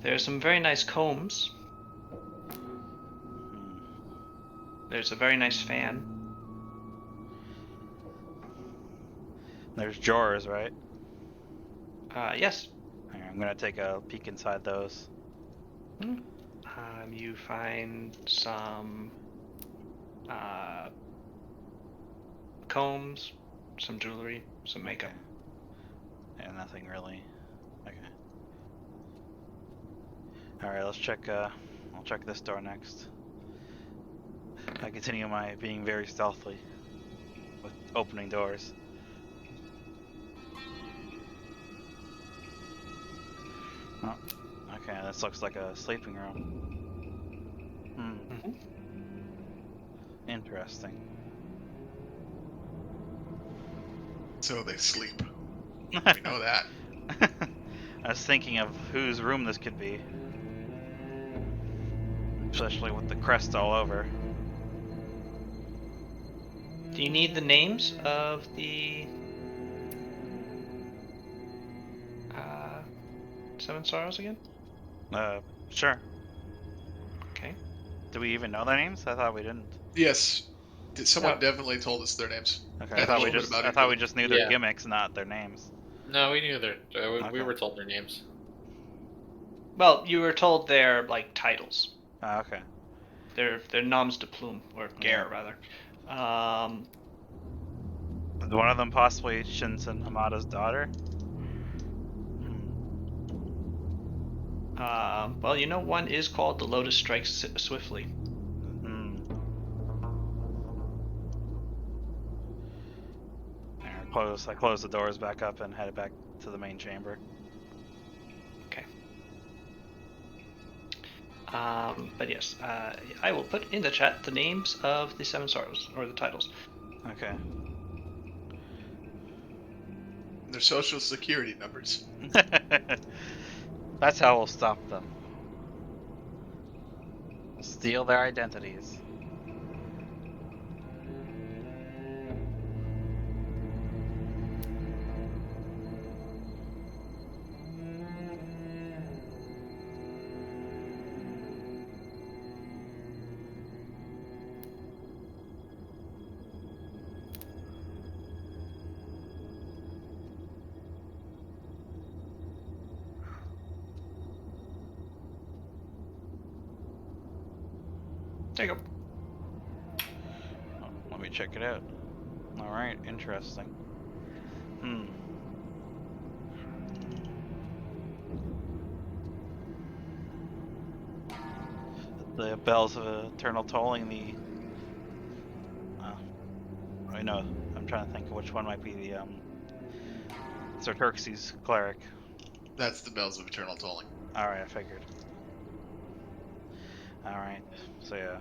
There's some very nice combs. Hmm. There's a very nice fan. There's drawers, right? Yes. Here, I'm gonna take a peek inside those. You find some combs, some jewelry, some makeup. Okay. Yeah, nothing really. Okay. All right, let's check. I'll check this door next. I continue my being very stealthy with opening doors. Oh, okay, this looks like a sleeping room. Interesting. So they sleep. We know that. I was thinking of whose room this could be. Especially with the crest all over. Do you need the names of the Seven Sorrows again? Sure. Okay. Do we even know their names? I thought we didn't. Yes. Someone No. definitely told us their names. Okay, And I thought a we little bit just about I each thought we other. just knew their Yeah. gimmicks, not their names. No, we knew their. We Okay. were told their names. Well, you were told their like titles. Ah, okay. They're noms de plume, or guerre rather. Is one of them possibly Shinsen Hamada's daughter? Well, you know one is called the Lotus Strikes Swiftly. Hmm. I close the doors back up and head back to the main chamber. Okay. But yes, I will put in the chat the names of the Seven Sorrows, or the titles. Okay. Their social security numbers. That's how we'll stop them. Steal their identities. There you go. Oh, let me check it out. Alright, interesting. The bells of eternal tolling, the... I know, I'm trying to think of which one might be the, Sir Xerxes cleric. That's the bells of eternal tolling. Alright, I figured. Alright, so yeah.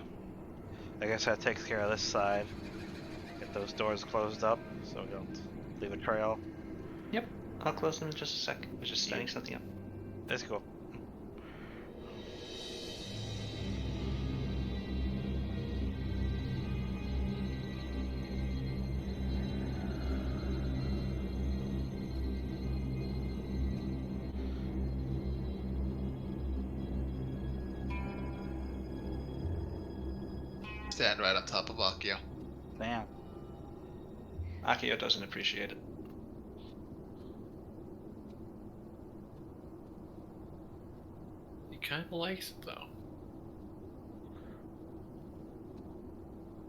I guess that takes care of this side. Get those doors closed up so we don't leave a trail. Yep. I'll close them in just a sec. I was just setting something up. That's cool. Stand right on top of Akio. Damn. Akio doesn't appreciate it. He kind of likes it though.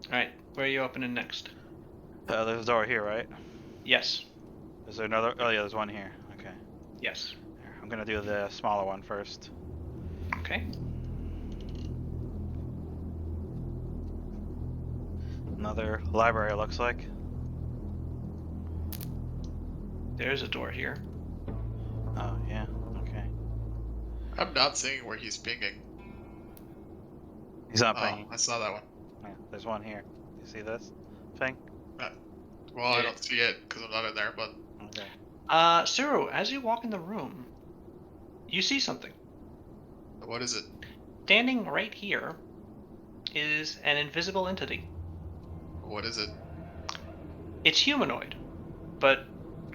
Alright, where are you opening next? There's a door here, right? Yes. Is there another? Oh yeah, there's one here. Okay. Yes. Here, I'm gonna do the smaller one first. Okay. Another library, it looks like. There's a door here. Oh yeah. Okay. I'm not seeing where he's pinging. He's not Oh, paying. I saw that one. Yeah, there's one here. You see this thing? Well, I Yeah. don't see it because I'm not in there, but Okay. Suru, as you walk in the room, you see something. what is it? Standing right here is an invisible entity. What is it? It's humanoid, but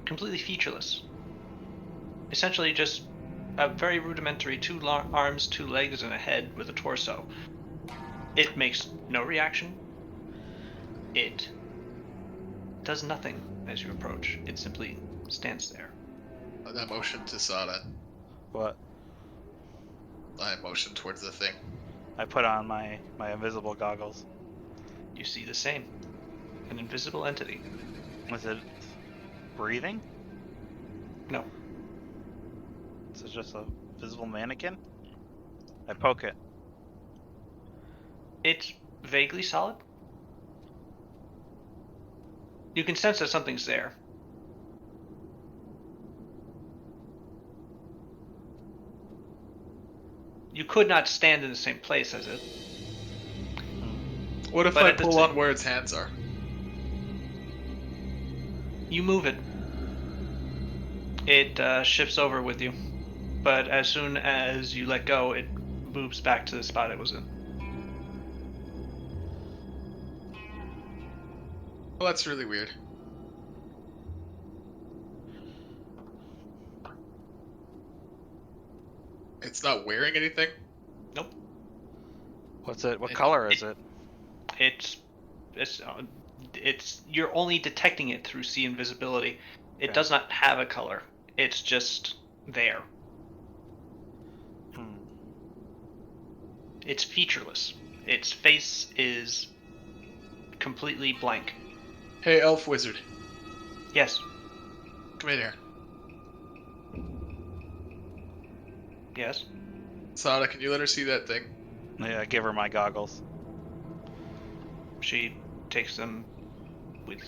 completely featureless. Essentially just a very rudimentary 2 arms, 2 legs, and a head with a torso. It makes no reaction. It does nothing as you approach. It simply stands there. I motion to Sada. What? I motion towards the thing. I put on my invisible goggles. You see the same. An invisible entity. Is it breathing? No. Is it just a visible mannequin? I poke it. It's vaguely solid. You can sense that something's there. You could not stand in the same place as it. What if But I at the pull same- on where its hands are? You move it. It shifts over with you. But as soon as you let go, it moves back to the spot it was in. Well, that's really weird. It's not wearing anything? Nope. What's it? What It- color is it? It's you're only detecting it through see invisibility. It Okay. does not have a color. It's just there. Hmm. It's featureless. Its face is completely blank. Hey, elf wizard, Yes. come in here. Yes. Sada, can you let her see that thing? Yeah, give her my goggles. She takes them with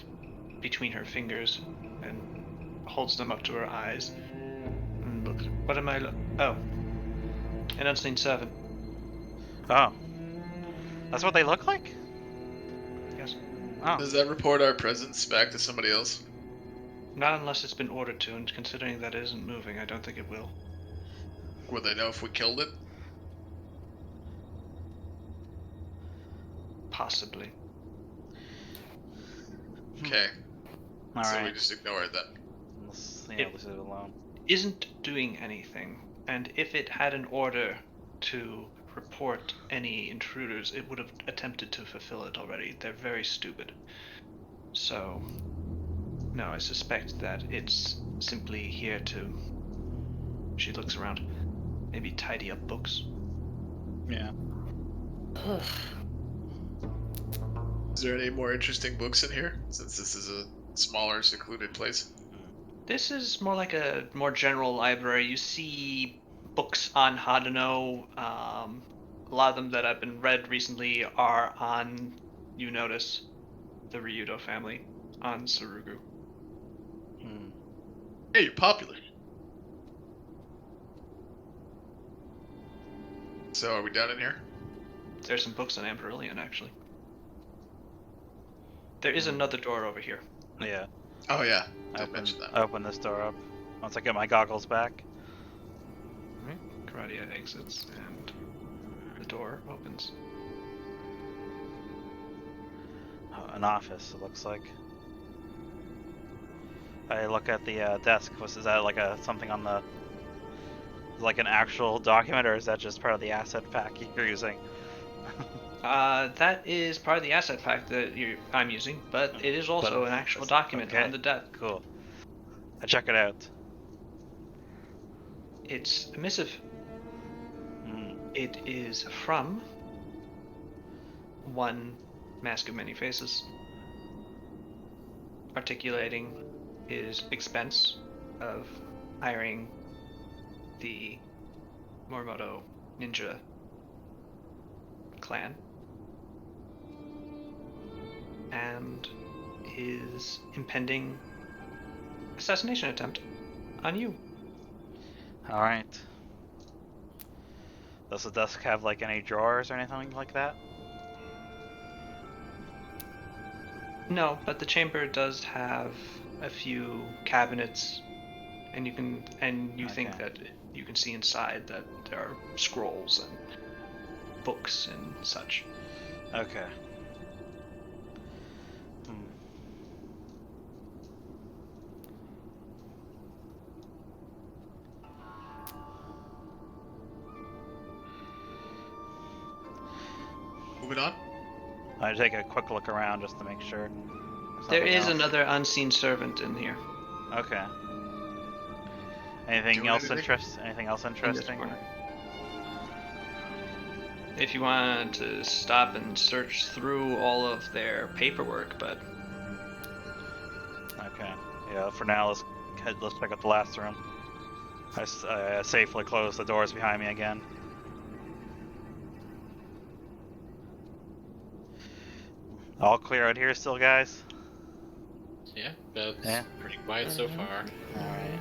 between her fingers and holds them up to her eyes. And looks. What am I? Oh, an unseen servant. Oh. That's what they look like? Yes. Oh. Does that report our presence back to somebody else? Not unless it's been ordered to, and considering that it isn't moving, I don't think it will. Would they know if we killed it? Possibly. Okay, so we Alright. just ignore it then. Let's, yeah, It- let's leave it alone. Isn't doing anything, and if it had an order to report any intruders, it would have attempted to fulfill it already. They're very stupid. So, no, I suspect that it's simply here to. She looks around. Maybe tidy up books. Yeah. Is there any more interesting books in here? Since this is a smaller, secluded place. This is more like a more general library. You see books on Hadano. A lot of them that have been read recently are on, you notice, the Ryudo family, on Sarugu. Hmm. Hey, you're popular. So, are we done in here? There's some books on Amberillion, actually. There is another door over here. Yeah. Oh yeah, I did open, mention that. I open this door up. Once I get my goggles back. Karadia exits, and the door opens. An office, it looks like. I look at the desk. Is that like something on the, like an actual document, or is that just part of the asset pack you're using? That is part of the asset pack that I'm using, but it is also an actual document okay. on the deck. Cool. I check it out. It's a missive. Hmm. It is from one Mask of Many Faces, articulating his expense of hiring the Morimoto ninja clan and his impending assassination attempt on you. All right. Does the desk have like any drawers or anything like that? No, but the chamber does have a few cabinets, and you think Okay. that you can see inside that there are scrolls and books and such. Okay. Hmm. Moving on. I take a quick look around just to make sure. There Nothing is else. another unseen servant in here. Okay. Anything Doing else anything? Anything else In this interesting? corner. If you want to stop and search through all of their paperwork, but Okay. Yeah. For now, let's check out the last room. I safely close the doors behind me again. All clear out here still, guys? Yeah, that's Yeah. pretty quiet so far. Alright.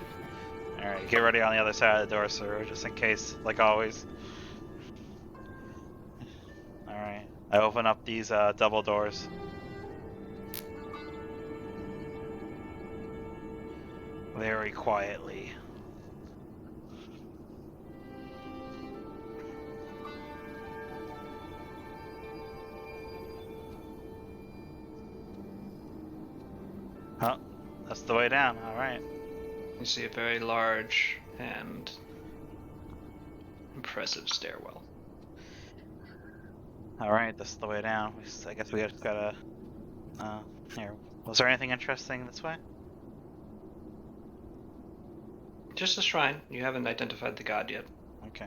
Alright, get ready on the other side of the door, sir, just in case, like always. Alright. I open up these double doors. Very quietly. Oh, that's the way down, alright. you see a very large and impressive stairwell. Alright, that's the way down. I guess we just gotta... here. Was there anything interesting this way? Just a shrine. You haven't identified the god yet. Okay.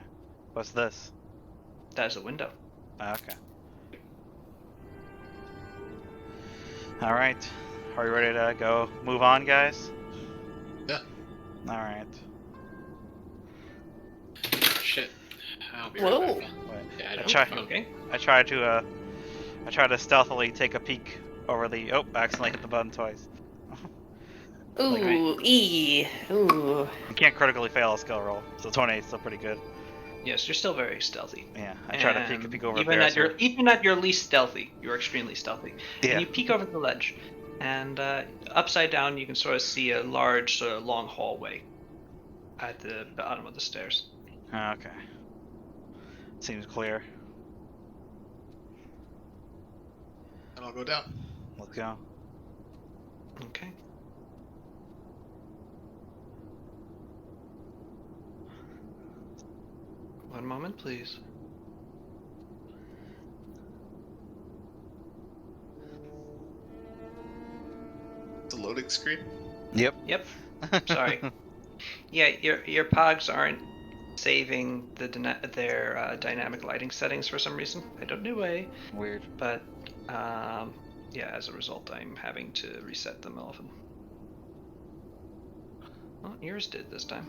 What's this? That is a window. Okay. Alright. Are you ready to go move on, guys? Yeah. Alright. Shit. I'll be Whoa. right back. Wait. Yeah, I I don't try- phone. Okay. I try to stealthily take a peek over the... Oh, I accidentally hit the button twice. Ooh, Ooh. You can't critically fail a skill roll, so 28 is still pretty good. Yes, you're still very stealthy. Yeah, I try to peek And over even there. even at your least stealthy, you're extremely stealthy. Yeah. And you peek over the ledge, and upside down you can sort of see a large, sort of long hallway at the bottom of the stairs. Okay. Seems clear. And I'll go down. Let's go. Okay. One moment, please. The loading screen. Yep. Yep. Sorry. Yeah, your pogs aren't saving their dynamic lighting settings for some reason. I don't know why, Weird. but yeah, as a result, I'm having to reset them often. Well, yours did this time.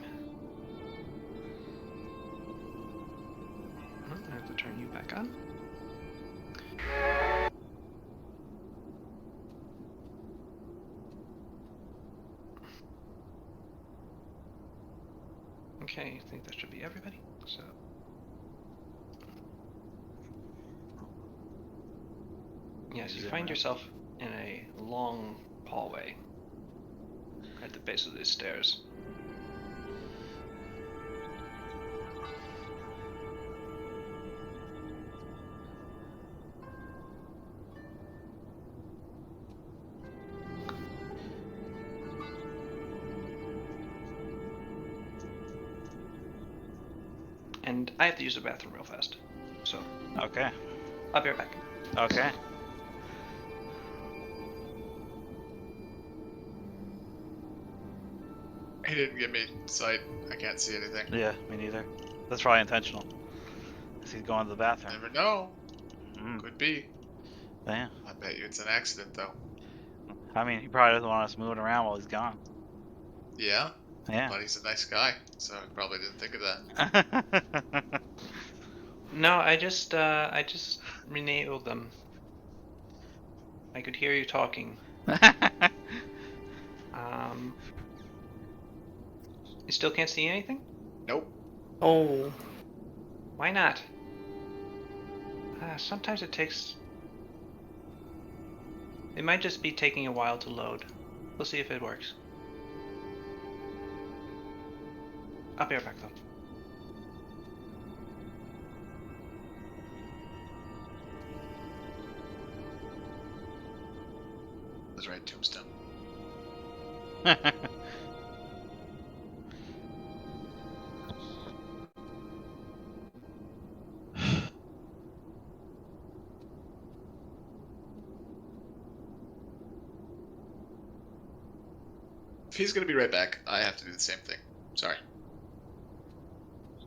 Well, I have to turn you back on. Okay, I think that should be everybody. So. Yes, you find yourself in a long hallway at the base of these stairs. And I have to use the bathroom real fast. So, Okay. I'll be right back. Okay. He didn't give me sight. I can't see anything. Yeah, me neither. That's probably intentional. Cause he's going to the bathroom. Never know. Mm, Could be. yeah. I bet you it's an accident, though. I mean, he probably doesn't want us moving around while he's gone. Yeah, Yeah. but he's a nice guy, so I probably didn't think of that. No, I just renailed them. I could hear you talking. You still can't see anything? Nope. Oh. Why not? Sometimes it takes. It might just be taking a while to load. We'll see if it works. I'll be right back though. That's right, Tombstone. If he's gonna be right back, I have to do the same thing. Sorry.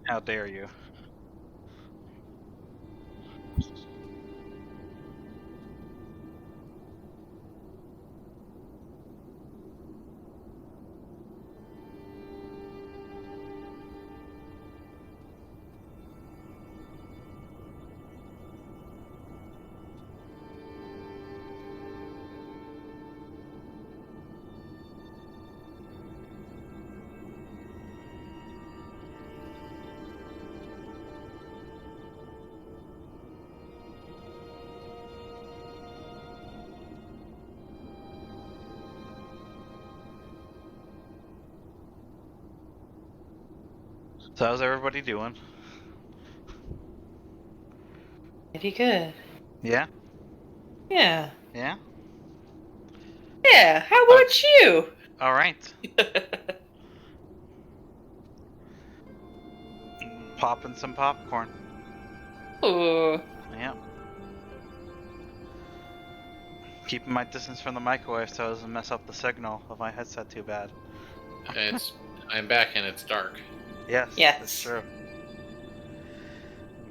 How dare you? So how's everybody doing? Pretty good. Yeah? Yeah. Yeah? Yeah. How about you? Alright. Popping some popcorn. Ooh. Yeah. Keeping my distance from the microwave so it doesn't mess up the signal of my headset too bad. I'm back and it's dark. Yes, Yes. that's true.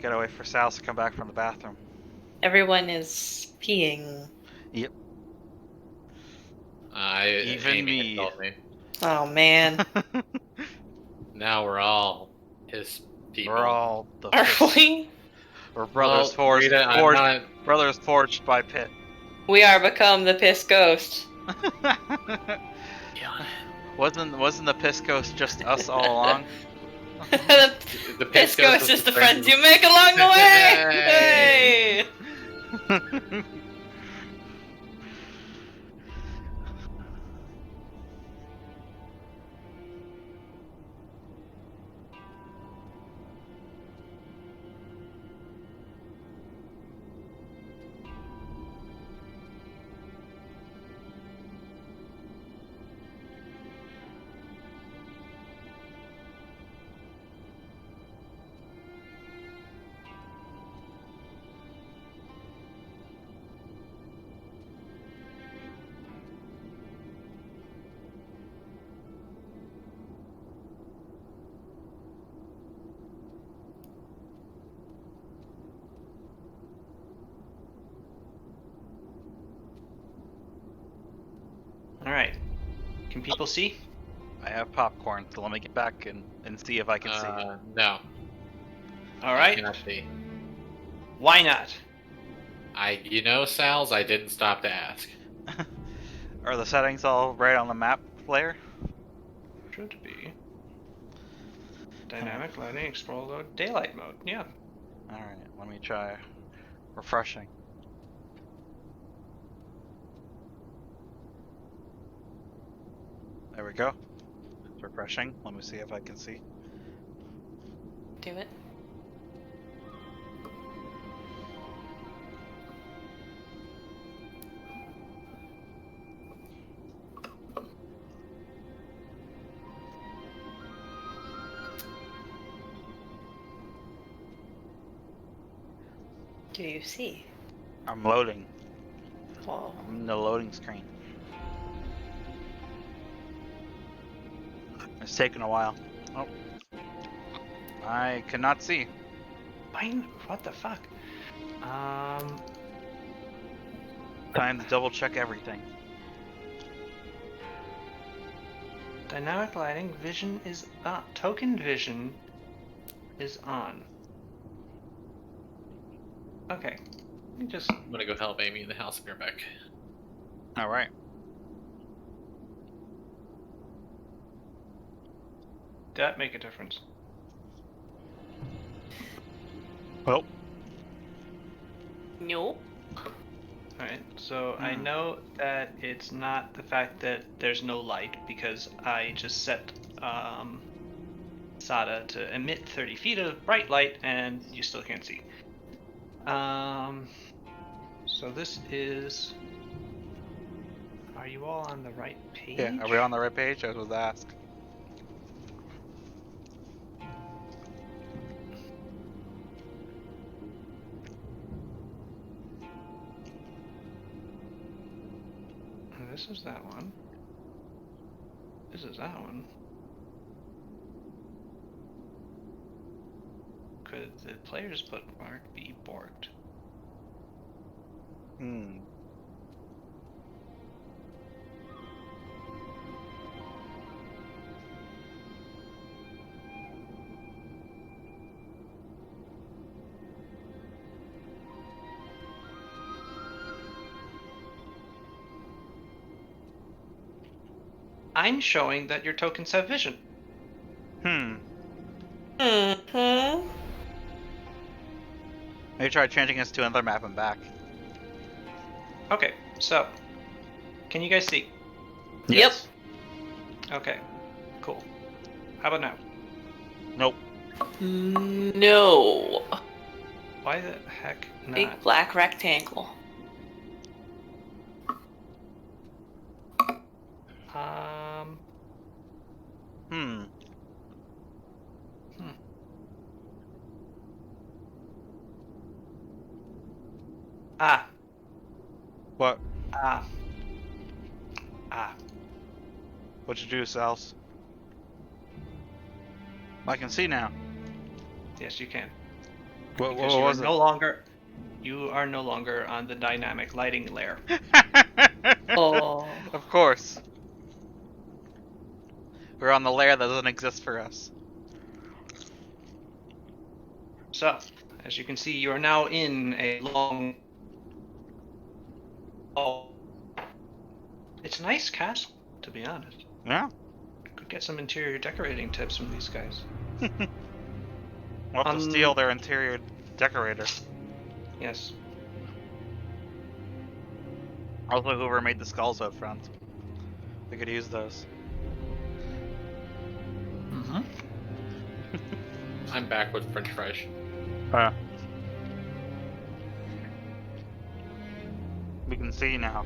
Gotta wait for Sal to come back from the bathroom. Everyone is peeing. Yep. Even Amy me. had told me. Oh man. Now we're all his people. We're all the Are piss. we? We're brothers Well, forged, Rita, I'm forged not. brothers forged by Pitt. We are become the piss ghost. wasn't the piss ghost just us all along? The The piss ghost is the friends of- you make along the way. Hey! Hey. Alright. Can people see? I have popcorn, so let me get back and see if I can see. No. I Alright. cannot see. Why not? Sal's, I didn't stop to ask. Are the settings all right on the map player? Should be. Dynamic lighting, explore mode, daylight mode. Yeah. Alright, let me try refreshing. There we go. It's refreshing. Let me see if I can see. Do it. do you see? I'm loading. Whoa. I'm in the loading screen. It's taking a while. Oh. I cannot see. Fine. What the fuck? Time to double check everything. Dynamic lighting. Vision is on. Token vision is on. Okay. Let me just. I'm gonna go help Amy in the house and be right back. Alright. Did that make a difference? Well, Nope. Alright, so I know that it's not the fact that there's no light because I just set SATA to emit 30 feet of bright light and you still can't see. So this is. Are you all on the right page? yeah, are we on the right page? I was asked. This is that one. This is that one. Could the player's bookmark be borked? Hmm. I'm showing that your tokens have vision. Hmm. Mm-hmm. Maybe try changing this to another map and back. Okay, so can you guys see? Yep. Okay, cool. How about now? Nope. No. Why the heck not? Big black rectangle. Hmm. Ah. What? Ah. What'd you do, Sals? I can see now. Yes, you can. What Because you are was no longer. You are no longer on the dynamic lighting layer. it? Oh. Of course. We're on the layer that doesn't exist for us. So, as you can see, you are now in a long. Oh. It's a nice castle, to be honest. Yeah. Could get some interior decorating tips from these guys. We'll have to steal their interior decorator. Yes. Also, whoever made the skulls out front. We could use those. Mm-hmm. I'm back with French fries. We can see now.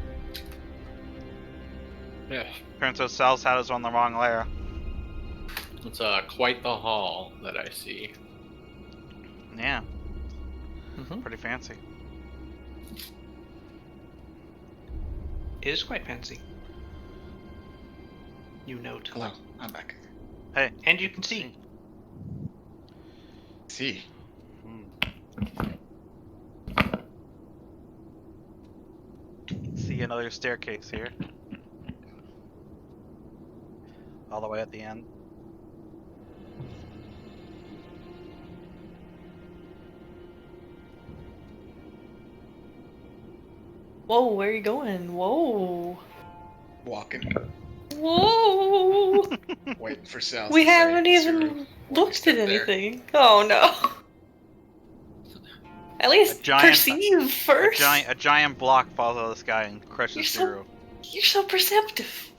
Yeah, Turns out Sal's hat is on the wrong layer. it's quite the hall that I see. Yeah, Mm-hmm. pretty fancy. It is quite fancy. You note. Hello, I'm back. Hey. And you can see. See, See another staircase here. All the way at the end. Whoa, where are you going? Whoa. walking, Whoa. waiting for Sal. We to say, haven't "Sir, even when you looked step at there." anything. Oh no. At least perceive first. A giant block falls out of the sky and crushes You're through. You're so perceptive.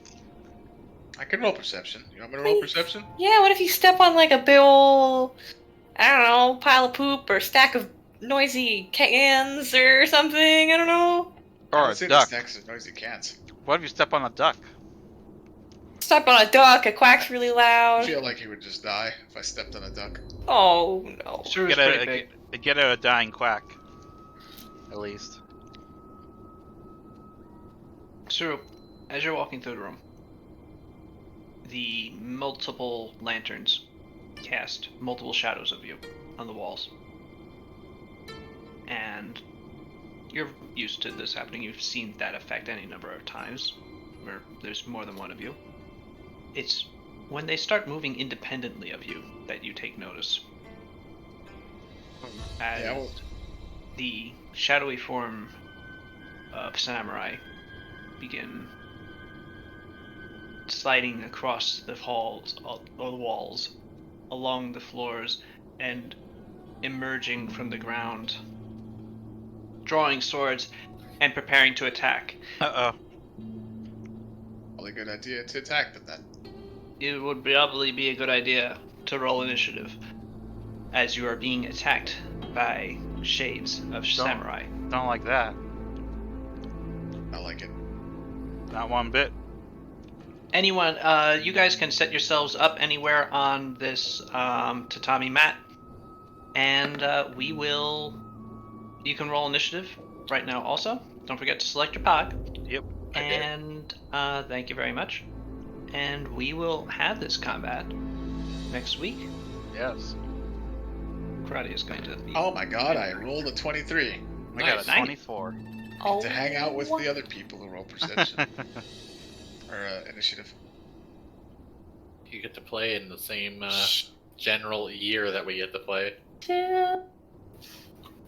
I can roll perception. You want me to roll perception? Yeah, what if you step on like a big ol', I don't know, pile of poop or stack of noisy cans or something? I don't know. I Or haven't a seen duck. the stacks of noisy cans. What if you step on a duck? Step on a duck, it quacks really I loud. feel like he would just die if I stepped on a duck. Oh no. Sure is Get pretty big. out a dying quack. at least. So, as you're walking through the room, the multiple lanterns cast multiple shadows of you on the walls. And you're used to this happening. You've seen that effect any number of times, where there's more than one of you. It's when they start moving independently of you that you take notice. As Yeah, well- the shadowy form of samurai begin sliding across the halls, or the walls, along the floors, and emerging from the ground, drawing swords and preparing to attack. Uh-oh. Probably a good idea to attack them then. It would probably be a good idea to roll initiative, as you are being attacked by shades of samurai. Don't like that. I like it. Not one bit. Anyone, you guys can set yourselves up anywhere on this tatami mat, and you can roll initiative right now also. Don't forget to select your pod. Yep. And thank you very much. And we will have this combat next week. Yes. Karate is going to be... Oh my god, I rolled a 23. I got a Nice. 24. Oh, To hang out with the other people who roll perception. Or initiative. You get to play in the same general year that we get to play.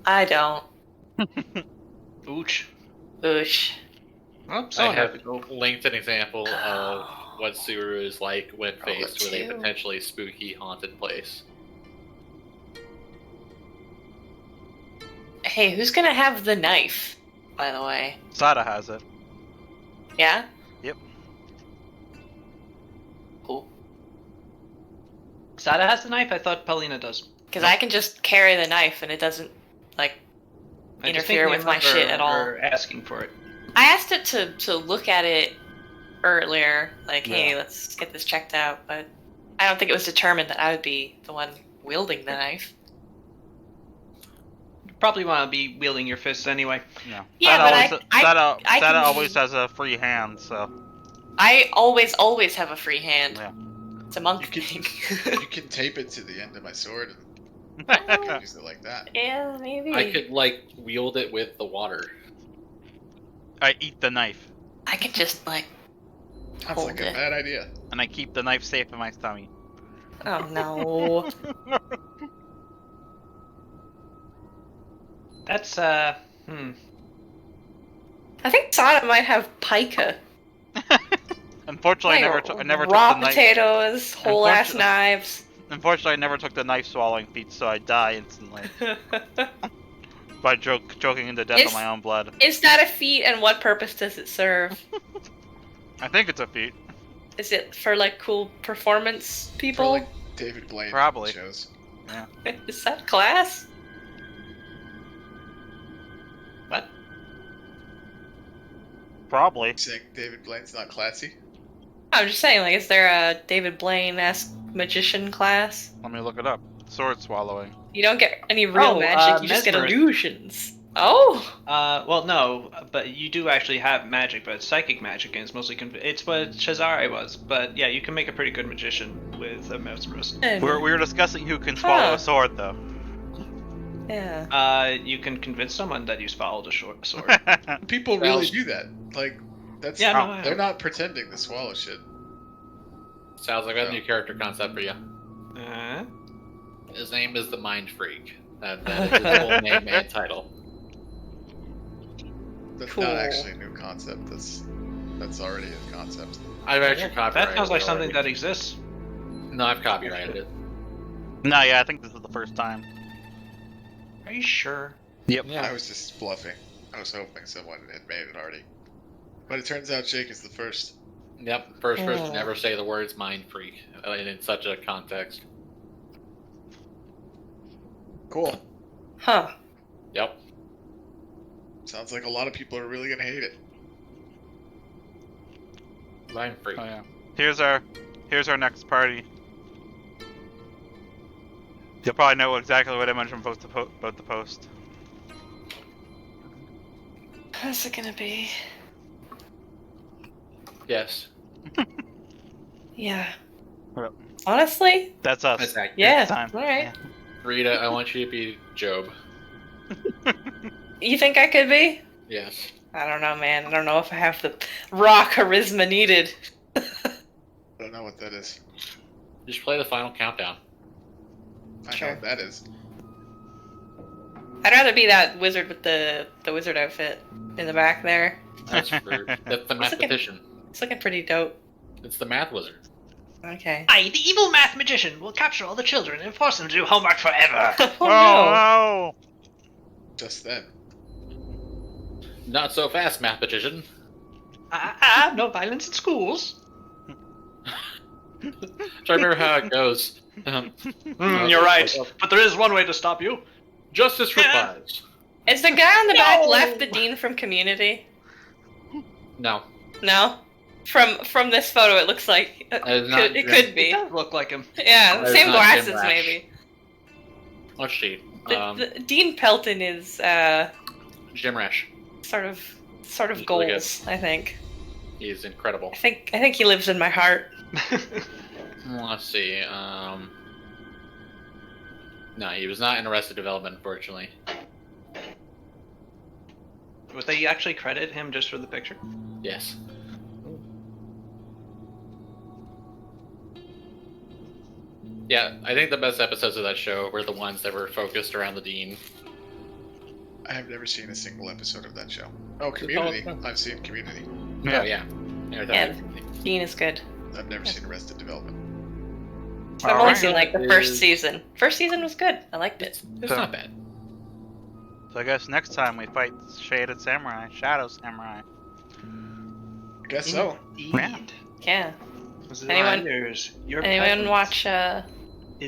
I don't. Ooch. Oosh. Well, I someone have have to go. linked an example of what Suru is like when Oh, faced with a two. potentially spooky haunted place. Hey, who's gonna have the knife, by the way? Sada has it. Yeah? Yep. Cool. Sada has the knife? I thought Paulina does. Because I can just carry the knife and it doesn't, like, I just interfere think with my remember shit at all. her asking for it. I asked it to look at it earlier, like, hey, Yeah. let's get this checked out, but I don't think it was determined that I would be the one wielding the knife. You probably want to be wielding your fists anyway. No. Yeah, Sada but Sada I Sada can- always has a free hand, so. I always have a free hand. Yeah. It's a monk You can- thing. You can tape it to the end of my sword and Oh, use it like that. yeah, maybe. I could like wield it with the water. I eat the knife, I could just, like, That's hold like a it. bad idea. and I keep the knife safe in my tummy. Oh, no. That's, I think Sada might have pica. Unfortunately, I Like, never took raw the knife. potatoes, whole ass Unfortunately- knives. Unfortunately, I never took the knife swallowing feat, so I die instantly by choking into death Is- of my own blood. Is that a feat, and what purpose does it serve? I think it's a feat. Is it for, like, cool performance For people? like David Blaine Probably. shows. Is that class? what? Probably. Saying David Blaine's not classy. I'm just saying, like, is there a David Blaine-esque magician class? Let me look it up. Sword swallowing. You don't get any real Oh, magic, you just get mesmerist. illusions. Oh! Well, no, but you do actually have magic, but it's psychic magic, and it's mostly it's what Cesare was. But yeah, you can make a pretty good magician with a mesmerist. We were discussing who can swallow Huh. a sword, though. Yeah. You can convince someone that you swallowed a sword. People really Well- do that. Like, that's Yeah, Oh, no, I they're know. not pretending to swallow shit. Sounds like a new character concept for you. His name is the Mind Freak. That is his full name and title. That's Cool. not actually a new concept. That's already a concept. I've actually copyrighted That sounds like it something that already. exists. No, I've copyrighted it. No, yeah, I think this is the first time. Are you sure? Yep. I was just bluffing. I was hoping someone had made it already. But it turns out Jake is the first. Yep, first person Oh. to ever say the words Mind Freak in such a context. Cool. Huh. Yep. Sounds like a lot of people are really gonna hate it. Mind Freak. Oh yeah. Here's our next party. You'll probably know exactly what image I'm about to post. How's it gonna be? Yes. Yeah. Yep. Honestly? That's us. That's accurate. Yeah. Next time. Alright. Yeah. Rita, I want you to be Job. You think I could be? Yes. I don't know, man. I don't know if I have the raw charisma needed. I don't know what that is. Just play the final countdown. I Sure. know what that is. I'd rather be that wizard with the wizard outfit in the back there. That's for that's the mathematician. It's looking pretty dope. It's the math wizard. Okay. I, the evil math magician, will capture all the children and force them to do homework forever. Oh no. Oh, Just then. Not so fast, mathematician. No violence in schools. So I remember how it goes. You're right, but there is one way to stop you. Justice replies. Is the guy on the back No! left the dean from Community? No. No. From this photo, it looks like That is not it Jim. could It be. does look like him. Yeah, That is same not Jim glasses Rash. maybe. Let's see. The Dean Pelton is Jim Rash. sort of He's really goals. I think. He's incredible. I think he lives in my heart. Let's see. No, he was not in Arrested Development, unfortunately. Would they actually credit him just for the picture? Yes. Yeah, I think the best episodes of that show were the ones that were focused around the Dean. I have never seen a single episode of that show. Oh, Community. I've seen Community. Oh, yeah. Yeah, Dean is good. I've never seen Arrested Development. I've only Alright. seen like the first Is- season. First season was good. I liked it. It's not bad. So I guess next time we fight Shaded Samurai, Shadow Samurai. I guess so. Indeed. Yeah. Was it Anyone- yours? Your Anyone peasants. watch